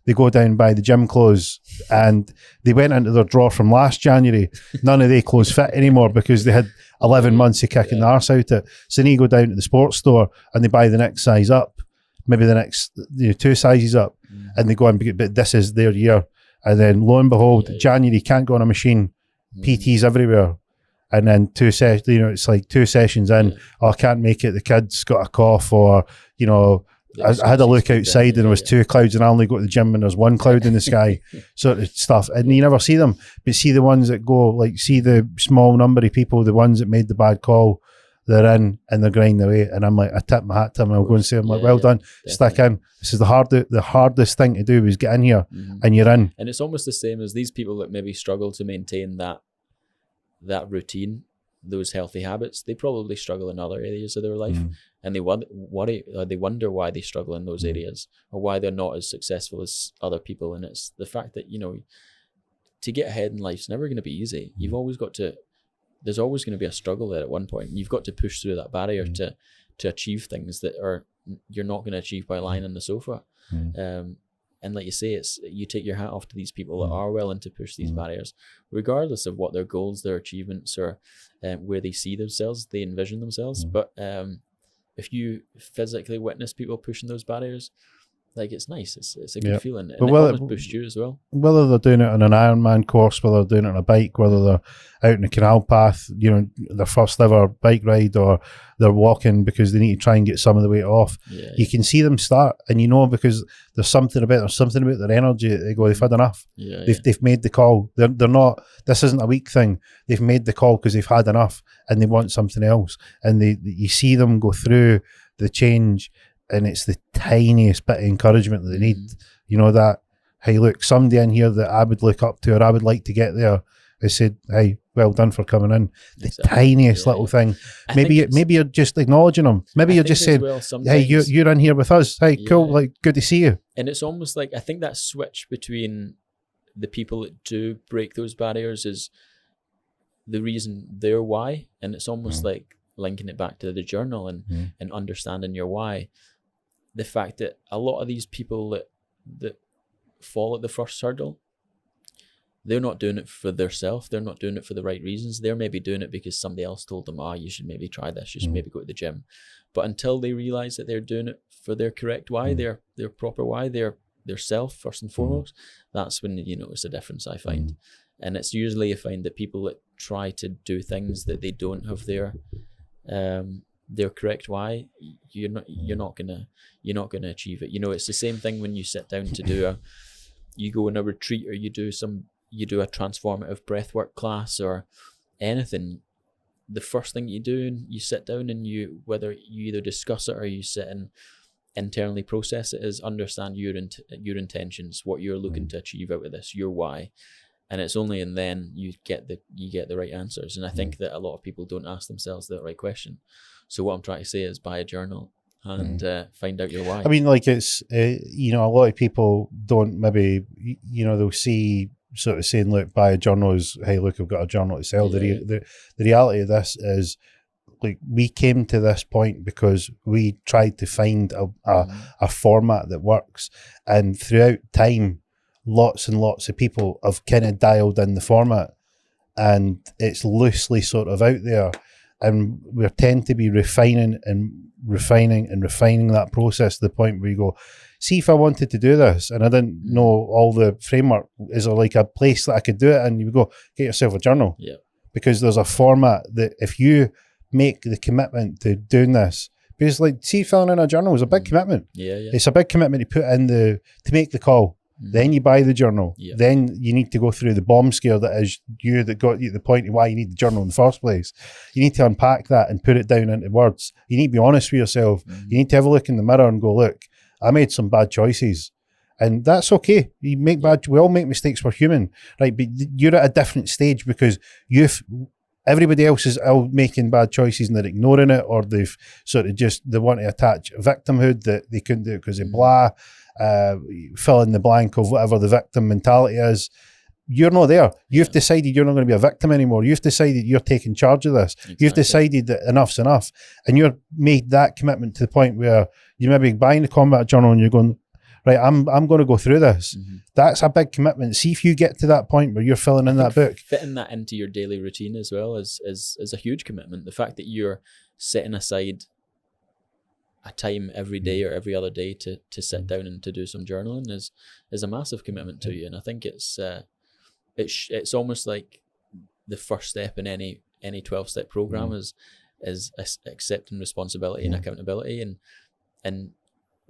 They go down by the gym clothes, and they went into their drawer from last January. None of their clothes fit anymore because they had 11 months of kicking the arse out it. So then you go down to the sports store and they buy the next size up, maybe the next 2 sizes up, and they go and but this is their year. And then lo and behold, January can't go on a machine, PTs everywhere. And then 2 sessions, it's like 2 sessions in, oh, I can't make it, the kid's got a cough, or, I had a look outside and there was 2 clouds and I only go to the gym and there's 1 cloud in the sky, sort of stuff. And you never see them, but see the ones that go, like, see the small number of people, the ones that made the bad call, they're in and they're grinding away. And I'm like, I tip my hat to them and I'll go and say, I'm like, well done, stick in. This is the hardest thing to do is get in here and you're in. And it's almost the same as these people that maybe struggle to maintain that routine, those healthy habits. They probably struggle in other areas of their life, and they wonder why they struggle in those areas, or why they're not as successful as other people. And it's the fact that, to get ahead in life's never going to be easy. You've always got to, there's always going to be a struggle there at one point. You've got to push through that barrier to achieve things that you're not going to achieve by lying on the sofa. And like you say, you take your hat off to these people that are willing to push these barriers, regardless of what their goals, their achievements, or where they see themselves, they envision themselves. But if you physically witness people pushing those barriers, like, it's nice. It's a good feeling. And it boosts you as well. Whether they're doing it on an Ironman course, whether they're doing it on a bike, whether they're out in the canal path, their first ever bike ride, or they're walking because they need to try and get some of the weight off. You can see them start, and because there's something about their energy that they go, they've had enough. They've made the call. They're not, this isn't a weak thing. They've made the call because they've had enough and they want something else. And you see them go through the change. And it's the tiniest bit of encouragement that they need. That, hey, look, somebody in here that I would look up to, or I would like to get there, I said, hey, well done for coming in. The tiniest little thing. Maybe you're just acknowledging them. Maybe you're just saying, hey, you're in here with us. Hey, cool, like, good to see you. And it's almost like, I think that switch between the people that do break those barriers is the reason their why. And it's almost like linking it back to the journal and understanding your why. The fact that a lot of these people that fall at the first hurdle, they're not doing it for themselves. They're not doing it for the right reasons. They're maybe doing it because somebody else told them, you should maybe try this. You should maybe go to the gym. But until they realize that they're doing it for their correct why, their proper why, their self first and foremost, that's when you notice a difference, I find. And it's usually, I find, that people that try to do things that they don't have their correct why, you're not gonna achieve it. It's the same thing when you sit down to you go on a retreat, or you do a transformative breathwork class or anything. The first thing you do, you sit down and whether you either discuss it or you sit and internally process it, is understand your intentions, what you're looking to achieve out of this, your why. And it's only and then you get the right answers. And I think that a lot of people don't ask themselves the right question. So what I'm trying to say is, buy a journal and find out your why. I mean, like, it's a lot of people don't maybe they'll see sort of saying, look, buy a journal is, hey, look, I've got a journal to sell. The reality of this is, like, we came to this point because we tried to find a format that works, and throughout time, lots and lots of people have kind of dialed in the format, and it's loosely sort of out there, and we tend to be refining that process to the point where you go, see, if I wanted to do this and I didn't know all the framework, is there like a place that I could do it? And you would go, get yourself a journal. Because there's a format that if you make the commitment to doing this, because, like, see, filling in a journal is a big commitment. It's a big commitment to put in to make the call. Then you buy the journal. Then you need to go through the bomb scare that is you, that got you to the point of why you need the journal in the first place. You need to unpack that and put it down into words. You need to be honest with yourself. You need to have a look in the mirror and go, look, I made some bad choices. And that's okay. We all make mistakes, we're human. Right? But you're at a different stage because Everybody else is all making bad choices and they're ignoring it, or they've sort of they want to attach victimhood that they couldn't do it because of blah, fill in the blank of whatever the victim mentality is. You're not there. You've decided you're not going to be a victim anymore. You've decided you're taking charge of this. Exactly. You've decided that enough's enough. And you're made that commitment to the point where you may be buying the combat journal and you're going, right, I'm going to go through this. That's a big commitment. See if you get to that point where you're filling in that book. Fitting that into your daily routine as well is a huge commitment. The fact that you're setting aside a time every day or every other day to sit down and to do some journaling is a massive commitment to you. And I think it's almost like the first step in any 12-step program is accepting responsibility and accountability and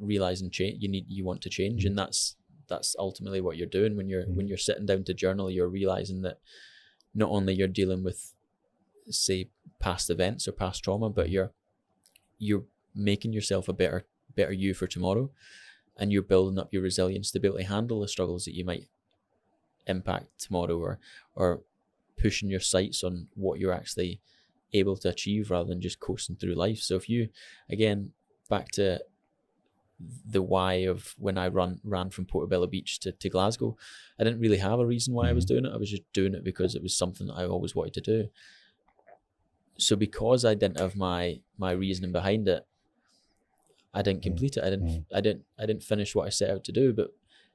realizing you want to change, and that's ultimately what you're doing when you're sitting down to journal. You're realizing that not only you're dealing with, say, past events or past trauma, but you're making yourself a better you for tomorrow, and you're building up your resilience to be able to handle the struggles that you might impact tomorrow, or pushing your sights on what you're actually able to achieve rather than just coasting through life. So if you, again, back to the why of when I ran from Portobello Beach to Glasgow, I didn't really have a reason why I was doing it. I was just doing it because it was something that I always wanted to do. So because I didn't have my reasoning behind it, I didn't complete it. I didn't finish what I set out to do. But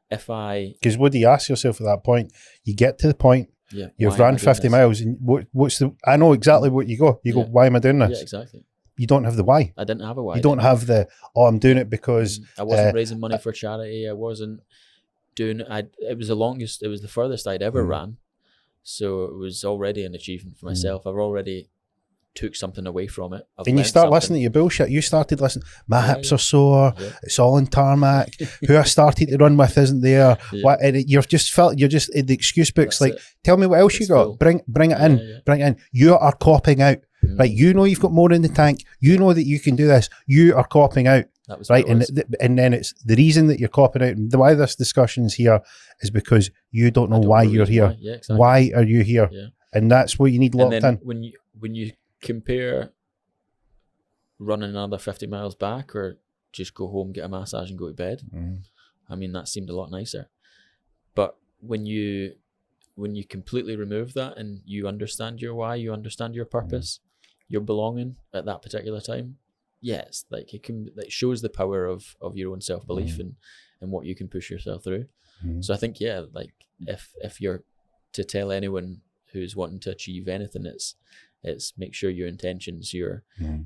because what do you ask yourself at that point? You get to the point, you've run 50 miles, and I know exactly what you go. You go, why am I doing this? Yeah, exactly. You don't have the why. I didn't have a why. You don't have I'm doing it because I wasn't raising money for charity. I wasn't doing it. It was the furthest I'd ever ran. So it was already an achievement for myself. I've already took something away from it. And you start listening to your bullshit. You started listening. My hips are sore. It's all in tarmac. Who I started to run with isn't there. What? And you're just in the excuse books. That's like, tell me what else you got. Bring it in. Bring it in. You are copping out. Right? You know you've got more in the tank. You know that you can do this. You are copping out. That was right. And then it's the reason that you're copping out. And why this discussion's here is because you don't know why you're here. Yeah, exactly. Why are you here? Yeah. And that's what you need locked in. When you compare running another 50 miles back or just go home, get a massage and go to bed, I mean, that seemed a lot nicer. But when you completely remove that and you understand your why, you understand your purpose, your belonging at that particular time, yes, like it shows the power of your own self-belief and what you can push yourself through. So I think, like if you're to tell anyone who's wanting to achieve anything, it's make sure your intentions, your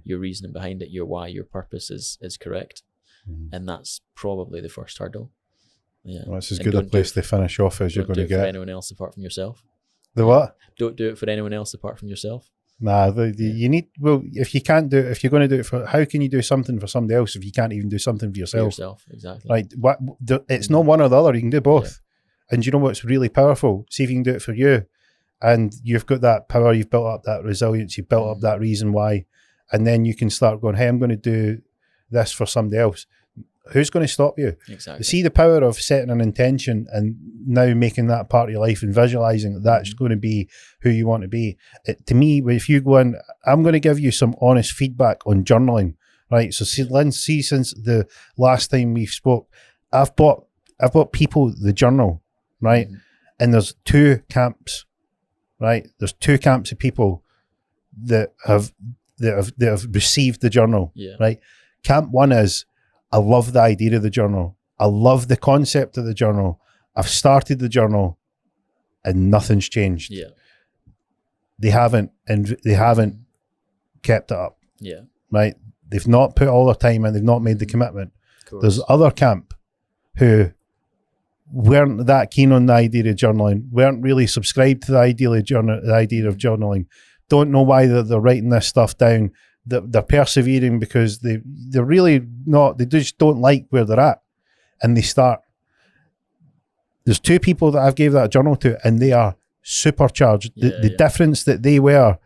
reasoning behind it, your why, your purpose is correct. And that's probably the first hurdle. Yeah. Well, that's as good a place to finish off as you're going to get. Don't do it for anyone else apart from yourself. The what? Don't do it for anyone else apart from yourself. Nah, you need, if you can't do it, if you're going to do it how can you do something for somebody else if you can't even do something for yourself? Exactly. Right. It's not one or the other. You can do both. Yeah. And you know what's really powerful? See if you can do it for you. And you've got that power, you've built up that resilience, you've built up that reason why. And then you can start going, hey, I'm going to do this for somebody else. Who's going to stop you? Exactly. See the power of setting an intention and now making that part of your life and visualizing that that's going to be who you want to be. To me, if you go in, I'm going to give you some honest feedback on journaling, right? So Lynn, since the last time we spoke, I've bought people the journal, right? And there's two camps, right? There's two camps of people that have received the journal, right? Camp one is, I love the idea of the journal. I love the concept of the journal. I've started the journal and nothing's changed. Yeah. They haven't kept it up. Yeah. Right? They've not put all their time in, they've not made the commitment. There's other camp who weren't that keen on the idea of journaling, weren't really subscribed to the idea of journaling, don't know why they're writing this stuff down. They're persevering because they're really not, they just don't like where they're at. And they start. There's two people that I've gave that journal to and they are supercharged. The difference that they were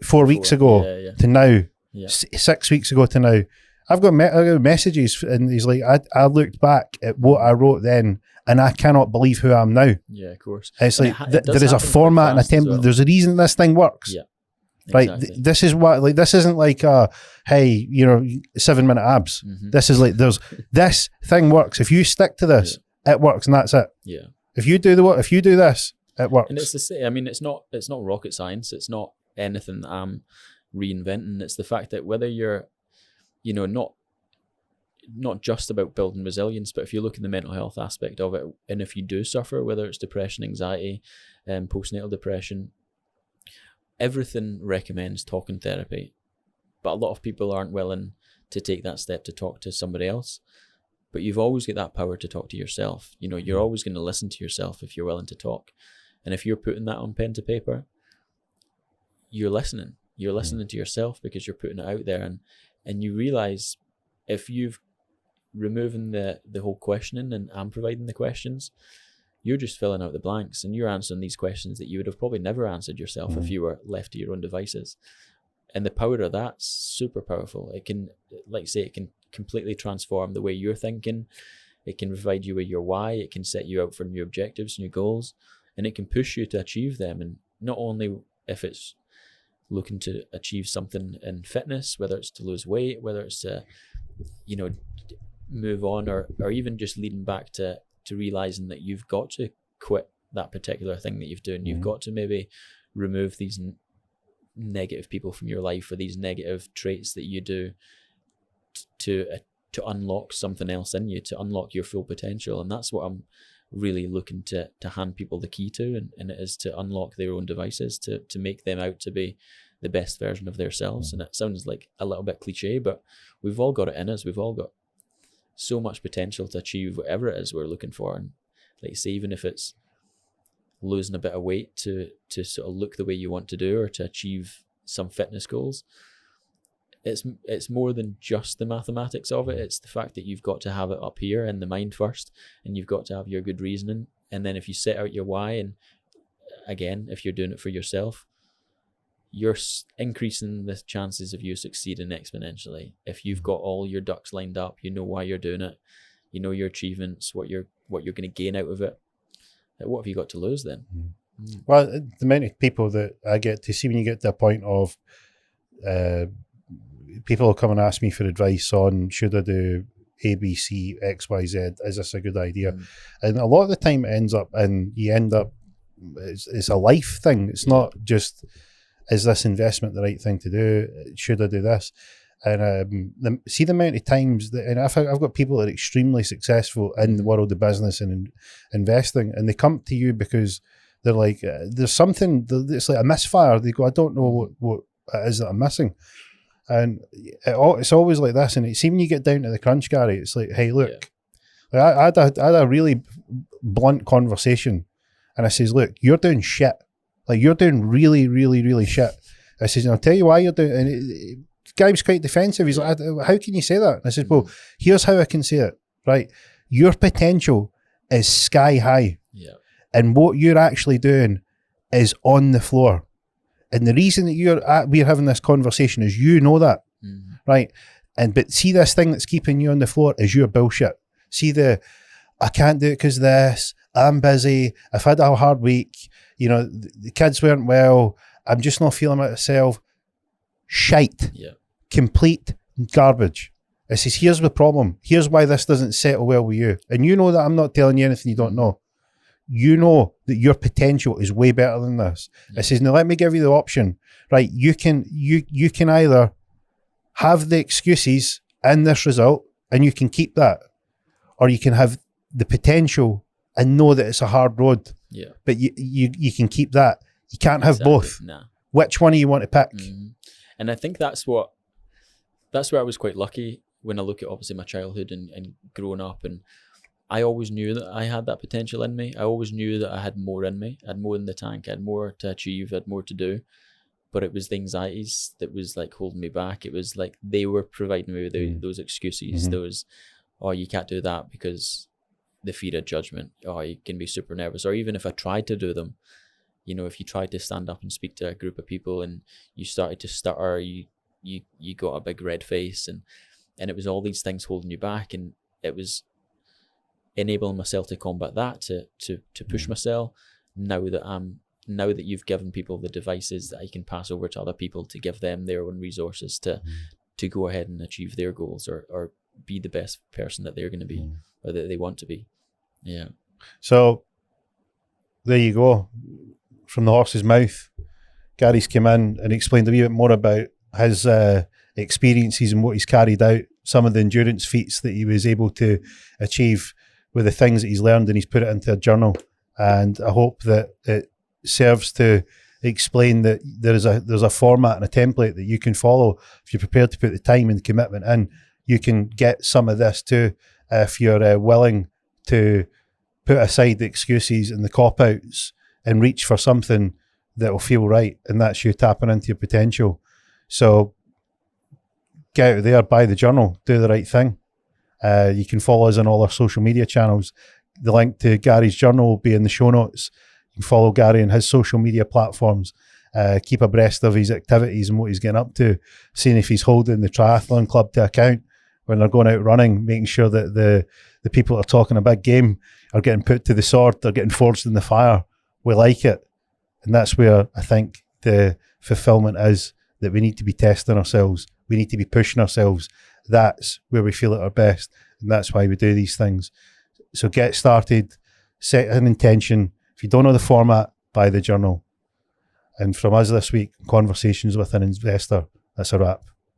4 weeks ago to now, 6 weeks ago to now, I've got messages, and he's like, I looked back at what I wrote then, and I cannot believe who I am now. Yeah, of course. It's And like it there is a happen quite format and a fast as template. well. There's a reason this thing works. Yeah, Right. exactly. This is what, like, this isn't like hey, 7-minute abs. Mhm. This is like, this thing works. If you stick to this, it works, and that's it. Yeah. If you do this, it works. And it's the same. I mean, it's not rocket science. It's not anything that I'm reinventing. It's the fact that whether you're, not just about building resilience, but if you look at the mental health aspect of it, and if you do suffer, whether it's depression, anxiety, postnatal depression, everything recommends talking therapy. But a lot of people aren't willing to take that step to talk to somebody else. But you've always got that power to talk to yourself. You're always going to listen to yourself if you're willing to talk. And if you're putting that on pen to paper, you're listening. You're listening to yourself because you're putting it out there. And you realize if you've removing the whole questioning and I'm providing the questions, you're just filling out the blanks and you're answering these questions that you would have probably never answered yourself if you were left to your own devices. And the power of that's super powerful. It can, like say, it can completely transform the way you're thinking. It can provide you with your why. It can set you out for new objectives, new goals, and it can push you to achieve them. And not only if it's looking to achieve something in fitness, whether it's to lose weight, whether it's to, move on, or even just leading back to realizing that you've got to quit that particular thing that you've done. You've got to maybe remove these negative people from your life, or these negative traits that you do to unlock something else in you, to unlock your full potential. And that's what I'm really looking to hand people the key to, and it is to unlock their own devices, to make them out to be the best version of themselves. And it sounds like a little bit cliche, but we've all got it in us. We've all got so much potential to achieve whatever it is we're looking for. And like say, even if it's losing a bit of weight to sort of look the way you want to do, or to achieve some fitness goals, it's more than just the mathematics of it. It's the fact that you've got to have it up here in the mind first, and you've got to have your good reasoning. And then if you set out your why, and again, if you're doing it for yourself, you're increasing the chances of you succeeding exponentially. If you've got all your ducks lined up, you know why you're doing it, you know your achievements, what you're going to gain out of it. What have you got to lose then? Well, the amount of people that I get to see, when you get to a point of people will come and ask me for advice on, should I do A, B, C, X, Y, Z? Is this a good idea? And a lot of the time it ends up, and you end up, it's a life thing. It's not just, is this investment the right thing to do? Should I do this? And see the amount of times that, and I've got people that are extremely successful in the world of business and investing, and they come to you because they're like, there's something, it's like a misfire. They go, I don't know what it is that I'm missing. And it's always like this. And it seems when you get down to the crunch, Gary, it's like, hey, look, like I had a really blunt conversation, and I says, look, you're doing shit. Like, you're doing really, really, really shit. I says, and I'll tell you why you're doing it. And the guy was quite defensive. He's like, how can you say that? And I said, well, here's how I can say it, right? Your potential is sky high. Yeah. And what you're actually doing is on the floor. And the reason that we're having this conversation is you know that, right? But see, this thing that's keeping you on the floor is your bullshit. See I can't do it because this, I'm busy, I've had a hard week, the kids weren't well, I'm just not feeling myself. Shite. Yeah. Complete garbage. I says, here's the problem. Here's why this doesn't settle well with you. And you know that I'm not telling you anything you don't know. You know that your potential is way better than this. I says, now let me give you the option, right? You can either have the excuses in this result and you can keep that, or you can have the potential and know that it's a hard road. Yeah. But you can keep that. You can't have both. Nah. Which one do you want to pick? And I think that's where I was quite lucky when I look at obviously my childhood and growing up, and I always knew that I had that potential in me. I always knew that I had more in me. I had more in the tank. I had more to achieve. I had more to do. But it was the anxieties that was like holding me back. It was like they were providing me with those excuses. Those, oh, you can't do that because the fear of judgment. Oh, you can be super nervous. Or even if I tried to do them, if you tried to stand up and speak to a group of people and you started to stutter, you got a big red face, and and it was all these things holding you back, and it was enabling myself to combat that, to push myself. Now that you've given people the devices that I can pass over to other people to give them their own resources to go ahead and achieve their goals, or be the best person that they're going to be, or that they want to be. Yeah. So there you go. From the horse's mouth, Gary's come in and explained a wee bit more about his experiences and what he's carried out, some of the endurance feats that he was able to achieve with the things that he's learned, and he's put it into a journal. And I hope that it serves to explain that there's a format and a template that you can follow if you're prepared to put the time and commitment in. You can get some of this too if you're willing to put aside the excuses and the cop-outs and reach for something that will feel right, and that's you tapping into your potential. So get out there, buy the journal, do the right thing. You can follow us on all our social media channels. The link to Gary's journal will be in the show notes. You can follow Gary on his social media platforms. Keep abreast of his activities and what he's getting up to, seeing if he's holding the triathlon club to account when they're going out running, making sure that the people that are talking a big game are getting put to the sword, they're getting forged in the fire. We like it. And that's where I think the fulfillment is, that we need to be testing ourselves. We need to be pushing ourselves. That's where we feel at our best. And that's why we do these things. So get started, set an intention. If you don't know the format, buy the journal. And from us this week, Conversations with an Investor, that's a wrap.